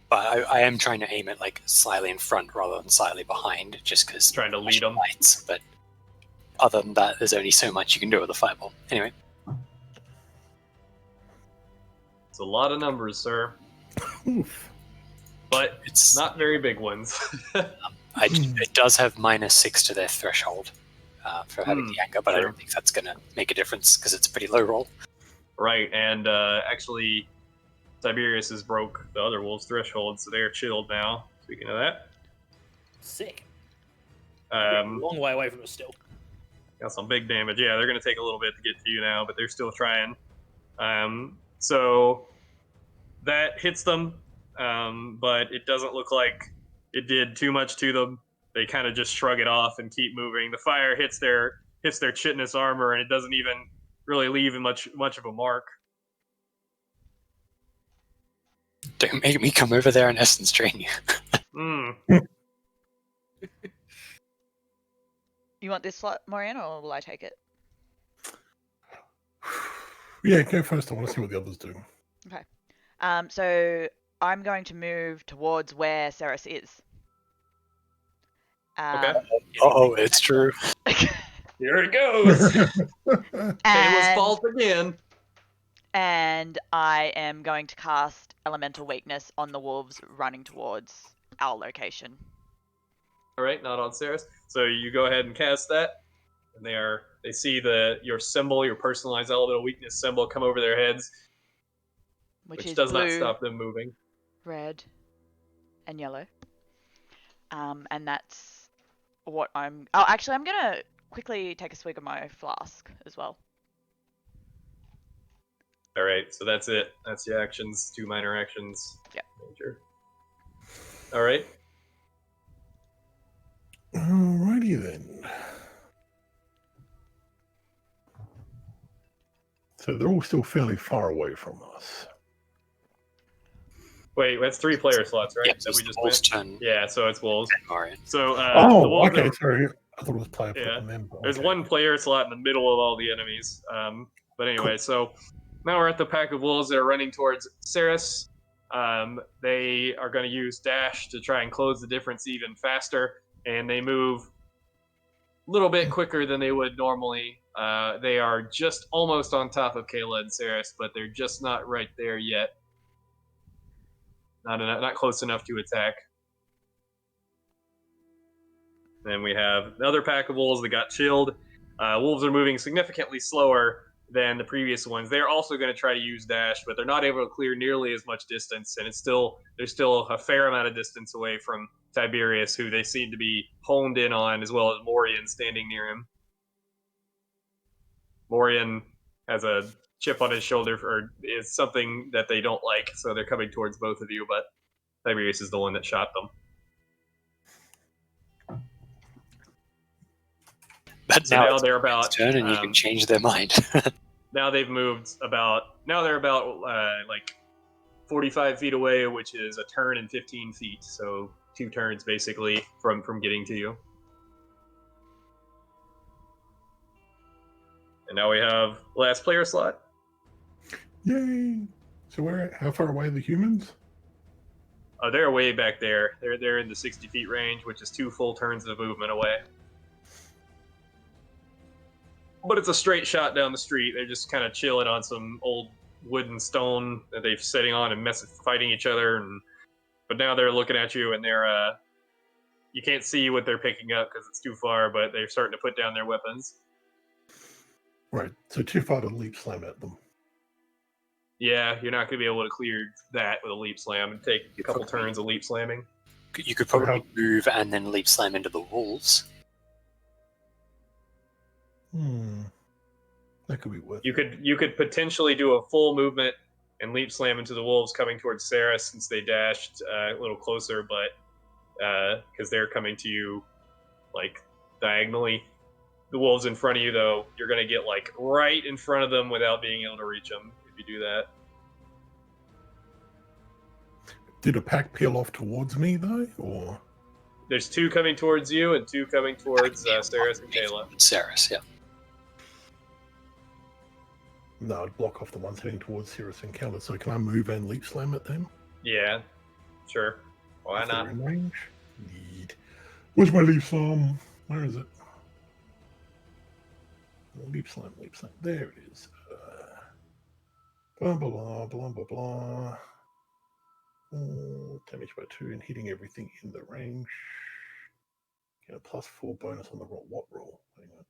But I am trying to aim it like slightly in front rather than slightly behind, just because Trying to lead 'em. lights. But other than that, there's only so much you can do with a fireball. Anyway, It's a lot of numbers, sir, Oof. but it's not very big ones. it does have -6 to their threshold for having the anger, but I sure. don't think that's going to make a difference because it's a pretty low roll. Right, and actually, Tiberius has broke the other wolves' threshold, so they're chilled now. Speaking of that, Sick. um, Long way away from us still. got some big damage. Yeah, they're going to take a little bit to get to you now, but they're still trying. So that hits them, but it doesn't look like it did too much to them. They kind of just shrug it off and keep moving. The fire hits their chitinous armor, and it doesn't even really leave much of a mark. Don't make me come over there and essence drain you. You want this slot, Morien, or will I take it? Yeah, go first. I want to see what the others do. Okay. So I'm going to move towards where Ceres is. Okay. Oh, it's true. Here it goes. Kaylah's And, fault again. and I am going to cast Elemental Weakness on the wolves running towards our location. All right, not on Ceres. So you go ahead and cast that, and they see your symbol, your personalized elemental weakness symbol, come over their heads, Which which is does blue, not stop them moving. red, and yellow. And that's what I'm... Oh, actually, I'm going to quickly take a swig of my flask as well. All right, so that's it. That's the actions, 2 minor actions. Yep. Major. All right. Alrighty then. So they're all still fairly far away from us. Wait, that's 3 player slots, right? Yep, that we it's just Wolves' played? turn. Yeah, so it's Wolves. Morien. So the Oh, Wolves okay. are- Sorry. I thought it was player Yeah. and then. There's okay. 1 player slot in the middle of all the enemies. But anyway, Cool. so now we're at the pack of wolves that are running towards Ceres. They are going to use dash to try and close the difference even faster, and they move a little bit quicker than they would normally. They are just almost on top of Kaylah and Ceres, but they're just not right there yet. Not close enough to attack. Then we have another pack of wolves that got chilled. Wolves are moving significantly slower than the previous ones. They're also going to try to use dash, but they're not able to clear nearly as much distance, and there's still a fair amount of distance away from Tiberius, who they seem to be honed in on, as well as Morien standing near him. Morien has a chip on his shoulder, or is something that they don't like, so they're coming towards both of you, but Tiberius is the one that shot them. But So now now it's they're about turn, and you can change their mind. now they've moved now they're about like 45 feet away, which is a turn and 15 feet, so 2 turns basically from getting to you. And now we have last player slot. Yay! So how far away are the humans? They're way back there. They're in the 60 feet range, which is 2 full turns of movement away. But it's a straight shot down the street. They're just kind of chilling on some old wood and stone that they're sitting on and fighting each other. But now they're looking at you, and you can't see what they're picking up because it's too far, but they're starting to put down their weapons. Right. So too far to leap slam at them. Yeah, you're not going to be able to clear that with a leap slam. It'd take a couple turns of leap slamming. You could probably move and then leap slam into the wolves. That could be worth it. You could potentially do a full movement and leap slam into the wolves coming towards Sarah, since they dashed a little closer, but because they're coming to you like diagonally. The wolves in front of you, though, you're going to get like right in front of them without being able to reach them if you do that. Did a pack peel off towards me, though, or? There's 2 coming towards you and 2 coming towards Ceres and Kaylah. Ceres, yeah. No, I'd block off the ones heading towards Ceres and Kaylah. So can I move and leap slam at them? Yeah, sure. Why If not? they're in range? Need. Where's my leap slam? Where is it? Leap slam. There it is. Blah, blah, blah, blah, blah. Damage by 2 and hitting everything in the range. Get a +4 bonus on the roll. What roll? Hang on.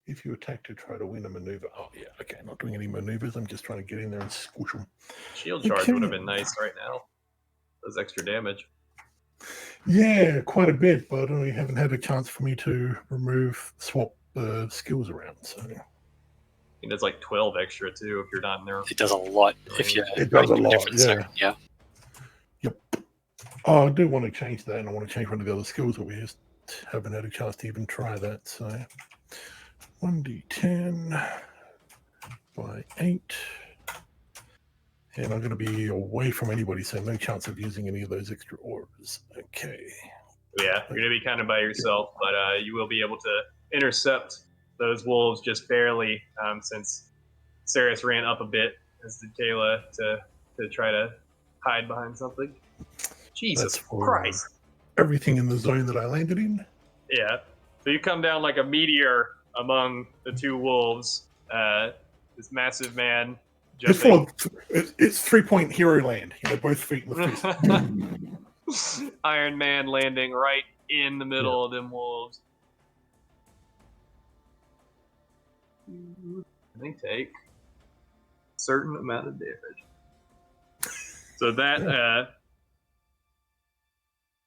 If you attack to try to win a maneuver. Oh, yeah. Okay, not doing any maneuvers. I'm just trying to get in there and squish them. Shield charge would have been nice right now. Those extra damage. Yeah, quite a bit, but I haven't had a chance for me to swap skills around. So I think that's like 12 extra too if you're not in there. It does a lot if you're it does a lot. different second, yeah. Yep. Oh, I do want to change that, and I want to change one of the other skills, but we just haven't had a chance to even try that. So 1d10 by 8, And I'm going to be away from anybody, so no chance of using any of those extra orbs. Okay. Yeah, you're going to be kind of by yourself, but you will be able to intercept those wolves just barely, since Ceres ran up a bit, as did Kaylah, to try to hide behind something. Jesus That's for Christ. everything in the zone that I landed in. Yeah. So you come down like a meteor among the two wolves. This massive man It's jumping. it's 3-point hero land. Both feet in the face. Iron Man landing right in the middle of them wolves. They take a certain amount of damage. So that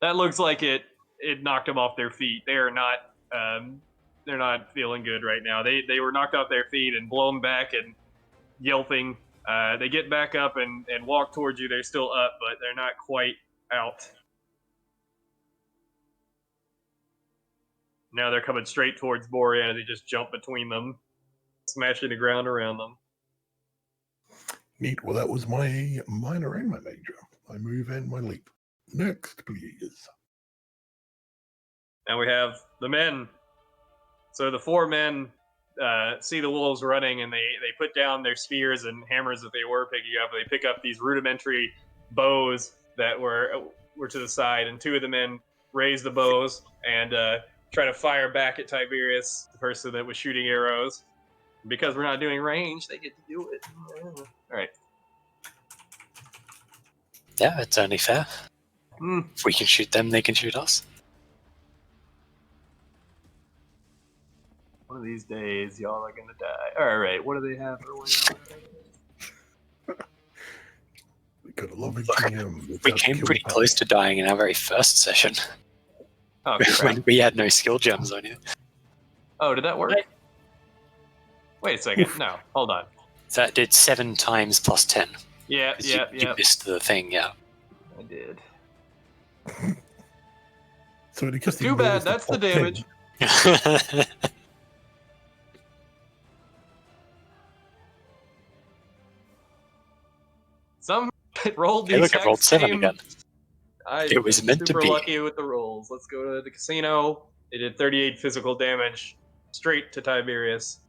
that looks like it knocked them off their feet. They're not feeling good right now. They were knocked off their feet and blown back and yelping. They get back up and walk towards you. They're still up, but they're not quite out. Now they're coming straight towards Morien, and they just jump between them, smashing the ground around them. Neat. Well, that was my minor and my major. My move and my leap. Next, please. Now we have the men. So the 4 men see the wolves running, and they put down their spears and hammers that they were picking up. They pick up these rudimentary bows that were to the side, and 2 of the men raise the bows and try to fire back at Tiberius, the person that was shooting arrows. Because we're not doing range, they get to do it. All right. Yeah, it's only fair. If we can shoot them, they can shoot us. One of these days, y'all are gonna die. All right, what do they have early on? We got a lovely GM. We came pretty close to dying in our very first session. Oh, when we had no skill gems on you. Oh, did that work? Wait a second. No, hold on. So that did 7 times plus 10. Yeah. You missed the thing, yeah. I did. So it just Too bad, that's the damage. Some it rolled the Hey, look, exact it rolled 7 same. again. It was meant to super be. lucky with the rolls. Let's go to the casino. They did 38 physical damage straight to Tiberius.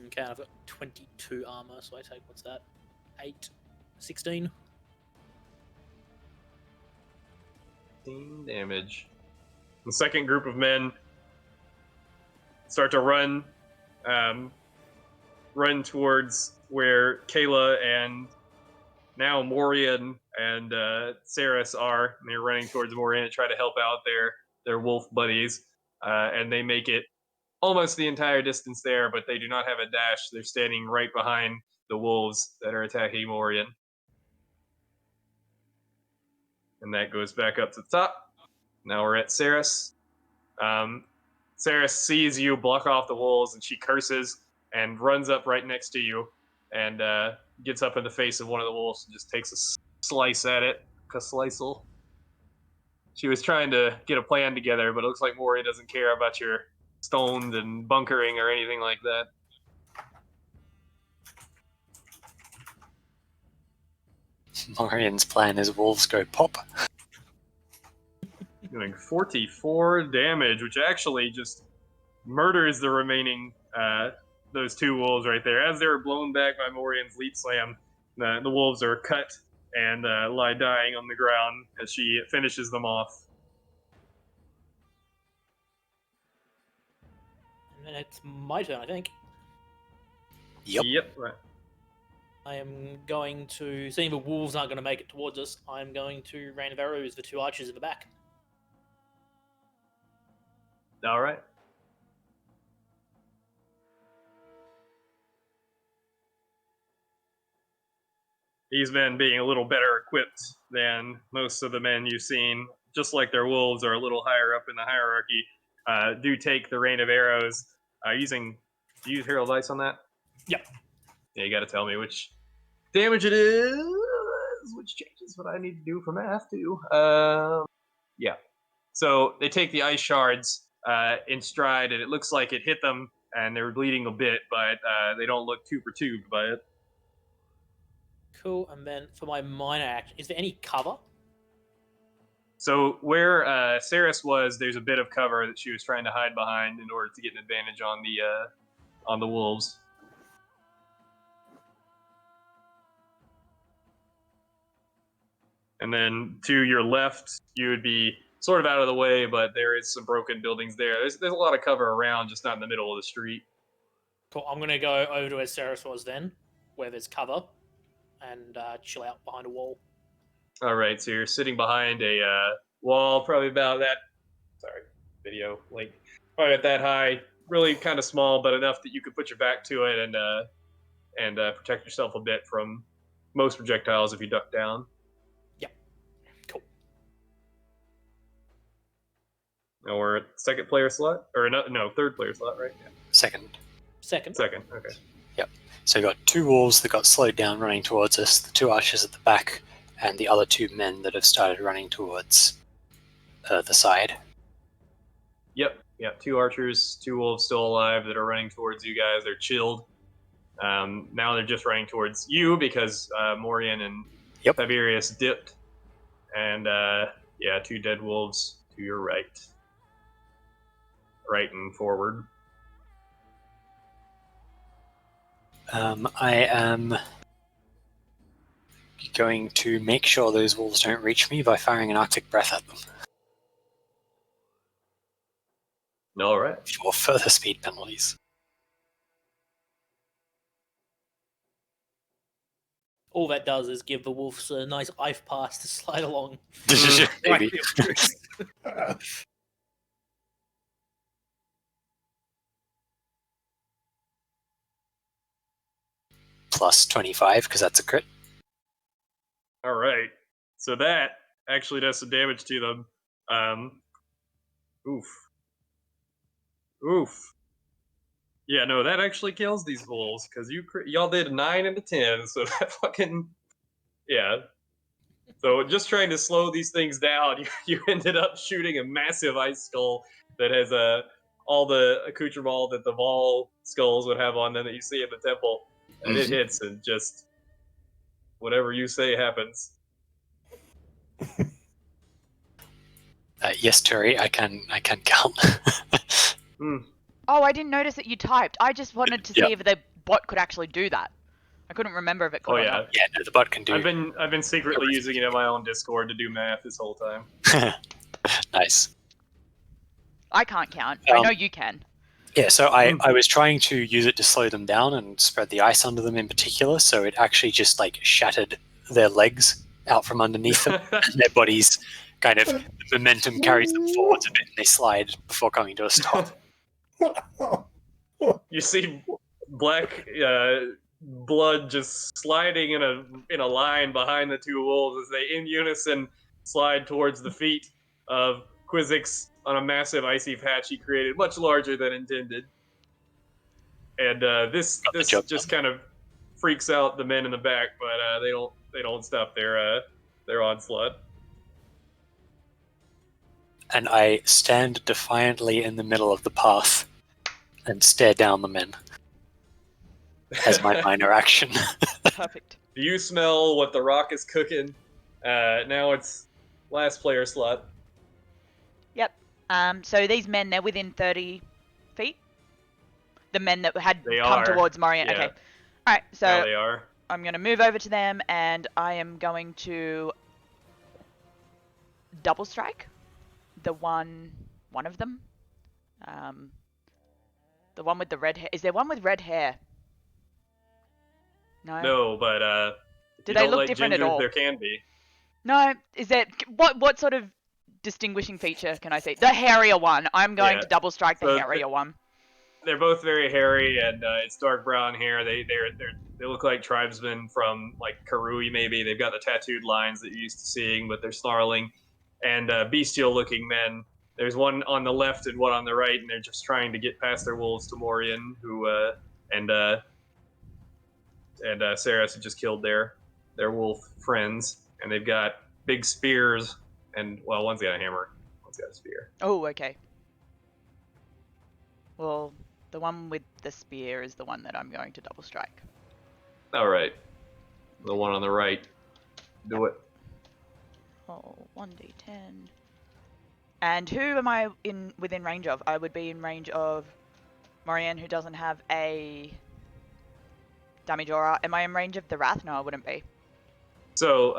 Okay, I've got 22 armor, so I take, what's that? 8, 16. 16 damage. The second group of men start to run towards where Kaylah and now Morien and Ceres are. And they're running towards Morien to try to help out their wolf buddies. And they make it almost the entire distance there, but they do not have a dash. They're standing right behind the wolves that are attacking Morien. And that goes back up to the top. Now we're at Ceres. Ceres sees you block off the wolves, and she curses and runs up right next to you and gets up in the face of one of the wolves and just takes a slice at it. Slice'll. She was trying to get a plan together, but it looks like Morien doesn't care about your stones and bunkering or anything like that. Morien's plan is wolves go pop. Doing 44 damage, which actually just murders the remaining those 2 wolves right there. As they were blown back by Morien's leap slam, the wolves are cut and lie dying on the ground as she finishes them off. And then it's my turn, I think. Yep. Right. I am going to, seeing the wolves aren't going to make it towards us, I'm going to rain of arrows the 2 archers in the back. All right. These men being a little better equipped than most of the men you've seen, just like their wolves are a little higher up in the hierarchy, do take the rain of arrows using... Do you use Hero Dice on that? Yep. Yeah, you got to tell me which damage it is, which changes what I need to do for math, too. Yeah. So they take the ice shards in stride, and it looks like it hit them, and they were bleeding a bit, but they don't look too perturbed by it. Cool. And then for my minor action, is there any cover? So where Saris was, there's a bit of cover that she was trying to hide behind in order to get an advantage on the wolves. And then to your left, you would be sort of out of the way, but there is some broken buildings there. There's a lot of cover around, just not in the middle of the street. Cool. I'm gonna go over to where Saris was then, where there's cover, and chill out behind a wall. All right, so you're sitting behind a wall, probably about that. Sorry, video link. Probably at that high, really kind of small, but enough that you could put your back to it and protect yourself a bit from most projectiles if you duck down. Yeah. Cool. Now we're at second player slot, or no, third player slot, right? Yeah. Second. Second. Okay. Yep. So you got 2 wolves that got slowed down running towards us, the 2 archers at the back, and the other 2 men that have started running towards the side. Yep. 2 archers, 2 wolves still alive that are running towards you guys. They're chilled. Now they're just running towards you because Morien and Tiberius dipped. And 2 dead wolves to your right. Right and forward. I am going to make sure those wolves don't reach me by firing an Arctic breath at them. All right. For further speed penalties. All that does is give the wolves a nice ice pass to slide along. Maybe. Plus 25, because that's a crit. All right. So that actually does some damage to them. Oof. Yeah, no, that actually kills these wolves because y'all did 9 into 10, so that fucking So just trying to slow these things down, you ended up shooting a massive ice skull that has all the accoutrement that the Vol skulls would have on them that you see at the temple, and it hits and just whatever you say happens. Yes, Turi, I can count. Oh, I didn't notice that you typed. I just wanted to see if the bot could actually do that. I couldn't remember if it could or not. Yeah, no, the bot can do. I've been secretly using it in my own Discord to do math this whole time. Nice. I can't count. I know you can. Yeah, so I was trying to use it to slow them down and spread the ice under them in particular, so it actually just shattered their legs out from underneath them, and their bodies kind of, the momentum carries them forwards a bit and they slide before coming to a stop. You see black blood just sliding in a line behind the 2 wolves as they in unison slide towards the feet of Quizzix on a massive icy patch he created, much larger than intended. And this just kind of freaks out the men in the back, but they don't stop their onslaught. And I stand defiantly in the middle of the path and stare down the men as my minor action. Perfect. Do you smell what the rock is cooking? Now it's last player slot. Yep. So these men, they're within 30 feet? The men that had come towards Morien. Yeah. Okay. Alright, so Now they are. I'm going to move over to them and I am going to double strike the one of them. The one with the red hair. Is there one with red hair? No. No, but do they look different at all? There can be. No. Is that what sort of distinguishing feature can I see? The hairier one. I'm going to double strike the hairier one. They're both very hairy, and it's dark brown hair. They look like tribesmen from Karui maybe. They've got the tattooed lines that you're used to seeing, but they're snarling and bestial-looking men. There's one on the left and one on the right, and they're just trying to get past their wolves to Morien, who and Saris had just killed their wolf friends, and they've got big spears, and one's got a hammer, one's got a spear. Oh, okay. Well, the one with the spear is the one that I'm going to double strike. All right. The one on the right. Do it. Oh, 1d10. And who am I within range of? I would be in range of Morien, who doesn't have a damage aura. Am I in range of the Wrath? No, I wouldn't be. So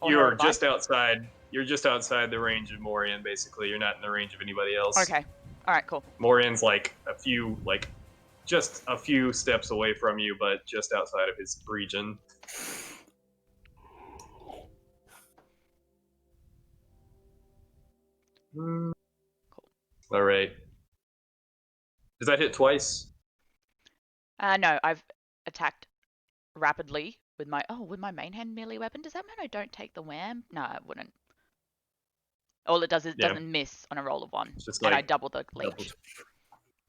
Or you're Herald just outside. You're just outside the range of Morien. Basically, you're not in the range of anybody else. Okay. All right. Cool. Morien's just a few steps away from you, but just outside of his region. Cool. All right. Does that hit twice? No, I've attacked rapidly with my main hand melee weapon. Does that mean I don't take the wham? No, I wouldn't. All it does is it doesn't miss on a roll of 1, just and like I double the leech.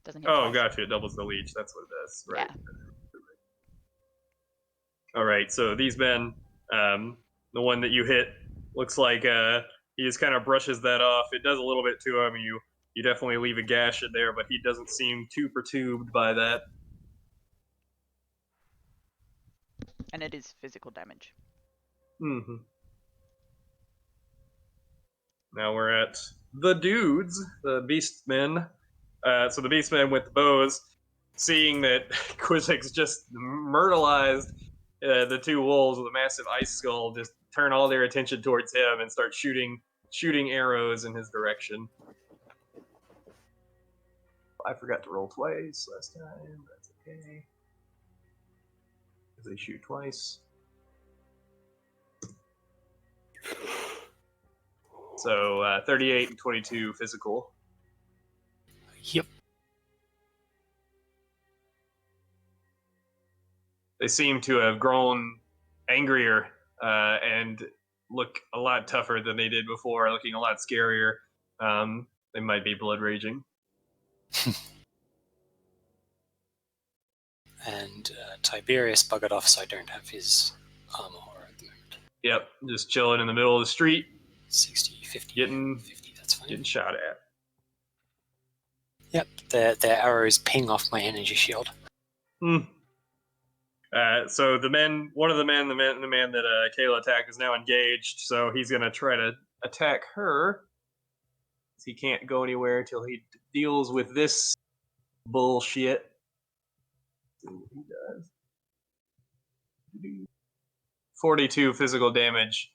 Doesn't hit Oh, twice. gotcha. It doubles the leech. That's what it does. Right. Yeah. All right. So these men, the one that you hit, looks like he just kind of brushes that off. It does a little bit to him. You definitely leave a gash in there, but he doesn't seem too perturbed by that. And it is physical damage. Mm-hmm. Now we're at the dudes, the beastmen. So the beastmen with the bows, seeing that Quizzix just myrtleized the two wolves with a massive ice skull, just turn all their attention towards him and start shooting arrows in his direction. I forgot to roll twice last time. That's okay. Because they shoot twice. So 38 and 22 physical. Yep. They seem to have grown angrier and look a lot tougher than they did before, looking a lot scarier. They might be blood raging. And Tiberius buggered off, so I don't have his armor at the moment. Yep, just chilling in the middle of the street. 60, 50, Getting 50, that's fine. Getting shot at. Yep, their arrows ping off my energy shield. So one of the men that Kaylah attacked is now engaged, so he's gonna try to attack her. He can't go anywhere until he deals with this bullshit. See what he does. 42 physical damage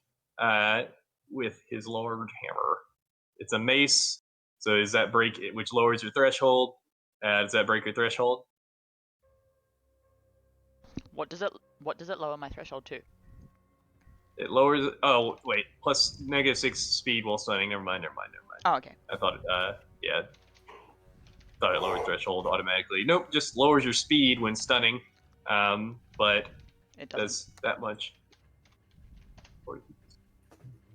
with his lowered hammer. It's a mace, so does that break it, which lowers your threshold? Does that break your threshold? What does it lower my threshold to? It lowers. Oh wait, plus -6 speed while stunning. Never mind. Oh, okay. I thought yeah. Thought it lowered threshold automatically. Nope, just lowers your speed when stunning. But It does that much.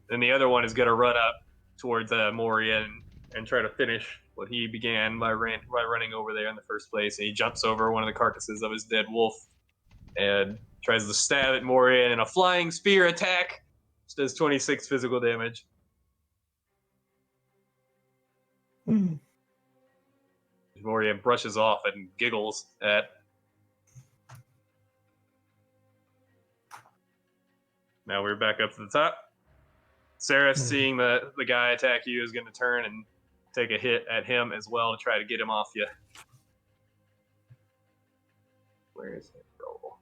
Then the other one is gonna run up towards Morien and try to finish what he began by running over there in the first place. And he jumps over one of the carcasses of his dead wolf and tries to stab at Morien in a flying spear attack. Which does 26 physical damage. Morien brushes off and giggles at. Now we're back up to the top. Sarah, seeing the guy attack you, is going to turn and take a hit at him as well to try to get him off you. Where is it? Roll.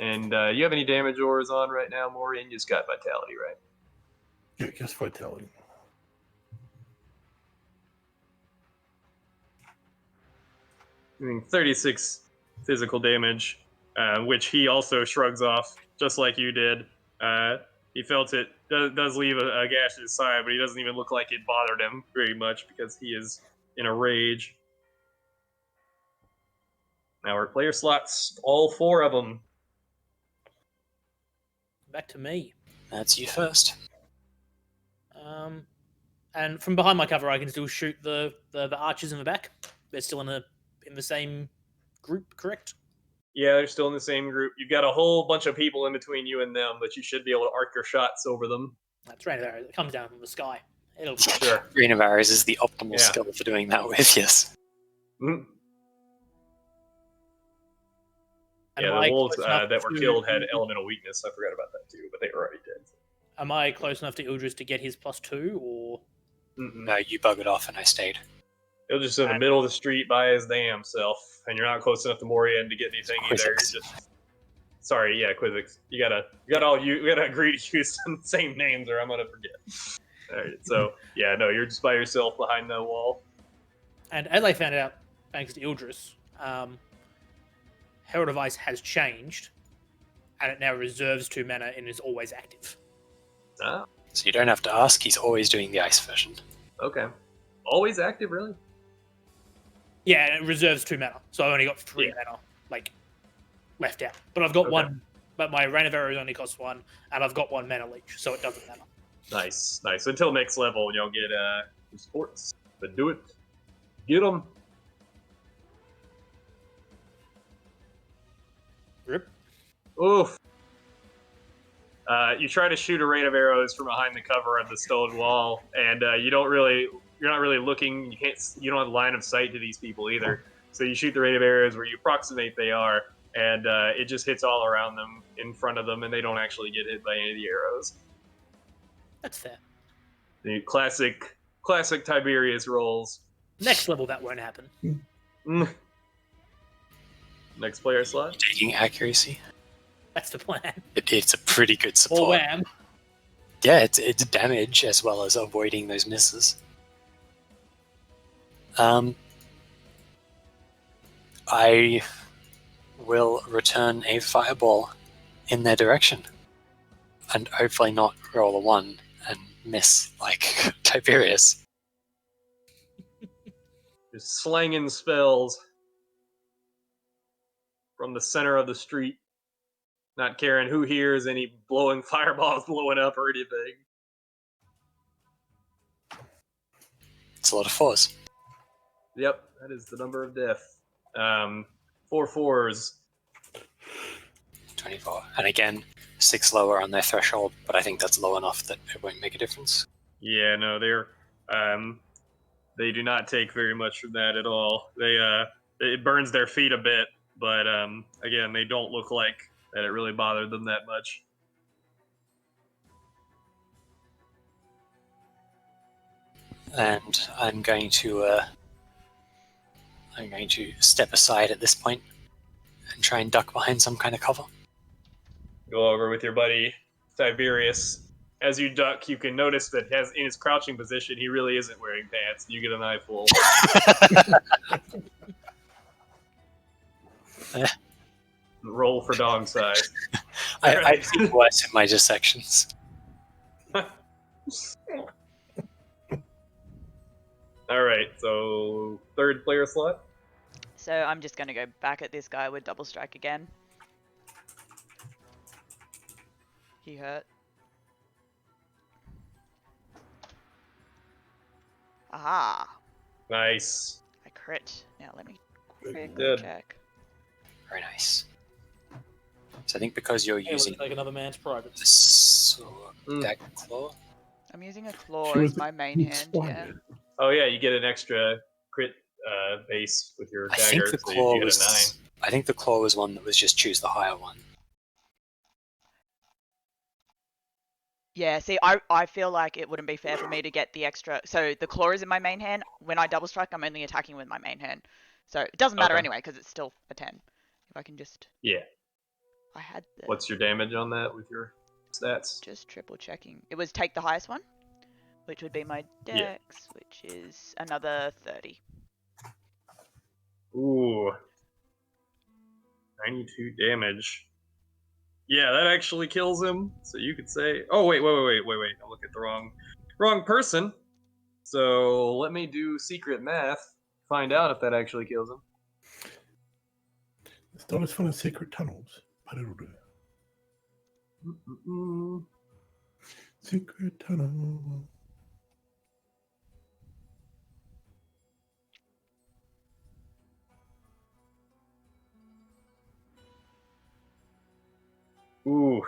And you have any damage auras on right now, Morien? You just got vitality, right? Yeah, just vitality. Doing 36 physical damage, which he also shrugs off, just like you did. He felt it does leave a gash in his side, but he doesn't even look like it bothered him very much because he is in a rage. Now our player slots, all 4 of them. Back to me. That's you first. And from behind my cover, I can still shoot the archers in the back. They're still in the same group, correct? Yeah, they're still in the same group. You've got a whole bunch of people in between you and them, but you should be able to arc your shots over them. That's right. It comes down from the sky. It'll be Sure. Rain of Arrows is the optimal skill for doing that with, yes. Mm-hmm. And Yeah, am the I wolves close enough that were to- killed had elemental weakness. I forgot about that too, but they were already dead. Am I close enough to Ildriss to get his +2, or? No, you buggered off and I stayed. He'll just in the middle of the street by his damn self, and you're not close enough to Morien to get anything either. You're Quizzix. just sorry, yeah, Quizzix. You gotta agree to use the same names, or I'm gonna forget. All right, so yeah, no, you're just by yourself behind the wall. And as I found out, thanks to Ildriss, Herald of Ice has changed, and it now reserves 2 mana and is always active. Ah, So you don't have to ask, he's always doing the ice version. okay. Always active, really? Yeah, and it reserves 2 mana, so I only got 3 mana, left out. But I've got 1, but my Rain of Arrows only costs 1, and I've got 1 mana leech, so it doesn't matter. Nice. Until next level, you'll get some sports. But do it. Get them. Rip. Oof. You try to shoot a rain of arrows from behind the cover of the stone wall, and you're not really looking. You don't have line of sight to these people either. So you shoot the rain of arrows where you approximate they are, and it just hits all around them, in front of them, and they don't actually get hit by any of the arrows. That's fair. The classic Tiberius rolls. Next level, that won't happen. Next player slot. Taking accuracy. That's the plan. It's a pretty good Or support. wham. Yeah, it's damage as well as avoiding those misses. I will return a fireball in their direction. And hopefully not roll a 1 and miss like Tiberius. Just slanging spells from the center of the street. Not caring who hears any blowing fireballs blowing up or anything. It's a lot of 4s. Yep, that is the number of death. 4 4s. 24. And again, 6 lower on their threshold, but I think that's low enough that it won't make a difference. Yeah, no, they do not take very much from that at all. It burns their feet a bit, but again, they don't look like that it really bothered them that much. And I'm going to step aside at this point and try and duck behind some kind of cover. Go over with your buddy Tiberius. As you duck, you can notice that in his crouching position, he really isn't wearing pants. You get an eyeful. Roll for dog size. I've seen worse in my dissections. All right, so third player slot. So I'm just going to go back at this guy with double strike again. He hurt. Aha! Nice. I crit. Now let me quickly Good. check. Very nice. So I think because you're It using looks like another man's private. the sword, dagger claw, I'm using a claw She as was my main hand, yeah. splendid. Oh yeah, you get an extra crit base with your I dagger, think the so claw you get was. a 9. I think the claw was one that was just choose the higher one. Yeah, see, I feel like it wouldn't be fair for me to get the extra. So the claw is in my main hand. When I double strike, I'm only attacking with my main hand. So it doesn't matter Okay. anyway, because it's still a 10. If I can just... Yeah. I had the... What's your damage on that with your stats? Just triple checking. It was take the highest one, which would be my dex, Yeah. which is another 30. Ooh. 92 damage. Yeah, that actually kills him. So you could say, oh wait. I'm looking at the wrong person. So let me do secret math. Find out if that actually kills him. It's not as fun as secret tunnels, but it'll do. Secret tunnel. Ooh.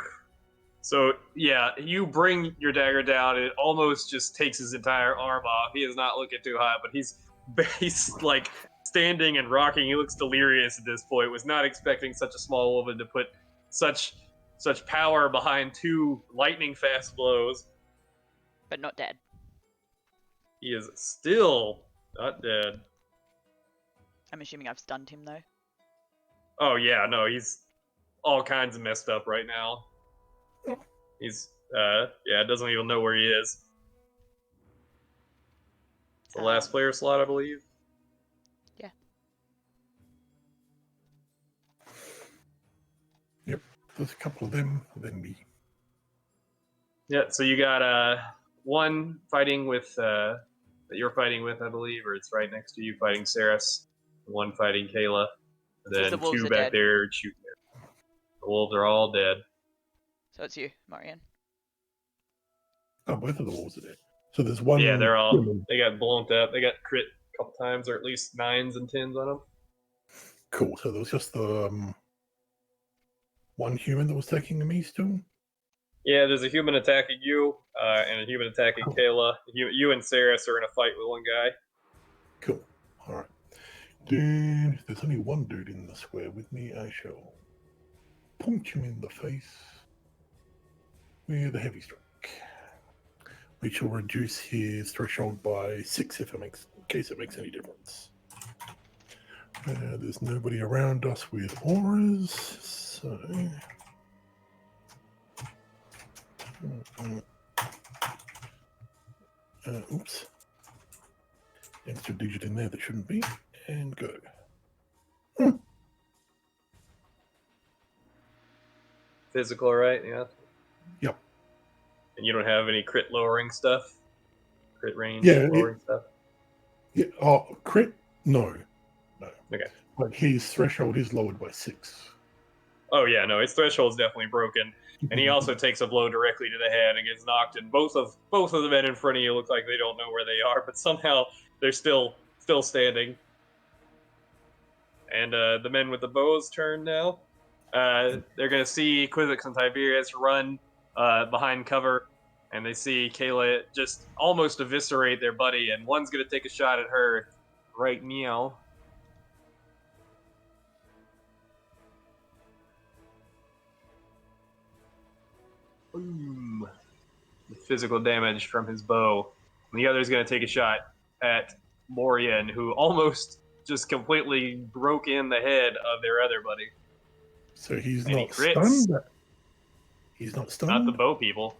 So yeah, you bring your dagger down. It almost just takes his entire arm off. He is not looking too hot, but he's like standing and rocking. He looks delirious at this point. Was not expecting such a small woman to put such power behind 2 lightning fast blows. But not dead. He is still not dead. I'm assuming I've stunned him though. Oh yeah, no, he's all kinds of messed up right now. He's doesn't even know where he is. It's the last player slot, I believe. Yeah. Yep, there's a couple of them, then me. Yeah, so you got one fighting with that you're fighting with, I believe, or it's right next to you fighting Saris. One fighting Kaylah. And then The wolves 2 are back dead. there shooting there. The wolves are all dead. So it's you, Morien. Oh, both of the wolves are dead. So there's one. Yeah, they're all. human. They got blown up. They got crit a couple times, or at least 9s and 10s on them. Cool. So there was just the one human that was taking the me still. Yeah, there's a human attacking you, and a human attacking Kaylah. You and Saris are in a fight with one guy. Cool. All right. Then there's only one dude in the square with me. I shall punch him in the face with a heavy strike, which will reduce his threshold by 6 in case it makes any difference. There's nobody around us with auras, so oops, extra digit in there that shouldn't be, and go. Physical, right? Yeah. Yep. And you don't have any crit lowering stuff? Crit range lowering stuff? Yeah. Oh, crit? No. Okay. Like his threshold is lowered by 6. Oh yeah, no, his threshold's definitely broken. And he also takes a blow directly to the head and gets knocked. And both of the men in front of you look like they don't know where they are, but somehow they're still standing. And the men with the bows turn now. They're gonna see Quizzix and Tiberius run behind cover, and they see Kaylah just almost eviscerate their buddy, and one's gonna take a shot at her right now. Boom. Physical damage from his bow. And the other's going to take a shot at Morien, who almost just completely broke in the head of their other buddy. So he's And not he crits. stunned? He's not stunned? Not the bow people.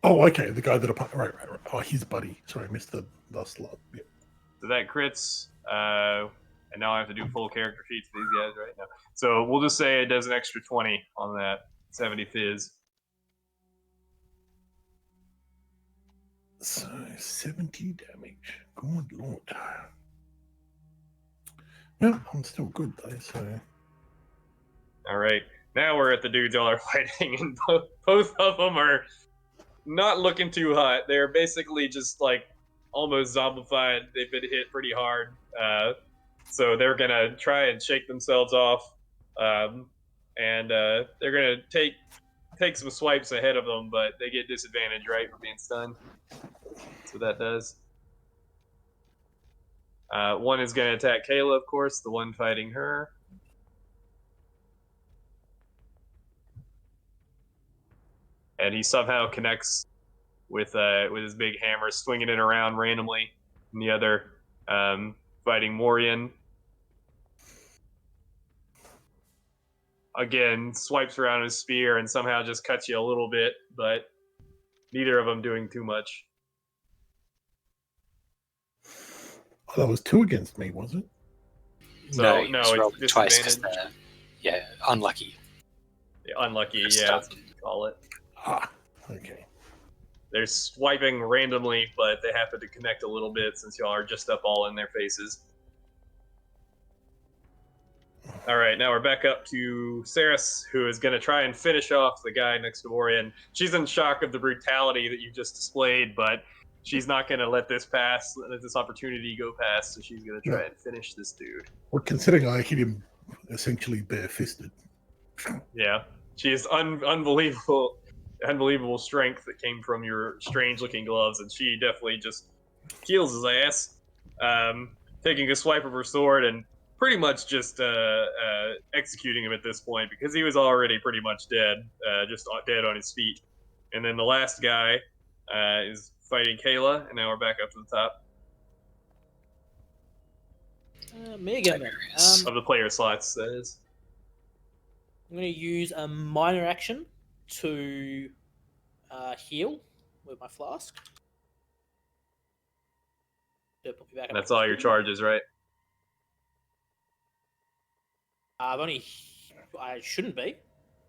Oh, okay. The guy that... Right. Oh, his buddy. Sorry, I missed the slot. Yeah. So that crits. And now I have to do full character sheets for these guys right now. So we'll just say it does an extra 20 on that 70 fizz. So 70 damage. Good lord. Well, I'm still good though, so... Alright. Now we're at the dudes y'all are fighting, and both of them are not looking too hot. They're basically just like almost zombified. They've been hit pretty hard. So they're gonna try and shake themselves off. And they're gonna take some swipes ahead of them, but they get disadvantage, right, for being stunned. That's what that does. One is gonna attack Kaylah, of course, the one fighting her. And he somehow connects with his big hammer, swinging it around randomly. And the other fighting Morien. Again, swipes around his spear and somehow just cuts you a little bit, but neither of them doing too much. Oh, that was 2 against me, was it? So, no, it's twice because disadvantage. they're unlucky. Yeah, unlucky, They're yeah, that's what stunned. you call it. Ah, okay. They're Swiping randomly, but they happen to connect a little bit since y'all are just up all in their faces. All right, now we're back up to Saris, who is going to try and finish off the guy next to Morien. She's in shock of the brutality that you just displayed, but she's not going to let this opportunity go past, so she's going to try and finish this dude. Well, considering I hit him essentially bare-fisted. Yeah, she has unbelievable strength that came from your strange-looking gloves, and she definitely just heals his ass. taking a swipe of her sword and pretty much just executing him at this point because he was already pretty much dead, just dead on his feet. And then the last guy is fighting Kaylah, and now we're back up to the top Me again. Then. of the player slots, that is. I'm going to use a minor action to heal with my flask. Put me back And that's all your charges, right? I've only. I shouldn't be.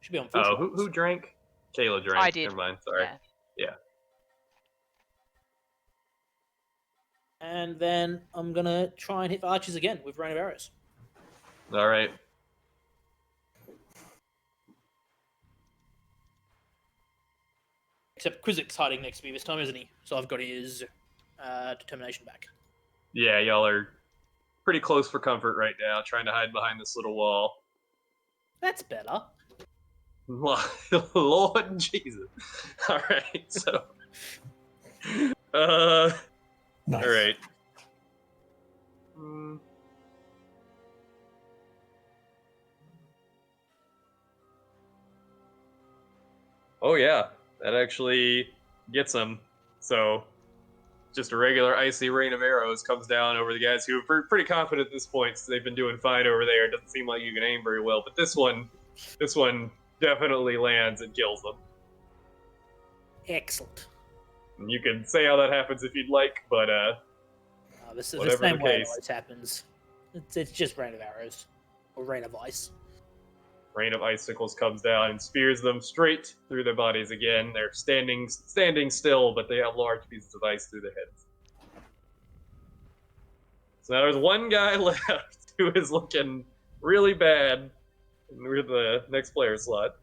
Should be on full. Oh, who drank? Kaylah drank. I did. Never mind. Sorry. Yeah. And then I'm going to try and hit the archers again with rain of arrows. All right. Except Quizzix hiding next to me this time, isn't he? So I've got his determination back. Yeah, y'all are pretty close for comfort right now, trying to hide behind this little wall. That's better. Lord Jesus. All right, so... Nice. All right. Oh yeah, that actually gets him. So, just a regular icy rain of arrows comes down over the guys who are pretty confident at this point, so they've been doing fine over there. It doesn't seem like you can aim very well, but this one definitely lands and kills them. Excellent. And you can say how that happens if you'd like, but This is whatever the same the way it case. always happens. It's just rain of arrows. Or rain of ice. rain of icicles comes down and spears them straight through their bodies again. They're standing still, but they have large pieces of ice through their heads. So now there's one guy left who is looking really bad. And we're the next player slot.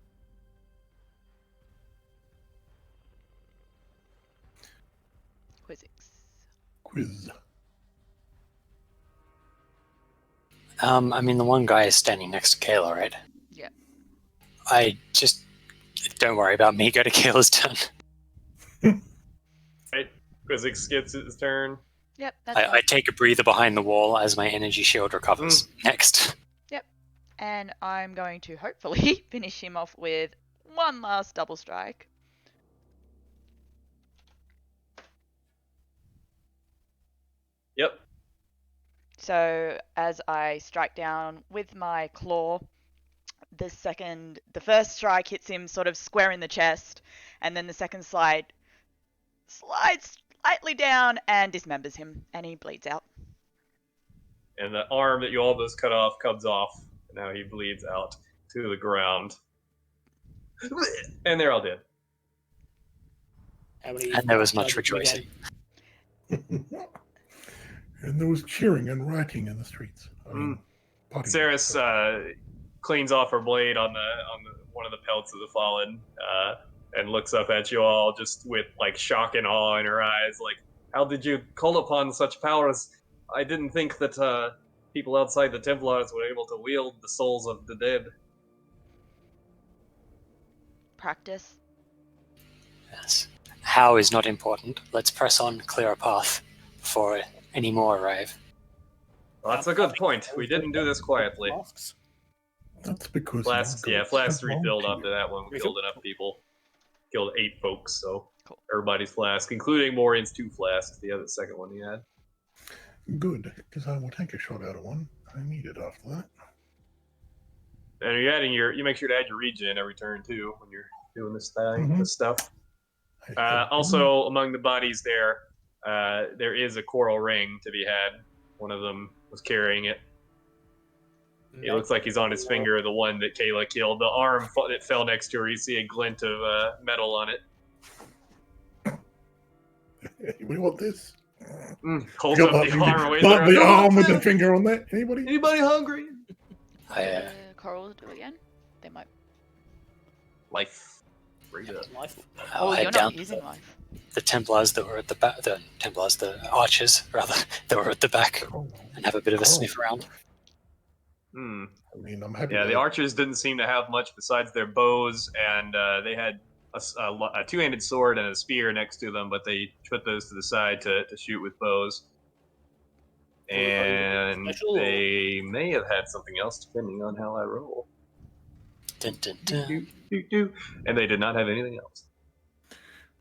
Quizzix. Quiz. I mean, the one guy is standing next to Kaylah, right? Yeah. I just... Don't worry about me. Go to Kaylah's turn. Right? Quizzix gets his turn. Yep, that's I fine. take a breather behind the wall as my energy shield recovers. Next. And I'm going to hopefully finish him off with one last double strike. Yep. So as I strike down with my claw, the first strike hits him sort of square in the chest, and then the second slide slides slightly down and dismembers him, and he bleeds out. And the arm that you almost cut off comes off. And now he bleeds out to the ground. And they're all dead. And there was much rejoicing. And there was cheering and rioting in the streets. I mean, partying. Saris cleans off her blade on one of the pelts of the fallen, and looks up at you all just with like shock and awe in her eyes. Like, how did you call upon such powers? I didn't think that people outside the Templars were able to wield the souls of the dead. Practice. Yes. How is not important. Let's press on, clear a path before any more arrive. Well, that's a good point. We didn't do this quietly. That's because Flasks refilled after that one. We killed enough people. Killed 8 folks, so Cool. Everybody's flask, including Morien's 2 flasks, the other second one he had. Good, because I will take a shot out of one. I need it after that. And you're adding you make sure to add your regen every turn too when you're doing this thing, this stuff. Also, among the bodies there is a coral ring to be had. One of them was carrying it. It looks like he's on his finger, the one that Kaylah killed. The arm that fell next to her, you see a glint of metal on it. We want this. Holds up the arm away. Not the arm with the finger on that. Anybody hungry? Corals do again? They might. Life. Read it. I'll Oh, head you're down not to using life. the Templars that were at the back. The archers, rather, that were at the back, and have a bit of a sniff around. I mean, I'm happy. Yeah, the archers didn't seem to have much besides their bows, and they had a two-handed sword and a spear next to them, but they put those to the side to shoot with bows. And Special? they may have had something else, depending on how I roll. Dun, dun, dun. And they did not have anything else.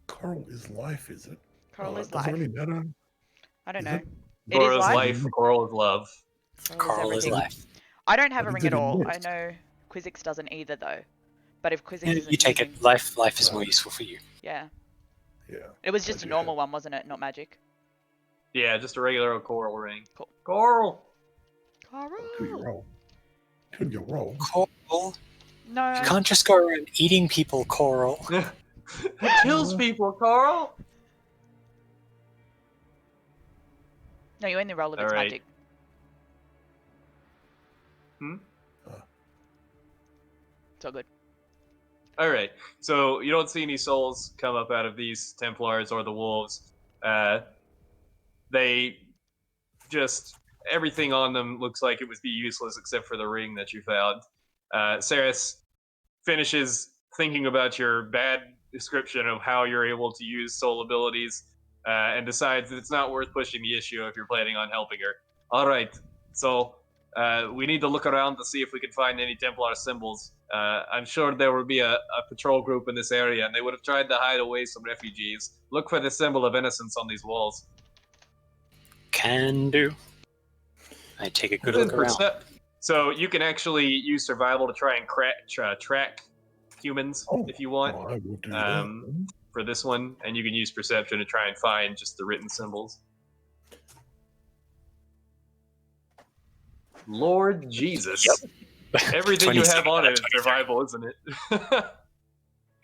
Coral is life, is it? Coral is It doesn't life. really matter. I don't Is know. it? It is Coral is life? life, coral is love. Coral is everything. life. I don't have a But ring it at all. didn't I list. know Quizzix doesn't either, though. But if Quizzix You, isn't you take using... it. Life is more useful for you. Yeah. Yeah. It was just I a do normal one, wasn't it? Not magic. Yeah, just a regular old coral ring. Cool. Coral! Until you roll. Until you roll. Coral. No. You can't just go around eating people, Coral. It kills people, Coral! No, you only roll if it's Alright. magic. It's all good. Alright, so you don't see any souls come up out of these Templars or the wolves. They just... Everything on them looks like it would be useless except for the ring that you found. Saris finishes thinking about your bad description of how you're able to use soul abilities and decides that it's not worth pushing the issue if you're planning on helping her. Alright, so we need to look around to see if we can find any Templar symbols. I'm sure there will be a patrol group in this area, and they would have tried to hide away some refugees. Look for the symbol of innocence on these walls. Can do. I take a good look around. So you can actually use survival to try and track humans if you want I will do that. for this one, and you can use perception to try and find just the written symbols. Lord Jesus. Yep. Everything you have on it is survival, isn't it?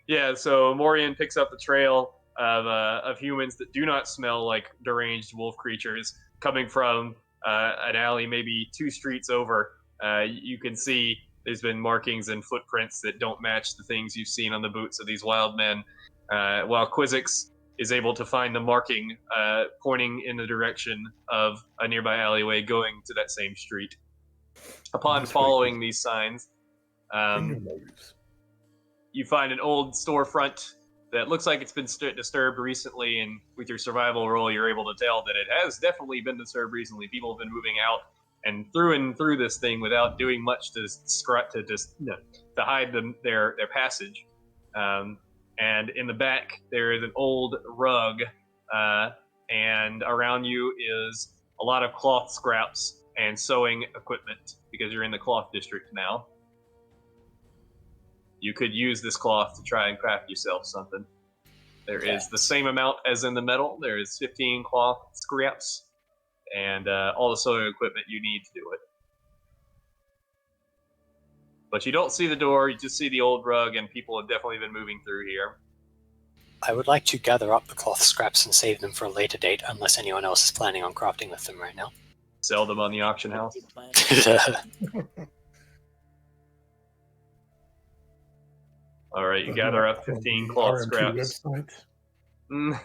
Yeah, so Morien picks up the trail of humans that do not smell like deranged wolf creatures coming from an alley maybe 2 streets over. You can see there's been markings and footprints that don't match the things you've seen on the boots of these wild men, while Quizzix is able to find the marking pointing in the direction of a nearby alleyway going to that same street. Upon following these signs, you find an old storefront that looks like it's been disturbed recently, and with your survival roll, you're able to tell that it has definitely been disturbed recently. People have been moving out and through this thing without doing much to hide their passage. And in the back, there is an old rug, and around you is a lot of cloth scraps and sewing equipment, because you're in the cloth district now. You could use this cloth to try and craft yourself something. There is the same amount as in the metal. There is 15 cloth scraps and all the sewing equipment you need to do it. But you don't see the door, you just see the old rug, and people have definitely been moving through here. I would like to gather up the cloth scraps and save them for a later date, unless anyone else is planning on crafting with them right now. Sell them on the auction house. Alright, you gather up 15 cloth scraps. And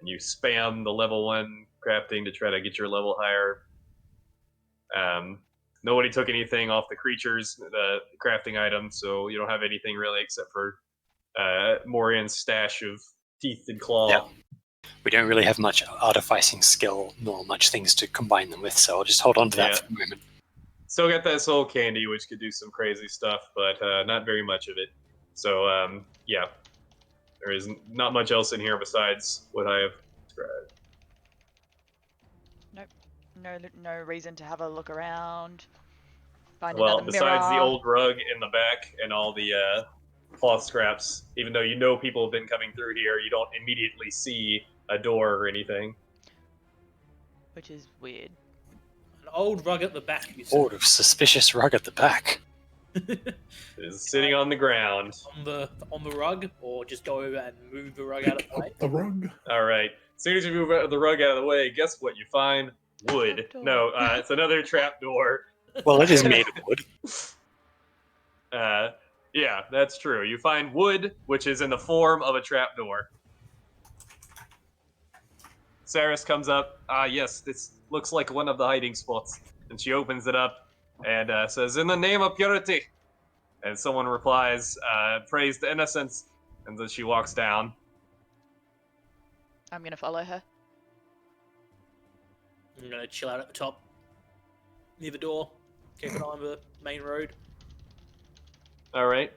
you spam the level 1 crafting to try to get your level higher. Nobody took anything off the creatures, the crafting items, so you don't have anything really except for Morien's stash of teeth and claw. Yep. We don't really have much artificing skill, nor much things to combine them with, so I'll just hold on to that for a moment. Still got that soul candy, which could do some crazy stuff, but not very much of it. So, yeah. There is not much else in here besides what I have described. Nope. No reason to have a look around. Find Well, another besides mirror. the old rug in the back and all the cloth scraps, even though you know people have been coming through here, you don't immediately see a door or anything. Which is weird. An old rug at the back, you said. Oh, a suspicious rug at the back. It is sitting on the ground. On the rug, or just go over and move the rug out of the way? The rug. All right. As soon as you move the rug out of the way, guess what? You find wood. Trapdoor. No, it's another trap door. Well, it is made of wood. Yeah, that's true. You find wood, which is in the form of a trapdoor. Saris comes up. Yes, this looks like one of the hiding spots. And she opens it up and says, "In the name of purity." And someone replies, "Praise the innocence." And then she walks down. I'm gonna follow her. I'm gonna chill out at the top, near the door, keep an eye on the main road. All right.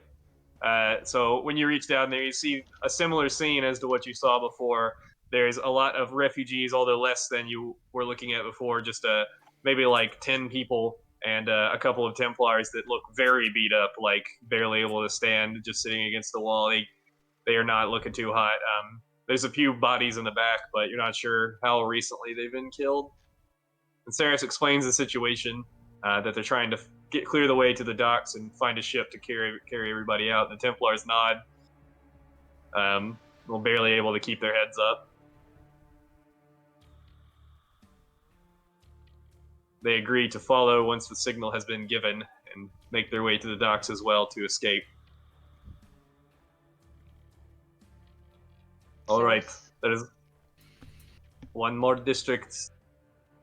So when you reach down there, you see a similar scene as to what you saw before. There's a lot of refugees, although less than you were looking at before. Just maybe like 10 people and a couple of Templars that look very beat up, like barely able to stand, just sitting against the wall. They are not looking too hot. There's a few bodies in the back, but you're not sure how recently they've been killed. And Saris explains the situation, that they're trying to clear the way to the docks and find a ship to carry everybody out. The Templars nod. They're barely able to keep their heads up. They agree to follow once the signal has been given and make their way to the docks as well to escape. All right, there is one more district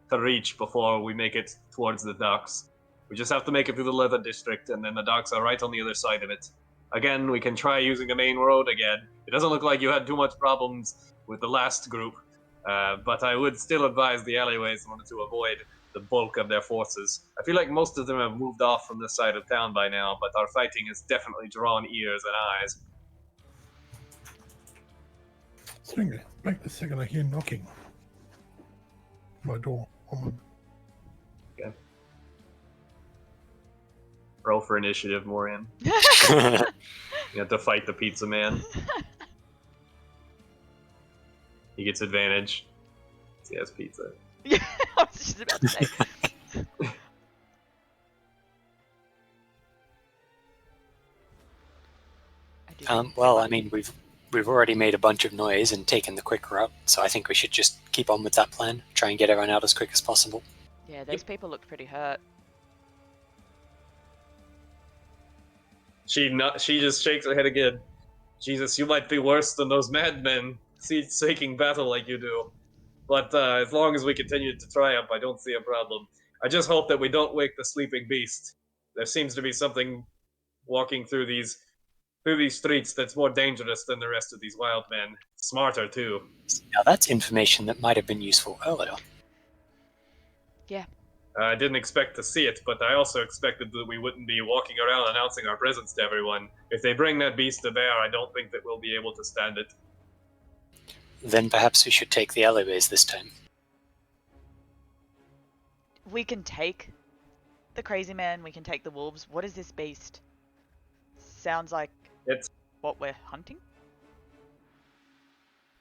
to reach before we make it towards the docks. We just have to make it through the leather district, and then the docks are right on the other side of it. Again, we can try using the main road again. It doesn't look like you had too much problems with the last group, but I would still advise the alleyways in order to avoid the bulk of their forces. I feel like most of them have moved off from this side of town by now, but our fighting has definitely drawn ears and eyes. Swing back the second I hear knocking. My door. Okay. Roll for initiative, Morien. You have to fight the pizza man. He gets advantage. He has pizza. Yeah, I was just about to say. Well, I mean, we've already made a bunch of noise and taken the quick route, so I think we should just keep on with that plan. Try and get everyone out as quick as possible. Yeah, those people looked pretty hurt. She just shakes her head again. Jesus, you might be worse than those madmen seeking battle like you do. But as long as we continue to triumph, I don't see a problem. I just hope that we don't wake the sleeping beast. There seems to be something walking through these streets that's more dangerous than the rest of these wild men. Smarter, too. Now that's information that might have been useful earlier. Yeah. I didn't expect to see it, but I also expected that we wouldn't be walking around announcing our presence to everyone. If they bring that beast to bear, I don't think that we'll be able to stand it. Then perhaps we should take the alleyways this time. We can take the crazy man, we can take the wolves. What is this beast? Sounds like it's what we're hunting?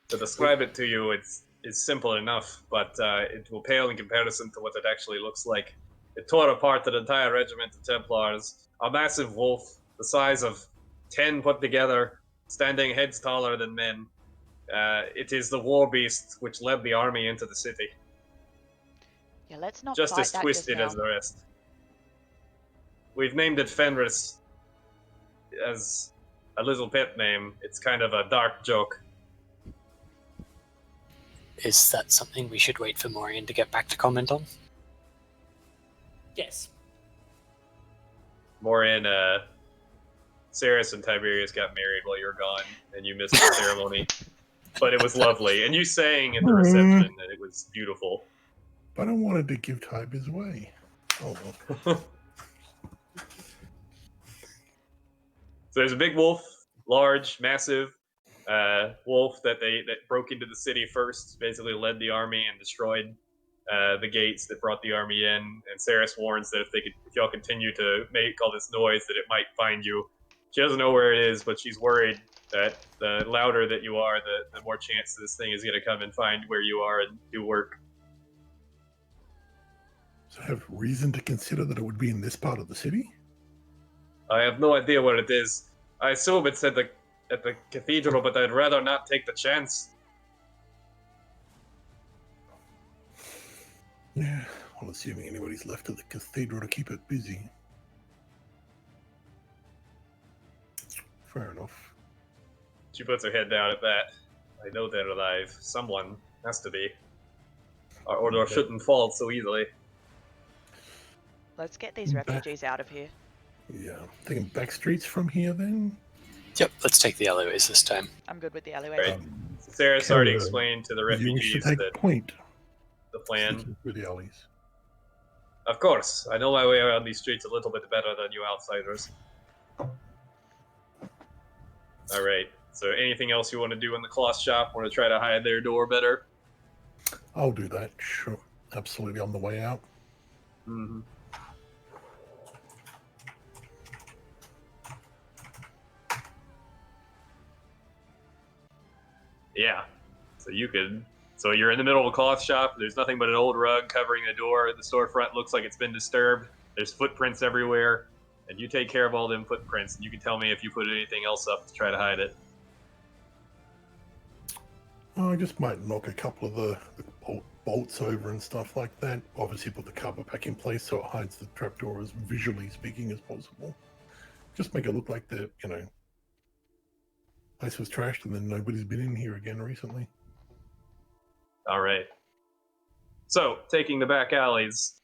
To describe it to you, it's simple enough, but it will pale in comparison to what it actually looks like. It tore apart an entire regiment of Templars. A massive wolf, the size of 10 put together, standing heads taller than men. It is the war beast which led the army into the city. Yeah, let's not just fight as that twisted just as now. the rest. We've named it Fenris as a little pet name. It's kind of a dark joke. Is that something we should wait for Morien to get back to comment on? Yes. Morien, Saris and Tiberius got married while you were gone, and you missed the ceremony. But it was lovely, and you sang at the reception, and it was beautiful. But I wanted to give Tybe his way. Oh, well. So there's a big wolf, large, massive wolf that broke into the city first, basically led the army and destroyed the gates that brought the army in. And Saris warns that if y'all continue to make all this noise, that it might find you. She doesn't know where it is, but she's worried that the louder that you are, the more chance this thing is going to come and find where you are and do work. So I have reason to consider that it would be in this part of the city? I have no idea what it is. I assume it's at the cathedral, but I'd rather not take the chance. Yeah, well, assuming anybody's left at the cathedral to keep it busy. Fair enough. She puts her head down at that. I know they're alive. Someone has to be. Our order shouldn't fall so easily. Let's get these refugees out of here. Yeah, thinking back streets from here then? Yep, let's take the alleyways this time. I'm good with the alleyway. Right. Sarah's already explained to the You wish refugees to take that point. the the plan. Sneaking through the alleys. Of course, I know my way around these streets a little bit better than you outsiders. All right. So, anything else you want to do in the cloth shop? Want to try to hide their door better? I'll do that. Sure, absolutely on the way out. Mm-hmm. Yeah. So you could. So you're in the middle of a cloth shop. There's nothing but an old rug covering the door. The storefront looks like it's been disturbed. There's footprints everywhere. And you take care of all them footprints. And you can tell me if you put anything else up to try to hide it. I just might knock a couple of the bolts over and stuff like that. Obviously put the cover back in place so it hides the trapdoor as visually speaking as possible. Just make it look like the, place was trashed and then nobody's been in here again recently. All right. So, taking the back alleys,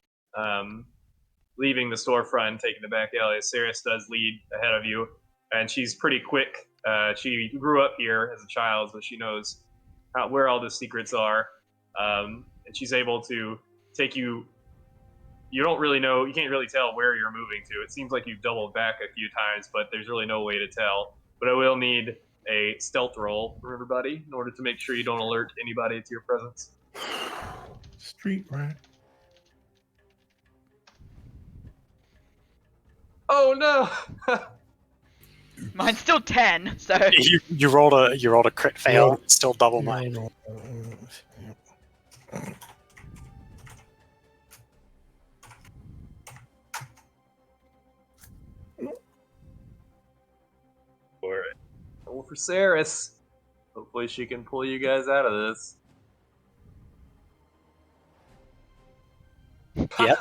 leaving the storefront, taking the back alleys, Ceres does lead ahead of you, and she's pretty quick. She grew up here as a child, so she knows where all the secrets are, and she's able to take you. You don't really know, you can't really tell where you're moving to. It seems like you've doubled back a few times, but there's really no way to tell. But I will need a stealth roll from everybody in order to make sure you don't alert anybody to your presence. Street rat. Oh no! Mine's still 10, so You rolled a crit fail, still double mine. Alright. Roll for Ceres. Hopefully she can pull you guys out of this. Yep.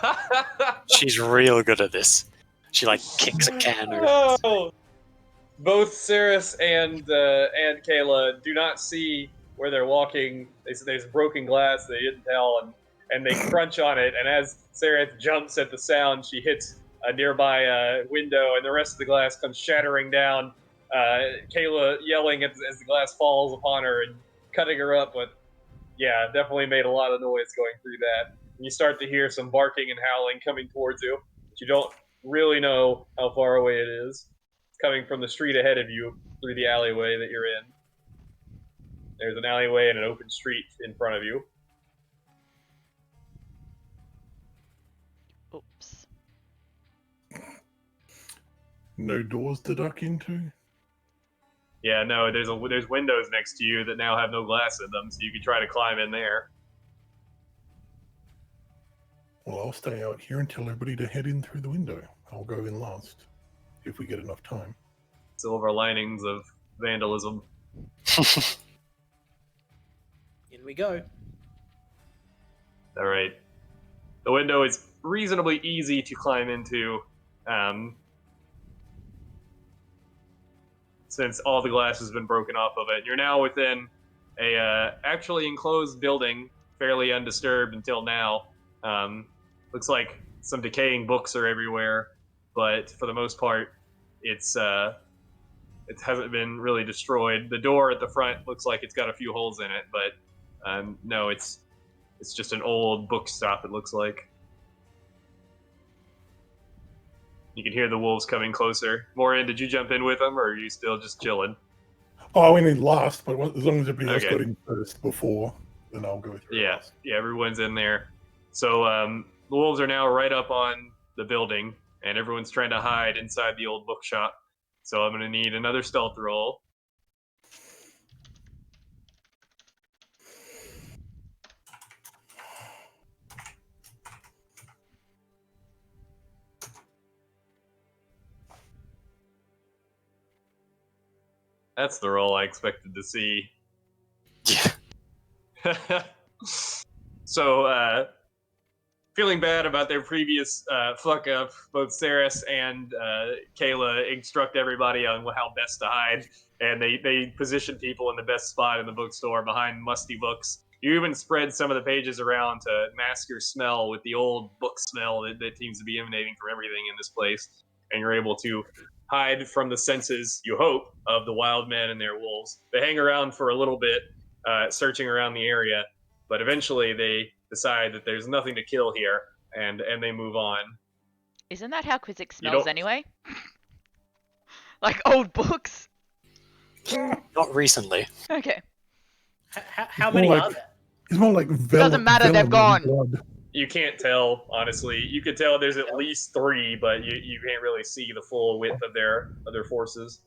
She's real good at this. She kicks a can over. Oh! Both Ceres and Kaylah do not see where they're walking. There's broken glass they didn't tell, and they crunch on it. And as Ceres jumps at the sound, she hits a nearby window, and the rest of the glass comes shattering down. Kaylah yelling as the glass falls upon her and cutting her up, but yeah, definitely made a lot of noise going through that. And you start to hear some barking and howling coming towards you, but you don't really know how far away it is. It's coming from the street ahead of you through the alleyway that you're in. There's an alleyway and an open street in front of you. oops. No doors to duck into? Yeah, no, there's windows next to you that now have no glass in them, so you can try to climb in there. Well, I'll stay out here and tell everybody to head in through the window. I'll go in last, if we get enough time. Silver linings of vandalism. In we go. All right. The window is reasonably easy to climb into, since all the glass has been broken off of it. You're now within a actually enclosed building, fairly undisturbed until now. Looks like some decaying books are everywhere, but for the most part, it hasn't been really destroyed. The door at the front looks like it's got a few holes in it, but no, it's just an old bookstop, it looks like. You can hear the wolves coming closer. Morien, did you jump in with them, or are you still just chilling? Oh, I went in last, but as long as everybody else Okay. got in first before, then I'll go through Yeah, last. yeah, everyone's in there. So the wolves are now right up on the building, and everyone's trying to hide inside the old bookshop. So I'm going to need another stealth roll. That's the roll I expected to see. Yeah. So, feeling bad about their previous fuck up, both Ceres and Kaylah instruct everybody on how best to hide, and they position people in the best spot in the bookstore behind musty books. You even spread some of the pages around to mask your smell with the old book smell that seems to be emanating from everything in this place, and you're able to hide from the senses, you hope, of the wild men and their wolves. They hang around for a little bit, searching around the area, but eventually they decide that there's nothing to kill here, and they move on. Isn't that how Quizzix You smells don't- anyway? Like old books? Not recently. Okay. How It's many more are like- there? It's more like Doesn't matter, they've vellum gone. and blood. You can't tell, honestly. You could tell there's at least 3, but you can't really see the full width of their forces.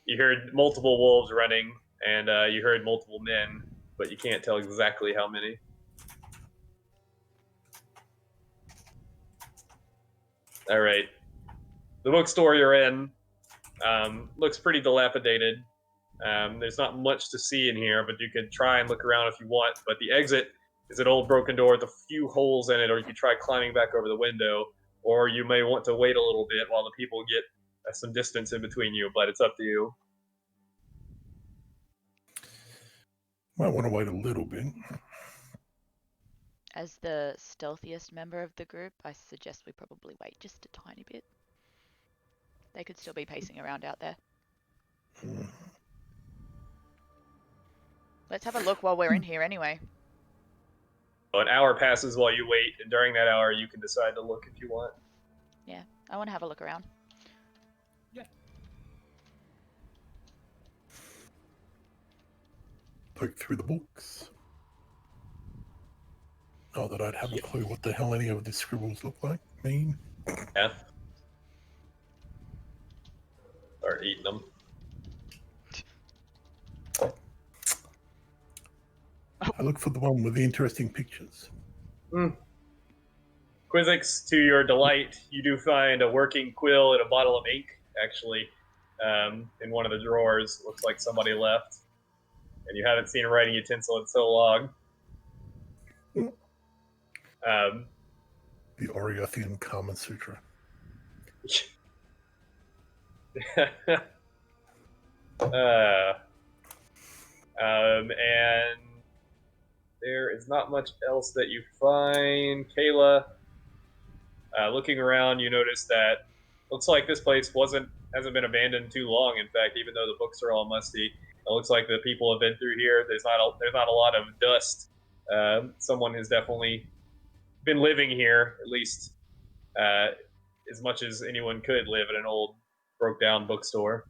You heard multiple wolves running, and you heard multiple men, but you can't tell exactly how many. All right. The bookstore you're in looks pretty dilapidated. There's not much to see in here, but you could try and look around if you want. But the exit is an old broken door with a few holes in it, or you could try climbing back over the window, or you may want to wait a little bit while the people get some distance in between you, but it's up to you. Might want to wait a little bit. As the stealthiest member of the group, I suggest we probably wait just a tiny bit. They could still be pacing around out there. Let's have a look while we're in here anyway. An hour passes while you wait, and during that hour, you can decide to look if you want. Yeah, I want to have a look around. Poke through the books. Not that I'd have a clue what the hell any of the scribbles look like. Mean. Yeah. Start eating them. I look for the one with the interesting pictures. Quizzix, to your delight, you do find a working quill and a bottle of ink, actually, in one of the drawers. Looks like somebody left. And you haven't seen a writing utensil in so long. The Oriothian Kama Sutra. And there is not much else that you find. Kaylah, looking around, you notice that looks like this place hasn't been abandoned too long. In fact, even though the books are all musty, it looks like the people have been through here. There's not a lot of dust. Someone has definitely been living here, at least as much as anyone could live in an old, broke-down bookstore.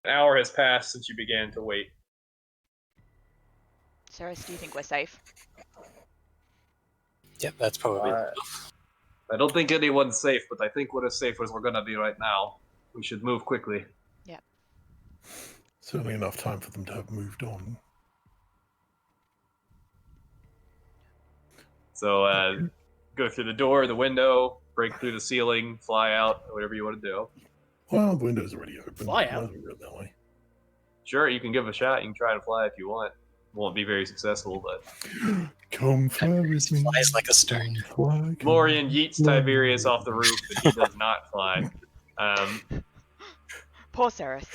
An hour has passed since you began to wait. Ceres, do you think we're safe? Yep, that's probably. I don't think anyone's safe, but I think we're as safe as we're going to be right now. We should move quickly. Yeah. Certainly enough time for them to have moved on. So go through the door, the window, break through the ceiling, fly out, whatever you want to do. Well, the window's already open. Fly out. Might as well go that way. Sure, you can give it a shot. You can try to fly if you want. Won't be very successful, but... Come fly with me. Flies like a stone. Fly, come Morien yeets fly. Tiberius off the roof, but he does not fly. Poor Ceres.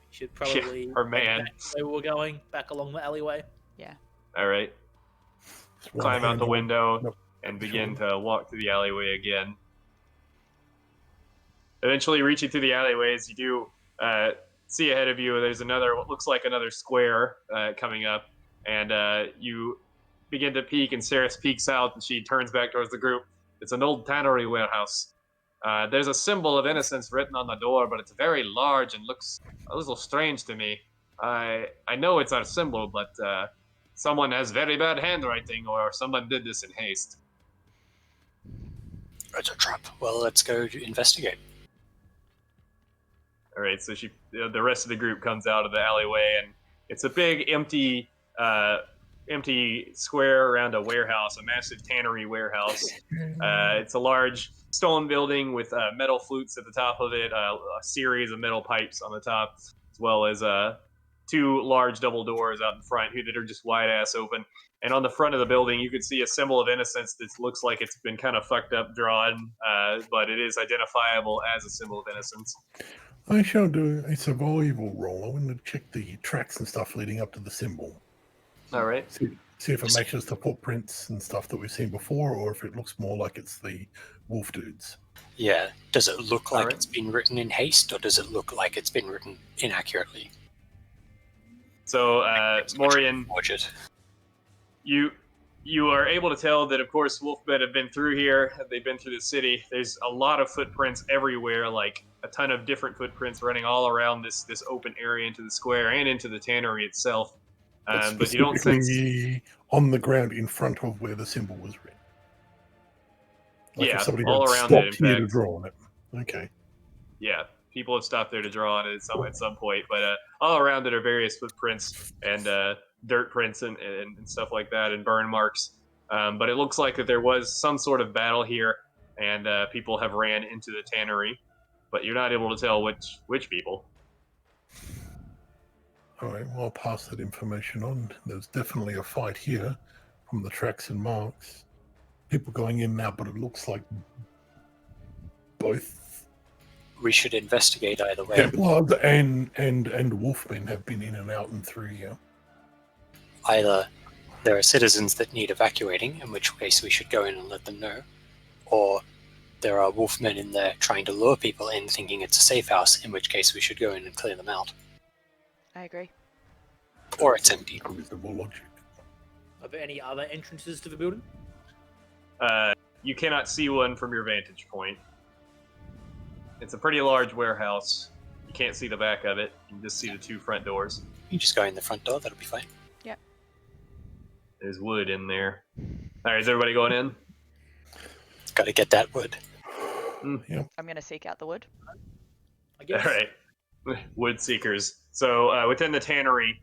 Should probably Her man. back where we're going, back along the alleyway. All right. Just one Climb out hand the on- window Nope. and begin to walk through the alleyway again. Eventually reaching through the alleyways, you do see ahead of you there's what looks like another square coming up, and you begin to peek, and Ceres peeks out, and she turns back towards the group. It's an old tannery warehouse. There's a symbol of innocence written on the door, but it's very large and looks a little strange to me. I know it's our symbol, but someone has very bad handwriting, or someone did this in haste. It's a trap. Well, let's go investigate. All right, so the rest of the group comes out of the alleyway, and it's a big empty square around a warehouse, a massive tannery warehouse. It's a large stone building with metal flutes at the top of it, a series of metal pipes on the top, as well as two large double doors out in front that are just wide ass open. And on the front of the building, you can see a symbol of innocence that looks like it's been kind of fucked up drawn, but it is identifiable as a symbol of innocence. I shall do a survival roll. I want to check the tracks and stuff leading up to the symbol. All right. See See if it matches the footprints and stuff that we've seen before, or if it looks more like it's the wolf dudes. Yeah. Does it look like Alright. it's been written in haste, or does it look like it's been written inaccurately? So, Morien, Watch it. you are able to tell that, of course, wolfmen have been through here. They've been through the city. There's a lot of footprints everywhere, like a ton of different footprints running all around this open area into the square and into the tannery itself. But you don't sense... Specifically on the ground in front of where the symbol was written. Like Yeah, if somebody all had around stopped it, in here to fact. draw on it. Okay. Yeah, people have stopped there to draw on it at some point, but all around it are various footprints and dirt prints and stuff like that, and burn marks. But it looks like that there was some sort of battle here, and people have ran into the tannery, but you're not able to tell which people. All right, well, I'll pass that information on. There's definitely a fight here from the tracks and marks. People going in now, but it looks like both We should investigate either way. Templars and Wolfmen have been in and out and through here. Either there are citizens that need evacuating, in which case we should go in and let them know, or there are wolfmen in there trying to lure people in thinking it's a safe house, in which case we should go in and clear them out. I agree. Or it's empty. Reasonable logic. Are there any other entrances to the building? You cannot see one from your vantage point. It's a pretty large warehouse. You can't see the back of it. You can just see the two front doors. You just go in the front door, that'll be fine. There's wood in there. All right, is everybody going in? Gotta get that wood. Yep. I'm going to seek out the wood. I guess. All right, wood seekers. So within the tannery,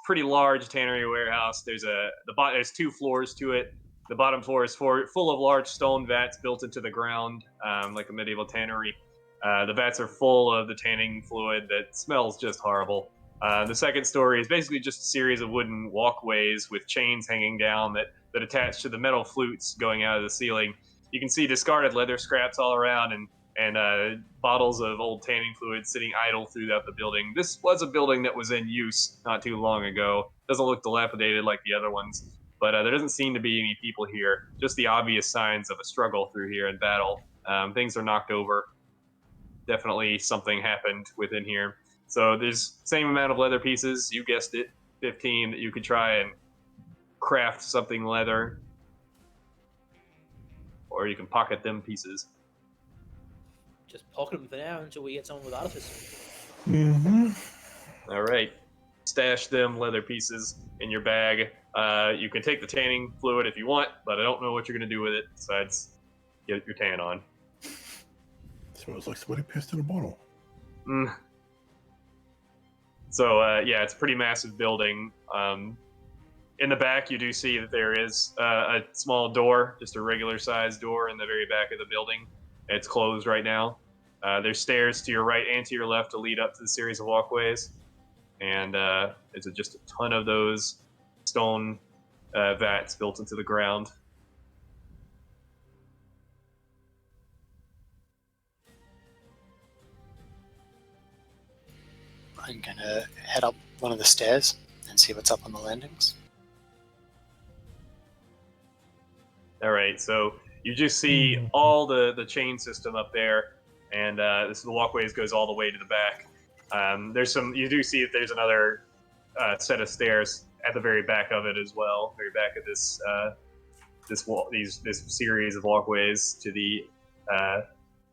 pretty large tannery warehouse. There's two floors to it. The bottom floor is full of large stone vats built into the ground, like a medieval tannery. The vats are full of the tanning fluid that smells just horrible. The second story is basically just a series of wooden walkways with chains hanging down that attach to the metal flutes going out of the ceiling. You can see discarded leather scraps all around and bottles of old tanning fluid sitting idle throughout the building. This was a building that was in use not too long ago. Doesn't look dilapidated like the other ones, but there doesn't seem to be any people here. Just the obvious signs of a struggle through here in battle. Things are knocked over. Definitely something happened within here. So there's same amount of leather pieces, you guessed it, 15, that you could try and craft something leather. Or you can pocket them pieces. Just pocket them for now until we get someone with artifice. Mm-hmm. All right. Stash them leather pieces in your bag. You can take the tanning fluid if you want, but I don't know what you're going to do with it besides get your tan on. Smells like somebody pissed in a bottle. So, yeah, it's a pretty massive building. In the back, you do see that there is a small door, just a regular-sized door in the very back of the building. It's closed right now. There's stairs to your right and to your left to lead up to the series of walkways. And there's just a ton of those stone vats built into the ground. I'm gonna head up one of the stairs and see what's up on the landings. All right, so you just see all the chain system up there, and the walkways goes all the way to the back. You do see that there's another set of stairs at the very back of it as well, very back of this series of walkways to the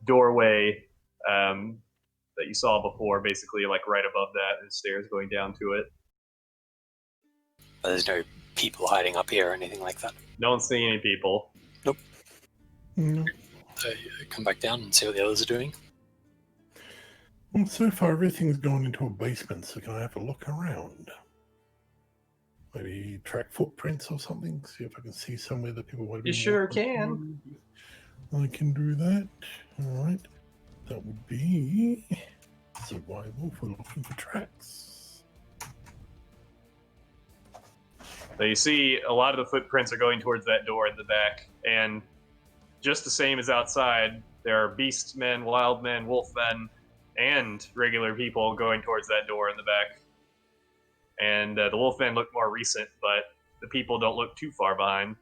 doorway that you saw before, basically like right above that, and stairs going down to it. But there's no people hiding up here or anything like that. Don't see any people. Nope. No. I come back down and see what the others are doing. Well, so far everything's gone into a basement, so can I have a look around? Maybe track footprints or something? See if I can see somewhere that people might be. You sure walking can. through. I can do that. Alright. That would be survival if we're looking for tracks. So you see a lot of the footprints are going towards that door in the back, and just the same as outside, there are beast men, wild men, wolf men, and regular people going towards that door in the back. And the wolf men look more recent, but the people don't look too far behind.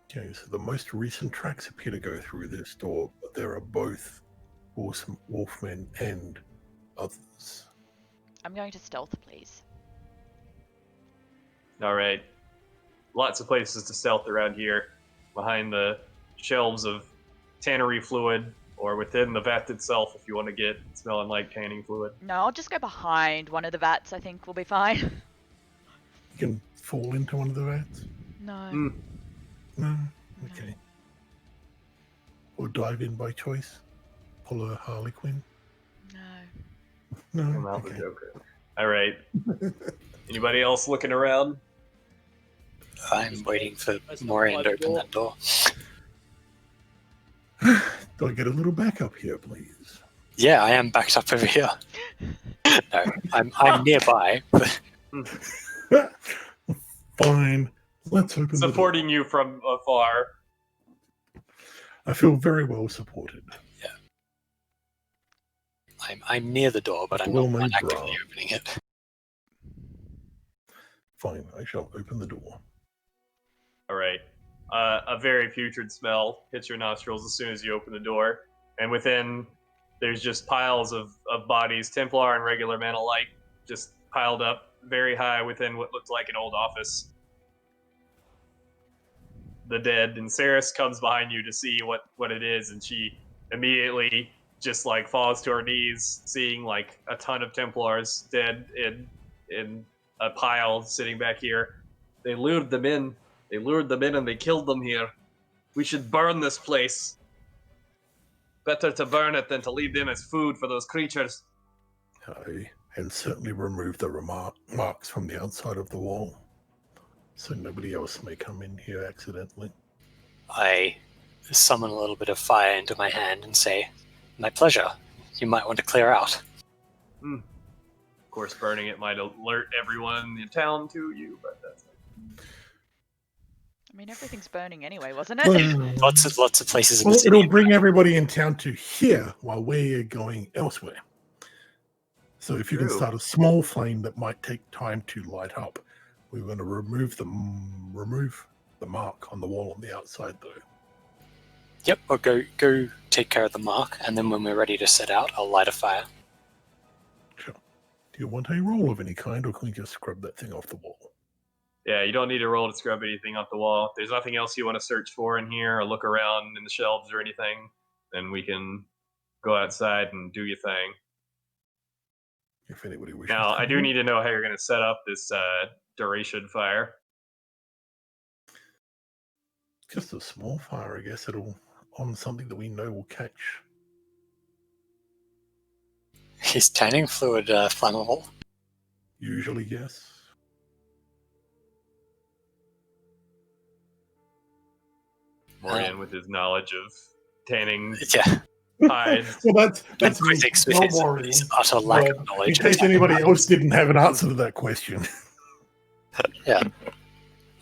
Okay, so the most recent tracks appear to go through this door, but there are both wolfmen and others. I'm going to stealth, please. All right. Lots of places to stealth around here. Behind the shelves of tannery fluid, or within the vat itself if you want to get smelling like tanning fluid. No, I'll just go behind one of the vats. I think we'll be fine. You can fall into one of the vats? No. No? Okay. Or dive in by choice? Pull a Harley Quinn? No. No? I'm out the Okay. Joker. All right. Anybody else looking around? I'm waiting for Morien to open that door. Do I get a little backup here, please? Yeah, I am backed up over here. No, I'm nearby. But Fine. Let's open the door. Supporting you from afar. I feel very well supported. I'm near the door, but I'm Well, not my actively bra. opening it. Fine, I shall open the door. All right. A very putrid smell hits your nostrils as soon as you open the door, and within, there's just piles of bodies, Templar and regular men alike, just piled up very high within what looked like an old office. The dead, and Saris comes behind you to see what it is, and she immediately just like falls to her knees, seeing like a ton of Templars dead in a pile sitting back here. They lured them in. They lured them in and they killed them here. We should burn this place. Better to burn it than to leave them as food for those creatures. And certainly remove the marks from the outside of the wall, so nobody else may come in here accidentally. I summon a little bit of fire into my hand and say, "My pleasure. You might want to clear out." Of course, burning it might alert everyone in town to you, but that's... I mean, everything's burning anyway, wasn't it? Well, Lots of places in well, the city. it'll bring everybody in town to here while we're going elsewhere. So if you can True. start a small flame that might take time to light up, we're going to remove the mark on the wall on the outside, though. Yep, I'll go take care of the mark, and then when we're ready to set out, I'll light a fire. Sure. Do you want a roll of any kind, or can we just scrub that thing off the wall? Yeah, you don't need to roll to scrub anything off the wall. If there's nothing else you want to search for in here or look around in the shelves or anything, then we can go outside and do your thing. If anybody wishes. Now, to I do come need to know how you're going to set up this duration fire. Just a small fire, I guess. It'll on something that we know will catch. Is tanning fluid flammable? Usually, yes. Morien with his knowledge of tanning Yeah. hides. Well, that's me. Quizzix with Don't his, worry. his utter lack Well, of knowledge. In case anybody else didn't have an answer to that question. Yeah.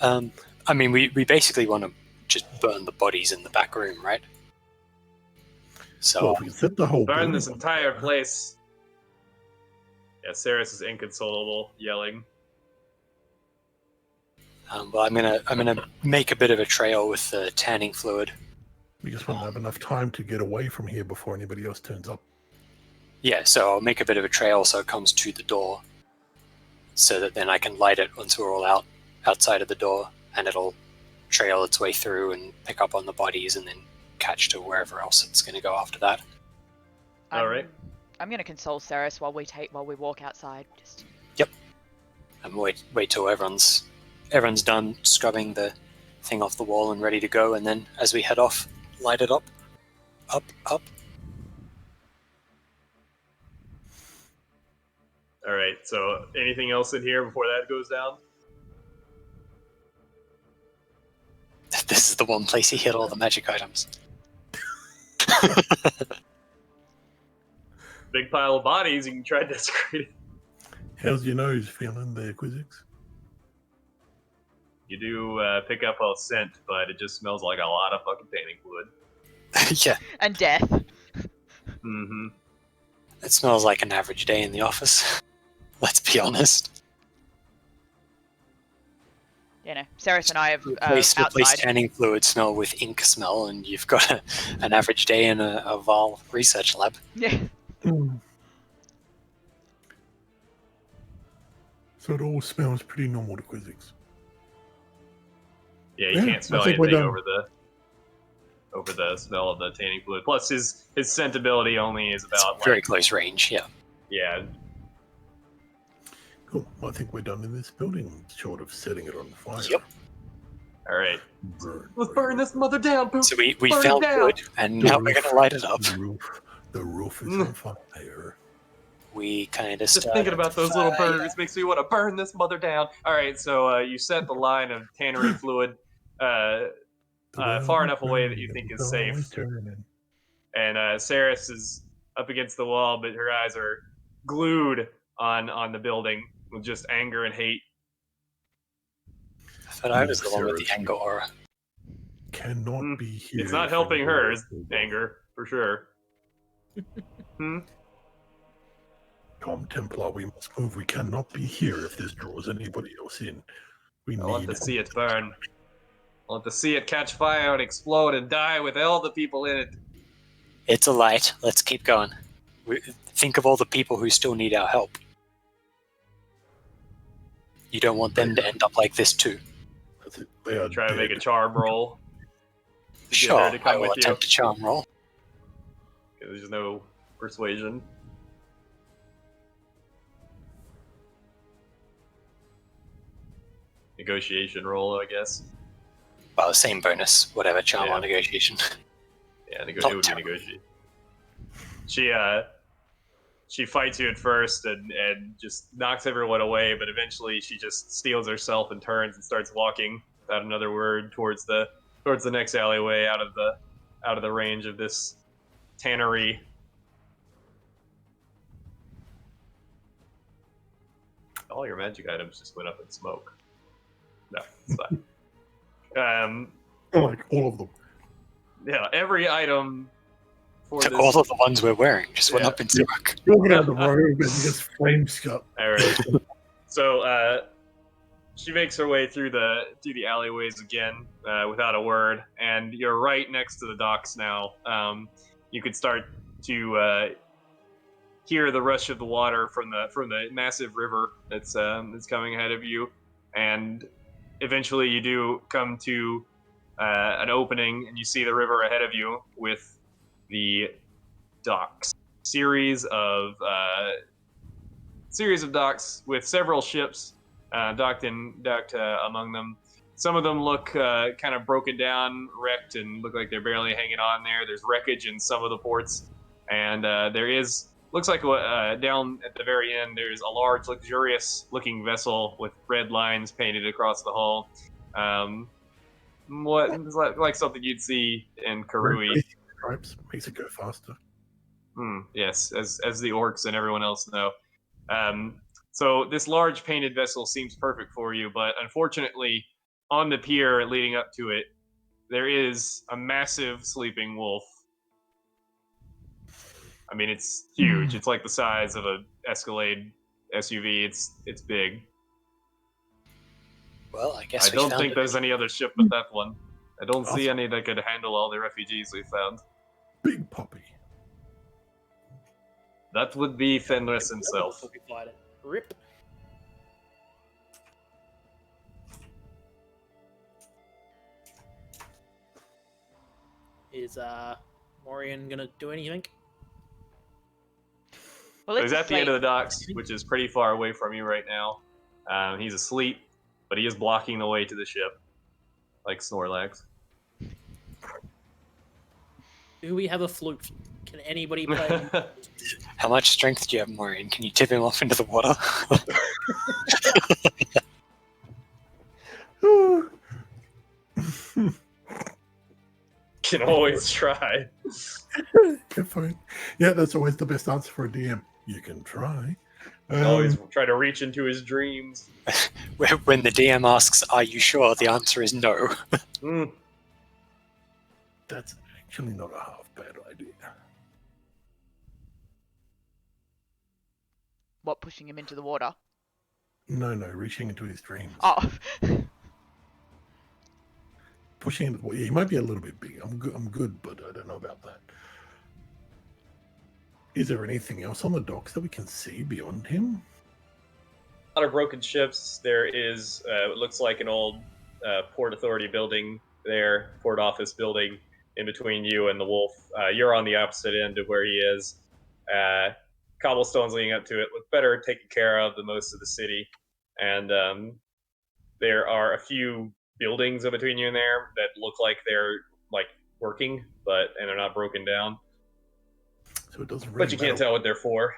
I mean, we basically want to just burn the bodies in the back room, right? So Well, if we set the whole Burn building this on entire fire, place. Yeah, Saris is inconsolable, yelling. well, I'm gonna make a bit of a trail with the tanning fluid. we just won't have enough time to get away from here before anybody else turns up. Yeah, so I'll make a bit of a trail so it comes to the door, so that then I can light it once we're all outside of the door, and it'll trail its way through and pick up on the bodies, and then catch to wherever else it's going to go after that. All right. I'm going to console Saris while we walk outside. Just And wait till everyone's done scrubbing the thing off the wall and ready to go, and then as we head off, light it up. Up. All right, so anything else in here before that goes down? This is the one place he hid all the magic items. Big pile of bodies, you can try to desecrate it. How's your nose feeling there, Quizzix? You do pick up a scent, but it just smells like a lot of fucking tanning fluid. Yeah, and death. Mm-hmm. it smells like an average day in the office. Let's be honest. Ceres and I have Replace outside. tanning fluid smell with ink smell, and you've got an average day in a Val research lab. Yeah. So it all smells pretty normal to Quizzix. Yeah, you can't smell I think we're anything done. over the smell of the tanning fluid. Plus, his scent ability only is about Very close range, yeah. Yeah. Cool. I think we're done in this building, short of setting it on fire. Yep. All right. Burn, Let's burn this mother down, Poop. So we Burn it found down. wood, and now we're going to light it up. The roof is on fire. We kind of Just thinking about those little birds makes me want to burn this mother down. All right, so you set the line of tannery fluid far enough away that you think is safe. And Ceres is up against the wall, but her eyes are glued on the building with just anger and hate. I thought I was the one with the anger aura. Cannot be here. It's not helping her, anger, for sure. Tom Templar, we must move. We cannot be here if this draws anybody else in. I want to see it burn. I want to see it catch fire and explode and die with all the people in it. It's a light. Let's keep going. Think of all the people who still need our help. You don't want them to end up like this too. That's it. They are Try to make a dead. charm roll. Sure, her to come I will with you. attempt a charm roll. There's no persuasion. Negotiation roll, I guess. Well, same bonus, whatever, charm Yeah. or negotiation. Yeah, it Top would be terrible. negotiation. She fights you at first and just knocks everyone away, but eventually she just steals herself and turns and starts walking without another word towards the next alleyway out of the range of this tannery. All your magic items just went up in smoke. No, it's fine. Like all of them. Yeah, every item for this. All of the ones we're wearing just went Yeah. up in smoke. Walking down the road and just flames up. All right. So she makes her way through the alleyways again without a word, and you're right next to the docks now. You could start to hear the rush of the water from the massive river that's coming ahead of you, and eventually you do come to an opening, and you see the river ahead of you with the docks. Series of docks with several ships docked among them. Some of them look kind of broken down, wrecked, and look like they're barely hanging on there. There's wreckage in some of the ports, and looks like down at the very end, there's a large, luxurious-looking vessel with red lines painted across the hull. What is like something you'd see in Karui. Stripes makes it go faster. Yes, as the orcs and everyone else know. So this large painted vessel seems perfect for you, but unfortunately, on the pier leading up to it, there is a massive sleeping wolf. I mean, it's huge. It's like the size of a Escalade SUV. It's big. Well, I guess I don't think there's any other ship but that one. I don't see any that could handle all the refugees we found. Big puppy. That would be Fenris himself. Rip. Is Morien gonna do anything? Well, He's at the end of the docks, which is pretty far away from you right now. He's asleep, but he is blocking the way to the ship, like Snorlax. Do we have a flute? Can anybody play? How much strength do you have, Morien? Can you tip him off into the water? Can always try. Okay, fine. Yeah, that's always the best answer for a DM. You can try. Always try to reach into his dreams. When the DM asks, "Are you sure?" the answer is no. That's actually not a half bad idea. What, pushing him into the water? No, reaching into his dreams. Oh. pushing it. Well, he might be a little bit big. I'm good, but I don't know about that. Is there anything else on the docks that we can see beyond him? A lot of broken ships. There is, it looks like an old Port Authority building there, Port Office building in between you and the Wolf. You're on the opposite end of where he is. Cobblestones leading up to it look better taken care of than most of the city. And there are a few buildings in between you and there that look like they're like working, and they're not broken down. So it doesn't really But you can't tell what they're for.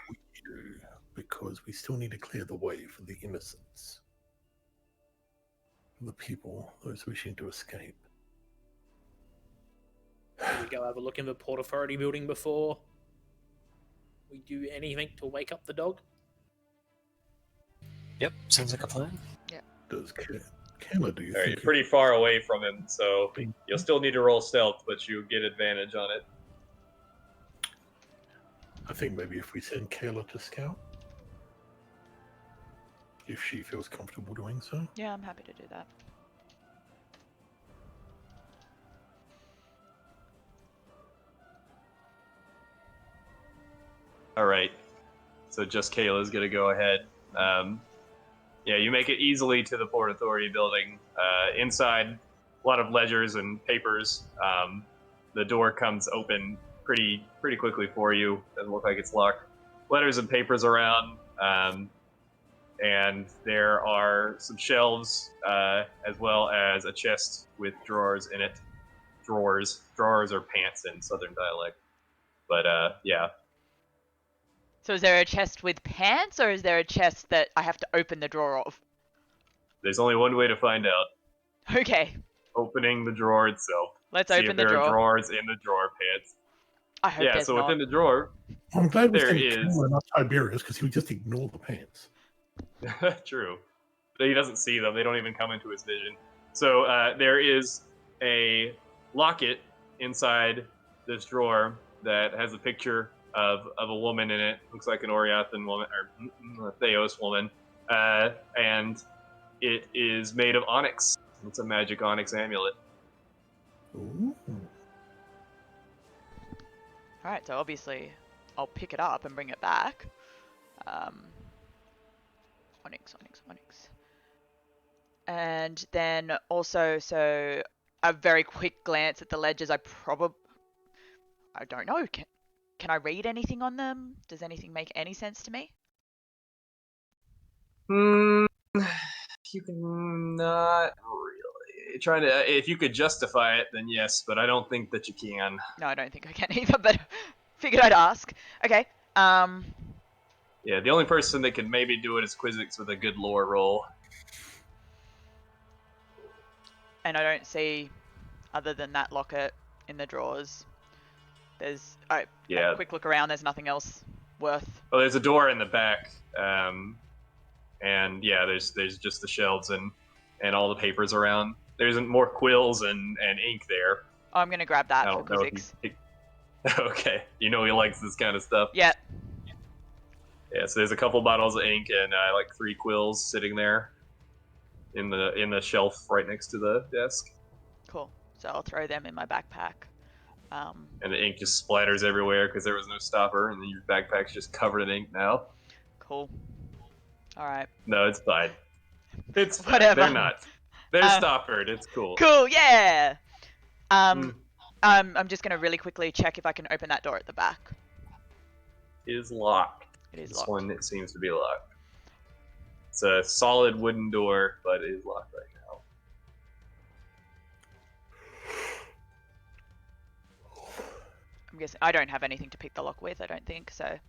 Because we still need to clear the way for the innocents. The people, those wishing to escape. Should we go have a look in the Port Authority building before we do anything to wake up the dog? Yep, sounds like a plan. Does Kaylah, do you You're think pretty far away from him, so you'll still need to roll stealth, but you get advantage on it. I think maybe if we send Kaylah to scout, if she feels comfortable doing so. Yeah, I'm happy to do that. All right. So just Kaylah's going to go ahead. Yeah, you make it easily to the Port Authority building. Inside, a lot of ledgers and papers. The door comes open pretty quickly for you. Doesn't look like it's locked. Letters and papers around. And there are some shelves, as well as a chest with drawers in it. Drawers are pants in Southern dialect. But, yeah. So is there a chest with pants, or is there a chest that I have to open the drawer of? There's only one way to find out. Okay. Opening the drawer itself. Let's See open if the there drawer. are drawers in the drawer pants. I hope Yeah, there's so not. within the drawer, I'm glad we There sent is- Kaylah, not Tiberius, because he would just ignore the pants. true. But he doesn't see them. They don't even come into his vision. So there is a locket inside this drawer that has a picture of a woman in it. Looks like an Oriathan woman, or a Theos woman. And it is made of onyx. It's a magic onyx amulet. Ooh. Alright, so obviously I'll pick it up and bring it back. Onyx. And then also, so a very quick glance at the ledgers. I don't know. Can I read anything on them? Does anything make any sense to me? You can not really. Trying to, if you could justify it, then yes, but I don't think that you can. No, I don't think I can either, but figured I'd ask. Okay. Yeah, the only person that can maybe do it is Quizzix with a good lore roll. And I don't see, other than that locket in the drawers, there's a quick look around. There's nothing else worth. Oh, there's a door in the back, and yeah, there's just the shelves and all the papers around. There's more quills and ink there. Oh, I'm gonna grab that I for don't know if Quizzix. Okay, you know he likes this kind of stuff. Yeah. Yeah, so there's a couple bottles of ink and like 3 quills sitting there in the shelf right next to the desk. Cool. So I'll throw them in my backpack. And the ink just splatters everywhere because there was no stopper, and then your backpack's just covered in ink now. Cool. All right. No, it's fine. It's fine. Whatever. They're not. They're stoppered. It's cool. Cool. Yeah. I'm just gonna really quickly check if I can open that door at the back. It is locked. It is This locked. one, it seems to be locked. It's a solid wooden door, but it is locked right now. I'm guessing I don't have anything to pick the lock with. I don't think so.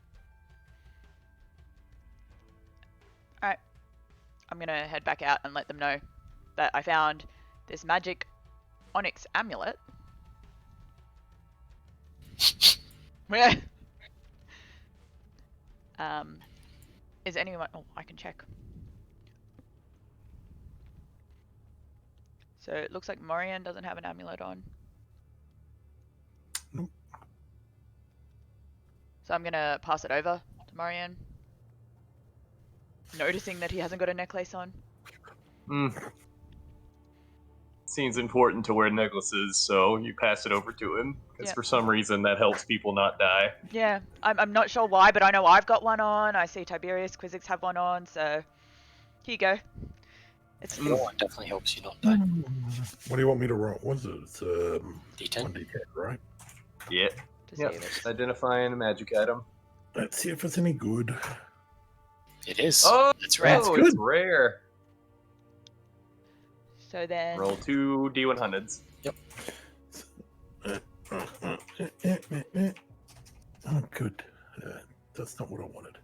All right. I'm gonna head back out and let them know that I found this magic onyx amulet. Where? Is anyone? Oh, I can check. So it looks like Morien doesn't have an amulet on. Nope. So I'm gonna pass it over to Morien, noticing that he hasn't got a necklace on. seems important to wear necklaces, so you pass it over to him. Because for some reason that helps people not die. Yeah, I'm not sure why, but I know I've got one on. I see Tiberius, Quizzix have one on, so here you go. It's Your one definitely helps you not die. What do you want me to roll? What's it? It's D10. 1d10, right? Yeah. to see Yep. if it's... Identifying a magic item. Let's see if it's any good. It is. Oh, It's rare. oh, good. it's rare. So then... Roll 2 D100s. Oh, good. That's not what I wanted.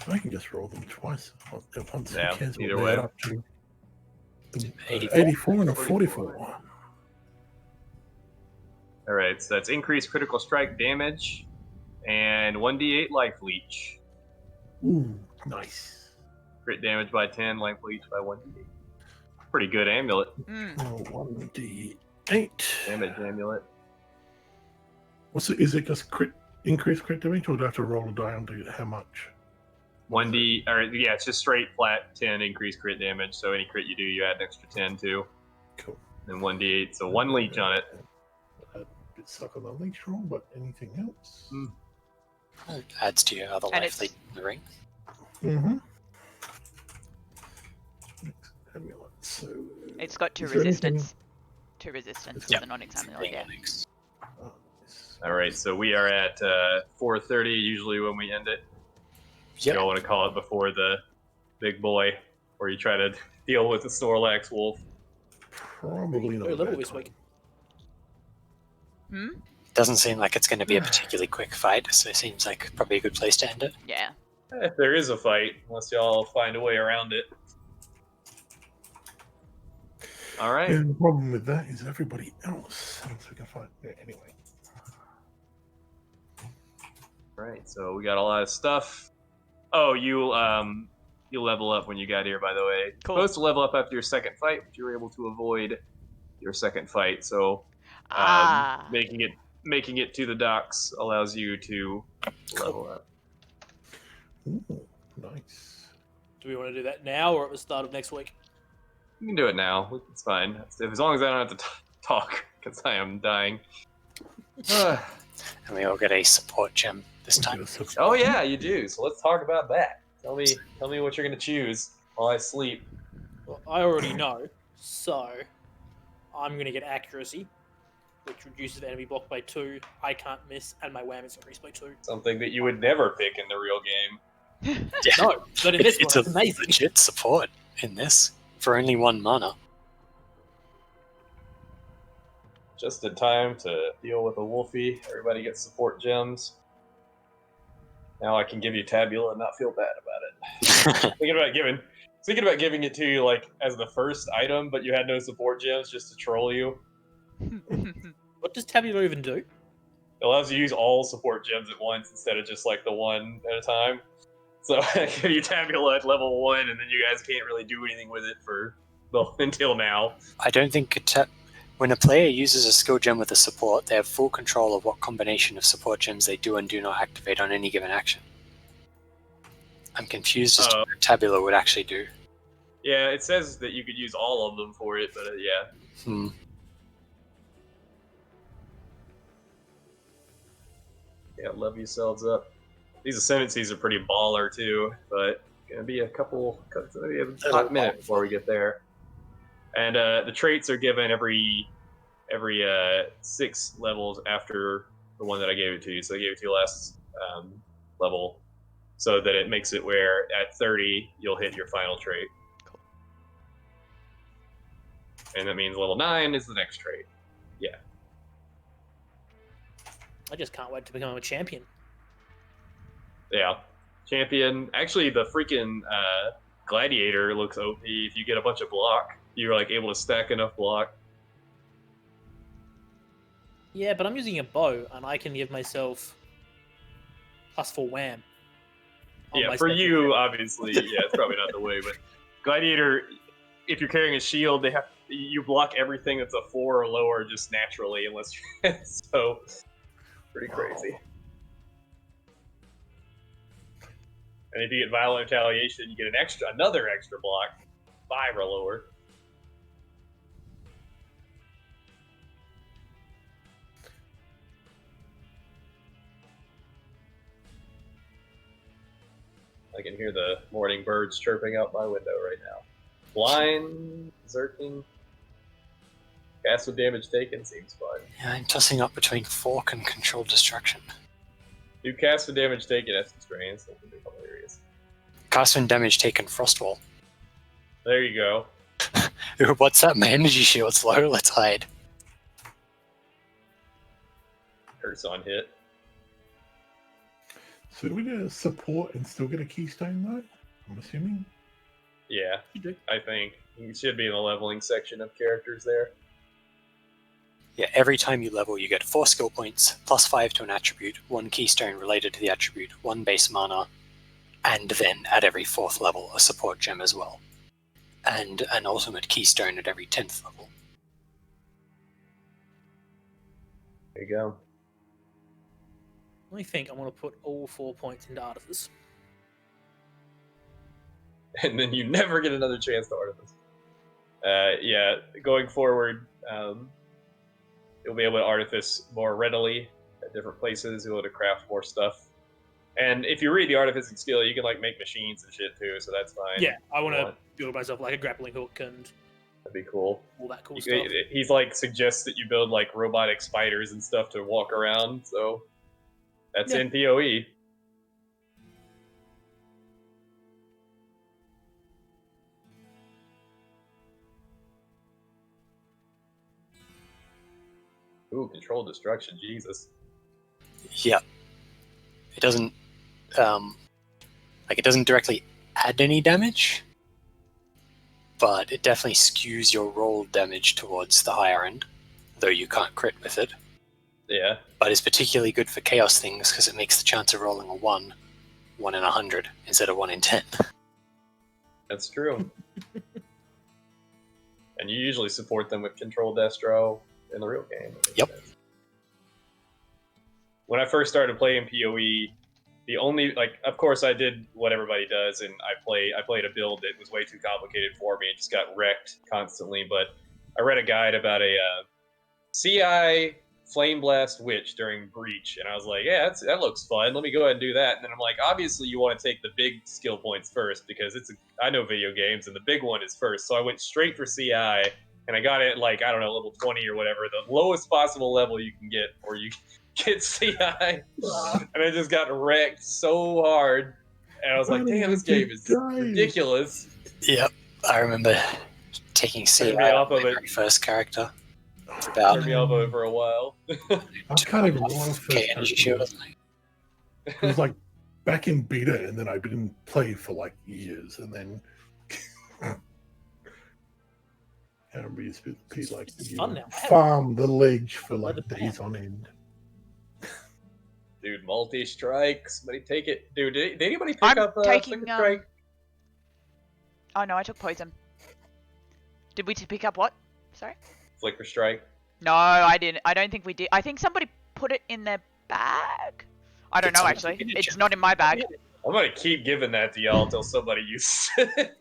I can just roll them twice. Once Yeah, who cares what either they way. add up to? 84. 84 and a 44. Alright, so that's increased critical strike damage and 1d8 life leech. Ooh, nice. Crit damage by 10, life leech by 1d8. Pretty good amulet. Oh, 1d8. Damage amulet. What's it? Is it just increased crit damage, or do I have to roll a die on to how much? 1d, or yeah, it's just straight flat 10 increased crit damage, so any crit you do, you add an extra 10 to. Cool. And 1d8, so 1 leech on it. A bit stuck on the leech roll, but anything else? It adds to your other And life it's- lead in the ring. Mm-hmm. Amulet. So It's got 2 is there anything- resistance. 2 resistance Yep. to the non-X amulet, yeah. Oh, nice. Alright, so we are at 4:30 usually when we end it. Yep. Y'all want to call it before the big boy, or you try to deal with the Snorlax wolf. Probably not. Very a little bad this time. week. Hmm? Doesn't seem like it's going to be a particularly quick fight, so it seems like probably a good place to end it. Yeah. If there is a fight, unless y'all find a way around it. Alright. And the problem with that is everybody else. Once we can find anyway. Right, so we got a lot of stuff. Oh, you level up when you got here, by the way. Cool. Supposed to level up after your second fight, but you were able to avoid your second fight. So making it to the docks allows you to level up. Ooh, nice. Do we want to do that now or at the start of next week? You can do it now. It's fine. As long as I don't have to talk, because I am dying. And we all get a support gem this time. Oh yeah, you do. So let's talk about that. Tell me what you're gonna choose while I sleep. Well, I already know, so I'm going to get accuracy, which reduces the enemy block by 2. I can't miss, and my wham is increased by 2. Something that you would never pick in the real game. Yeah. No, but in this It's one, a it's amazing. legit support in this for only 1 mana. Just in time to deal with a Wolfie. Everybody gets support gems. Now I can give you Tabula and not feel bad about it. Thinking about giving it to you like as the first item, but you had no support gems just to troll you. What does Tabula even do? It allows you to use all support gems at once instead of just like the one at a time. So I give you Tabula at level 1, and then you guys can't really do anything with it until now. I don't think when a player uses a skill gem with a support, they have full control of what combination of support gems they do and do not activate on any given action. I'm confused as to what Tabula would actually do. Yeah, it says that you could use all of them for it, but yeah. Yeah, love yourselves up. These ascendancies are pretty baller too, but gonna be a hot minute before we get there. And the traits are given every 6 levels after the one that I gave it to you. So I gave it to you last level, so that it makes it where at 30 you'll hit your final trait. Cool. And that means level 9 is the next trait. Yeah. I just can't wait to become a champion. Yeah. Champion. Actually, the freaking gladiator looks OP. If you get a bunch of block, you're like able to stack enough block. Yeah, but I'm using a bow, and I can give myself +4 wham. on Yeah, my for special you, gem. obviously, yeah, it's probably not the way, but gladiator, if you're carrying a shield, you block everything that's a 4 or lower just naturally, unless you're so pretty crazy. And if you get violent retaliation, you get another extra block, 5 or lower. I can hear the morning birds chirping out my window right now. Blind, Zerking. Cast with damage taken seems fun. Yeah, I'm tossing up between Fork and Controlled Destruction. Do cast with damage taken Essence Drains. That would be hilarious. Cast with damage taken Frostwall. There you go. What's that? My energy shield's low. Let's hide. Curse on hit. So do we get a support and still get a keystone though? I'm assuming. Yeah, You do. I think. You should be in the leveling section of characters there. Yeah, every time you level, you get 4 skill points, +5 to an attribute, 1 keystone related to the attribute, 1 base mana, and then at every 4th level, a support gem as well. And an ultimate keystone at every 10th level. There you go. I think I want to put all 4 points into Artifice. And then you never get another chance to Artifice. Yeah, going forward, you'll be able to Artifice more readily at different places. You'll be able to craft more stuff. And if you read the Artificing skill, you can like make machines and shit too, so that's fine. Yeah, I want to build myself like a grappling hook and That'd be cool. all that cool stuff. He's like suggests that you build like robotic spiders and stuff to walk around, so that's Yeah. in PoE. Ooh, controlled destruction, Jesus. Yeah. It doesn't, it doesn't directly add any damage, but it definitely skews your roll damage towards the higher end, though you can't crit with it. Yeah. But it's particularly good for chaos things because it makes the chance of rolling a 1 in 100 instead of 1 in 10. That's true. And you usually support them with Control Destro in the real game. Yep. When I first started playing PoE, the only of course I did what everybody does, and I played a build that was way too complicated for me and just got wrecked constantly. But I read a guide about a CI Flame Blast Witch during Breach, and I was like, yeah, that looks fun. Let me go ahead and do that. And then I'm like, obviously you want to take the big skill points first because I know video games, and the big one is first. So I went straight for CI, and I got it I don't know, level 20 or whatever, the lowest possible level you can get, or you get CI. And I just got wrecked so hard, and I was like, damn, this game is ridiculous. Yep, I remember taking CI Turned me off on of my it. very first character. About Turned me off of it for a while. I can't even remember first K energy shield. character. It was like back in beta, and then I didn't play for like years, and then I remember you used to be like It's you fun now. farm the ledge for like Let it days pan. on end. Dude, multi-strike. Somebody take it. Dude, did anybody pick I'm up taking, Flicker Strike? Oh no, I took poison. Did we pick up what? Sorry? Flicker Strike. No, I didn't. I don't think we did. I think somebody put it in their bag. I don't Did know someone actually. give it a It's check? not in my bag. I'm gonna keep giving that to y'all until somebody uses it.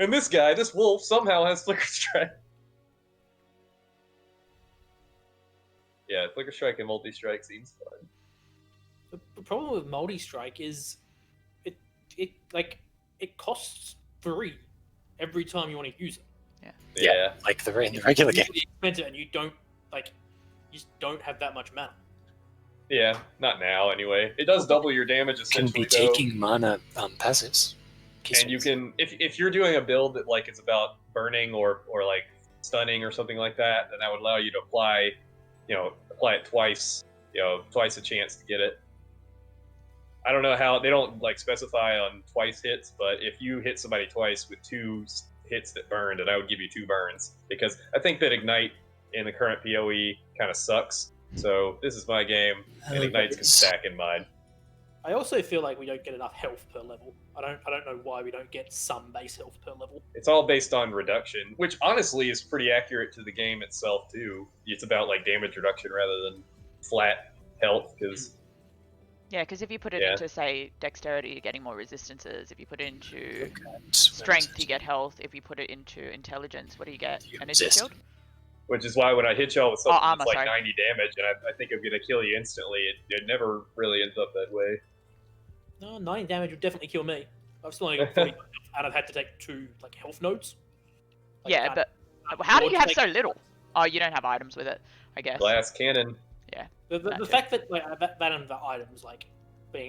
And this wolf, somehow has Flicker Strike. Yeah, Flicker Strike and multi-strike seems fun. The problem with multi-strike is it costs 3 every time you want to use it. Yeah. Like in the regular game. You spend it and you just don't have that much mana. Yeah, not now anyway. It does double your damage You can essentially be though. taking mana passives. And you can, if you're doing a build that like is about burning or like stunning or something like that, then that would allow you to apply it twice, twice a chance to get it. I don't know how they don't like specify on twice hits, but if you hit somebody twice with 2 hits that burn, then I would give you 2 burns, because I think that Ignite in the current PoE kind of sucks. So this is my game, and Ignites can stack in mine. I also feel like we don't get enough health per level. I don't know why we don't get some base health per level. It's all based on reduction, which honestly is pretty accurate to the game itself too. It's about like damage reduction rather than flat health, because Yeah, because if you put it Yeah. into, say, dexterity, you're getting more resistances. If you put it into Strength. strength, you get health. If you put it into intelligence, what do you get? You Energy resist. shield? which is why when I hit y'all with something armor, that's like sorry. 90 damage and I think I'm gonna kill you instantly, it never really ends up that way. No, 9 damage would definitely kill me. I've still only got 40 and I've had to take 2 like health notes. Like, Yeah, but how do you have so little? Oh, you don't have items with it, I guess. Glass cannon. Yeah. The fact that like that and the items like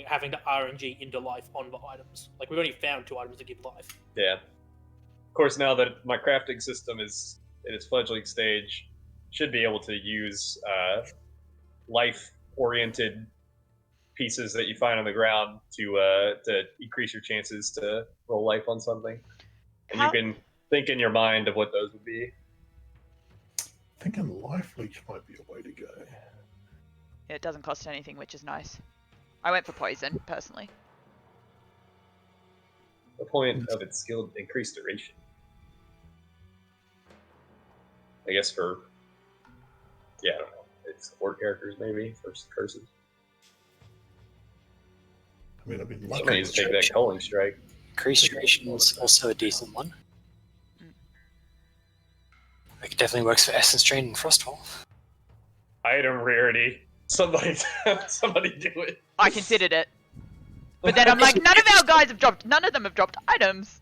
having to RNG into life on the items. Like we've only found 2 items to give life. Yeah. Of course, now that my crafting system is in its fledgling stage, should be able to use life-oriented pieces that you find on the ground to increase your chances to roll life on something. And you can think in your mind of what those would be. Thinking life leech might be a way to go. Yeah, it doesn't cost anything, which is nice. I went for poison, personally. The point of its skill increased duration. I guess for, I don't know, it's support characters maybe, for curses. I mean, I've been Somebody needs to take that culling strike. Increased duration is also a decent one. It definitely works for Essence Drain and Frostfall. Item rarity. Somebody do it. I considered it. But then I'm like, none of them have dropped items.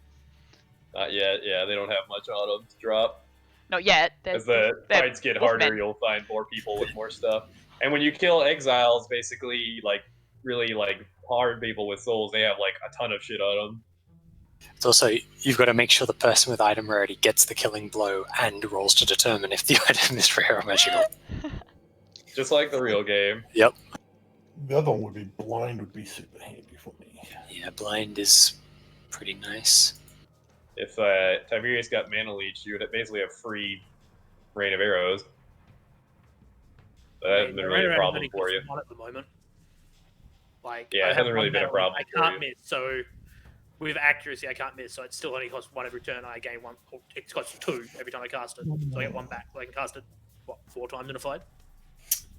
Not yet, yeah, they don't have much on them to drop. Not yet. As the fights get harder, you'll find more people with more stuff. And when you kill exiles, basically, like, really, like, hard people with souls, they have, like, a ton of shit on them. It's also, you've got to make sure the person with item rarity gets the killing blow and rolls to determine if the item is rare or magical. Just like the real game. Yep. The other one would be blind, would be super handy for me. Yeah, blind is pretty nice. If Tiberius got mana leech, you would basically have free rain of arrows. That hasn't been really a problem for you. At the moment. Like, yeah, it hasn't really been a problem for you. I can't miss, so with accuracy I can't miss, so it still only costs 1 every turn. I gain 1, it costs 2 every time I cast it, so I get 1 back. So I can cast it, 4 times in a fight?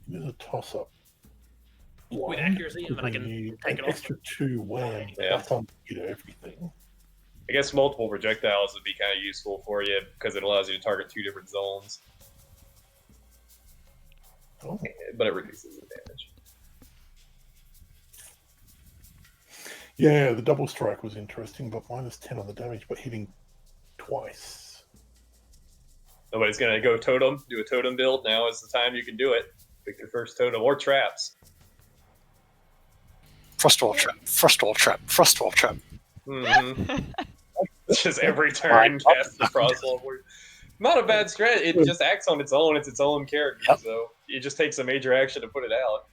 There's a toss-up. With accuracy, and then I can take it off. Extra 2 wham. Yeah. That's on everything. I guess multiple projectiles would be kind of useful for you because it allows you to target 2 different zones. Oh. But it reduces the damage. Yeah, the double strike was interesting, but -10 on the damage, but hitting twice. Nobody's going to go totem, do a totem build. Now is the time you can do it. Pick your first totem or traps. Frostwall trap, Frostwall trap, Frostwall trap. Mm-hmm. Just every turn cast the Frostwall. Not a bad strat. It just acts on its own. It's its own character, so it just takes a major action to put it out.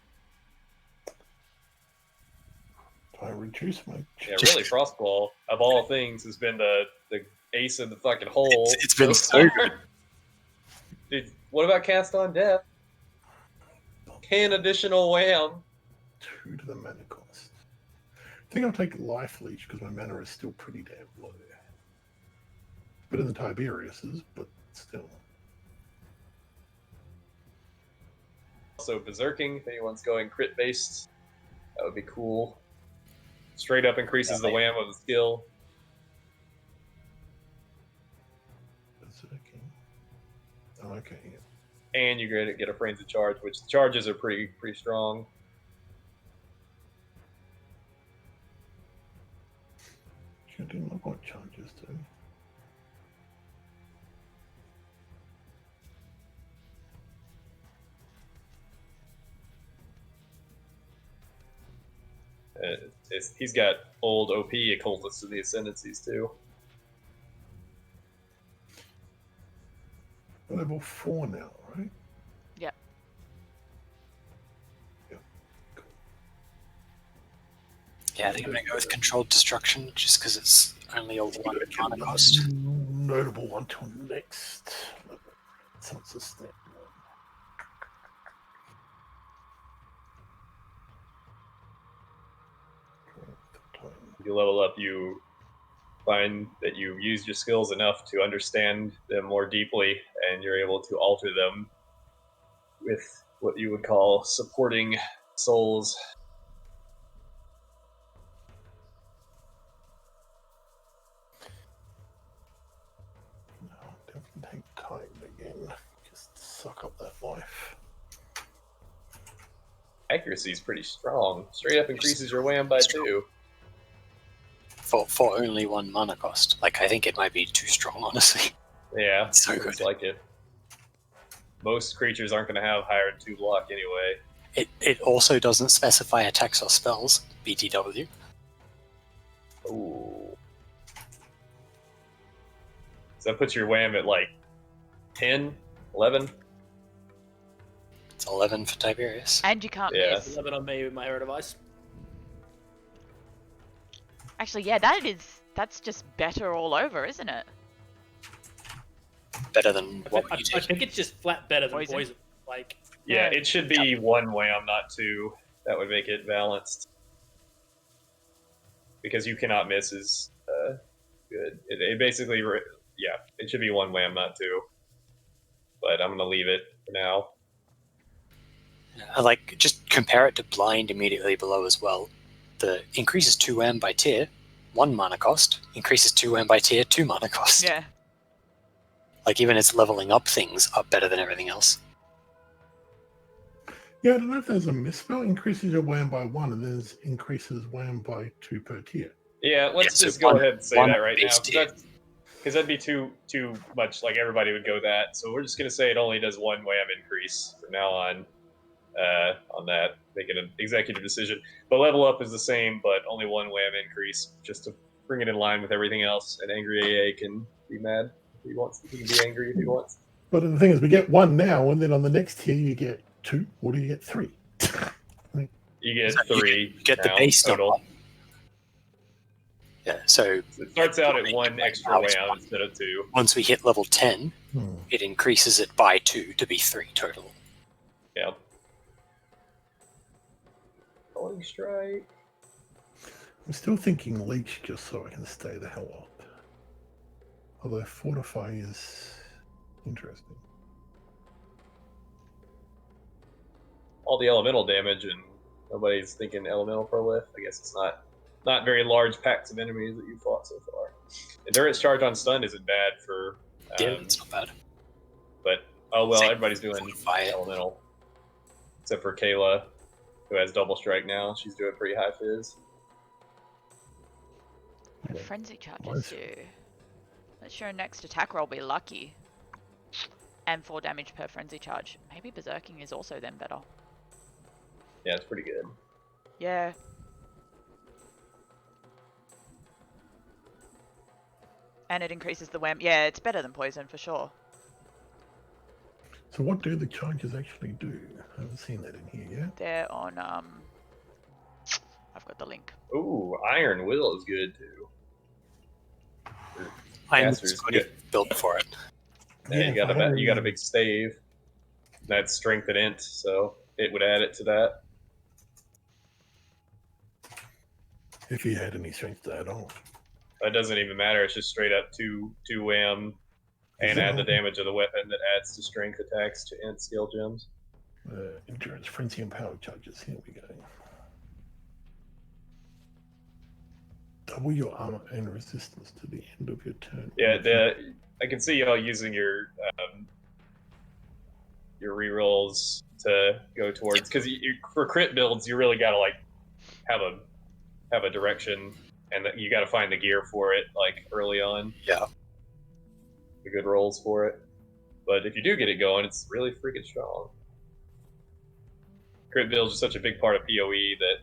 I reduce my... Yeah, really, Frostwall, of all things, has been the ace in the fucking hole. It's been so good. Dude, what about Cast on Death? An additional wham. 2 to the mana cost. I think I'll take Life Leech because my mana is still pretty damn low. Better than Tiberius's, but still. Also, Berserking, if anyone's going crit based, that would be cool. Straight up increases the wham of the skill. Berserking. Oh, okay, yeah. And you get a frenzy charge, which the charges are pretty strong. I didn't know what charges do. He's got old OP occultists to the ascendancies too. Level 4 now, right? Yeah. Yeah. Cool. Yeah, I think I'm going to go with Controlled Destruction, just because it's only a 1 mana cost. Notable one till next. So it's a step. If you level up, you find that you've used your skills enough to understand them more deeply, and you're able to alter them with what you would call supporting souls. No, definitely take time again. Just suck up that life. Accuracy is pretty strong. Straight up increases your wham by 2. for only 1 mana cost. Like, I think it might be too strong, honestly. Yeah, So looks good. like it. Most creatures aren't going to have higher than 2 block anyway. It also doesn't specify attacks or spells, BTW. Ooh. So that puts your wham at like 10, 11? It's 11 for Tiberius. And you can't Yeah. miss. 11 on me with my hero device. Actually, yeah, that's just better all over, isn't it? Better than what I you I did. think it's just flat better than Poison. poison. Like, Yeah, Yeah. it should be 1 wham, not 2. That would make it balanced. Because you cannot miss is good. It basically, yeah, it should be 1 wham, not 2. But I'm going to leave it for now. Like, just compare it to blind immediately below as well. The increases 2M by tier, 1 mana cost. Increases 2M by tier, 2 mana cost. Yeah. Like, even its leveling up things are better than everything else. Yeah, I don't know if there's a misspell. Increases your wham by 1, and there's increases wham by 2 per tier. Yeah, let's Yeah, just so go one- ahead and say one that right now. base tier. Because that'd be too much, like everybody would go that. So we're just going to say it only does 1 wham increase from now on that. Make it an executive decision. But level up is the same, but only 1 wham increase, just to bring it in line with everything else. And Angry AA can be mad if he wants. He can be angry if he wants. But the thing is, we get 1 now, and then on the next tier you get 2, or do you get 3? You get So 3 You get the now, base total. number. Yeah, so It starts out at 1 extra Now it's wham 1. instead of 2. once we hit level 10, Hmm. it increases it by 2 to be 3 total. Yeah. Calling strike. I'm still thinking leech just so I can stay the hell up. Although fortify is interesting. All the elemental damage, and nobody's thinking elemental prolif. I guess it's not very large packs of enemies that you fought so far. Endurance charge on stun isn't bad for. Yeah, it's not bad. But oh well, Same everybody's doing fortify. elemental, except for Kaylah, who has double strike now. She's doing pretty high fizz. What do frenzy charges Nice. do? Let your next attack roll be lucky. And 4 damage per frenzy charge. Maybe berserking is also then better. Yeah, it's pretty good. Yeah. And it increases the wham. Yeah, it's better than poison for sure. So what do the charges actually do? I haven't seen that in here yet. They're on I've got the link. Ooh, Iron Will is good too. I'm Caster's just going to build for it. Yeah, you got a big stave. That's strength and int, so it would add it to that. If he had any strength to add on. That doesn't even matter. It's just straight up two wham, and add the damage of the weapon that adds to strength attacks to int skill gems. Endurance, frenzy, and power charges. Here we go. Double your armor and resistance to the end of your turn. Yeah, I can see y'all using your rerolls to go towards, because for crit builds you really gotta like have a direction, and you gotta find the gear for it like early on. Yeah. The good rolls for it. But if you do get it going, it's really freaking strong. Crit builds are such a big part of PoE that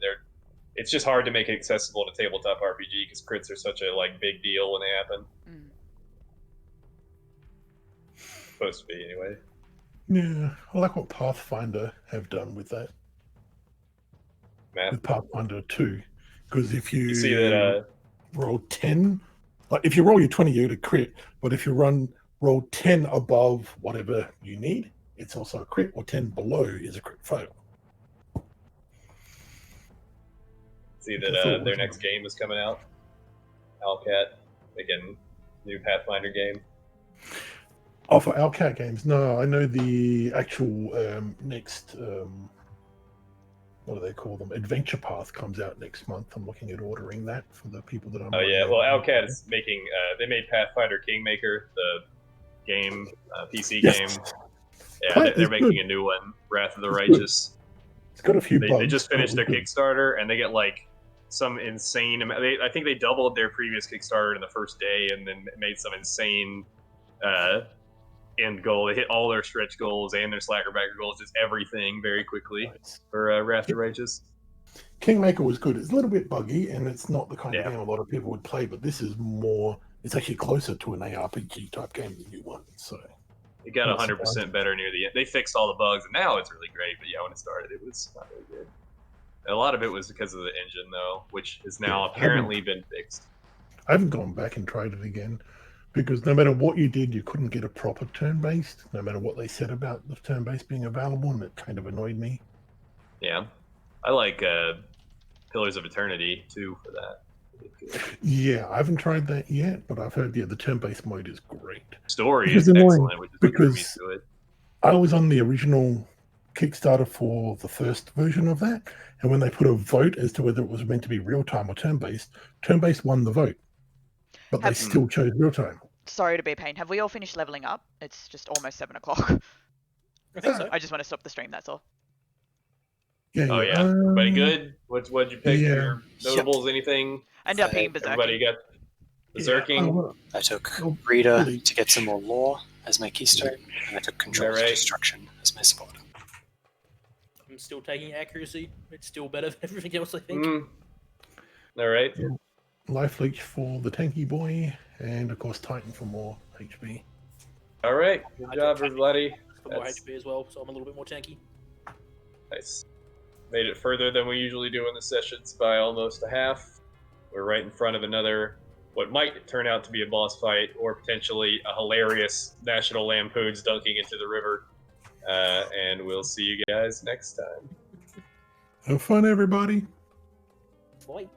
it's just hard to make it accessible to tabletop RPG because crits are such a like big deal when they happen. Supposed to be anyway. Yeah, I like what Pathfinder have done with that. Math. With Pathfinder 2. Because if you See that roll 10, like if you roll your 20, you get a crit. But if you roll 10 above whatever you need, it's also a crit, or 10 below is a crit fail. see that their next game is coming out. Owlcat making new Pathfinder game. Oh, for Owlcat games? No, I know the actual next, what do they call them? Adventure Path comes out next month. I'm looking at ordering that for the people that I'm. Oh yeah, well Owlcat is making. They made Pathfinder Kingmaker, the game, PC Yes. game. Yeah, they're making a new one, Wrath of the Righteous. It's got a few bugs. They just finished their Kickstarter, and they get like some insane amount. I think they doubled their previous Kickstarter in the first day, and then made some insane end goal. They hit all their stretch goals and their slackerbacker goals, just everything very quickly for Wrath of Righteous. Kingmaker was good. It's a little bit buggy, and it's not the kind of game a lot of people would play, but this is more... It's actually closer to an ARPG type game than you want, so... It got 100% better near the end. They fixed all the bugs, and now it's really great, but yeah, when it started, it was not really good. A lot of it was because of the engine, though, which has now apparently been fixed. I haven't gone back and tried it again, because no matter what you did, you couldn't get a proper turn-based, no matter what they said about the turn-based being available, and it kind of annoyed me. Yeah. I like Pillars of Eternity, too, for that. Yeah, I haven't tried that yet, but I've heard the turn-based mode is great. Story is excellent, which is what drew me to it. I was on the original Kickstarter for the first version of that, and when they put a vote as to whether it was meant to be real-time or turn-based won the vote. But they still chose real-time. Sorry to be a pain. Have we all finished leveling up? It's just almost 7 o'clock. I think so. I just want to stop the stream, that's all. Yeah, oh, yeah. Everybody good? What'd you pick? Yeah. Your notables, anything? I ended up picking Berserking. Everybody got Berserking? I took Breeder to get some more lore as my keystone, and I took Control of Destruction as my support. I'm still taking Accuracy. It's still better than everything else, I think. All right. Life Leech for the tanky boy, and of course Titan for more HP. All right. Good job, everybody. For more HP as well, so I'm a little bit more tanky. Nice. Made it further than we usually do in the sessions by almost a half. We're right in front of another, what might turn out to be a boss fight, or potentially a hilarious National Lampoon's dunking into the river. And we'll see you guys next time. Have fun, everybody. Bye.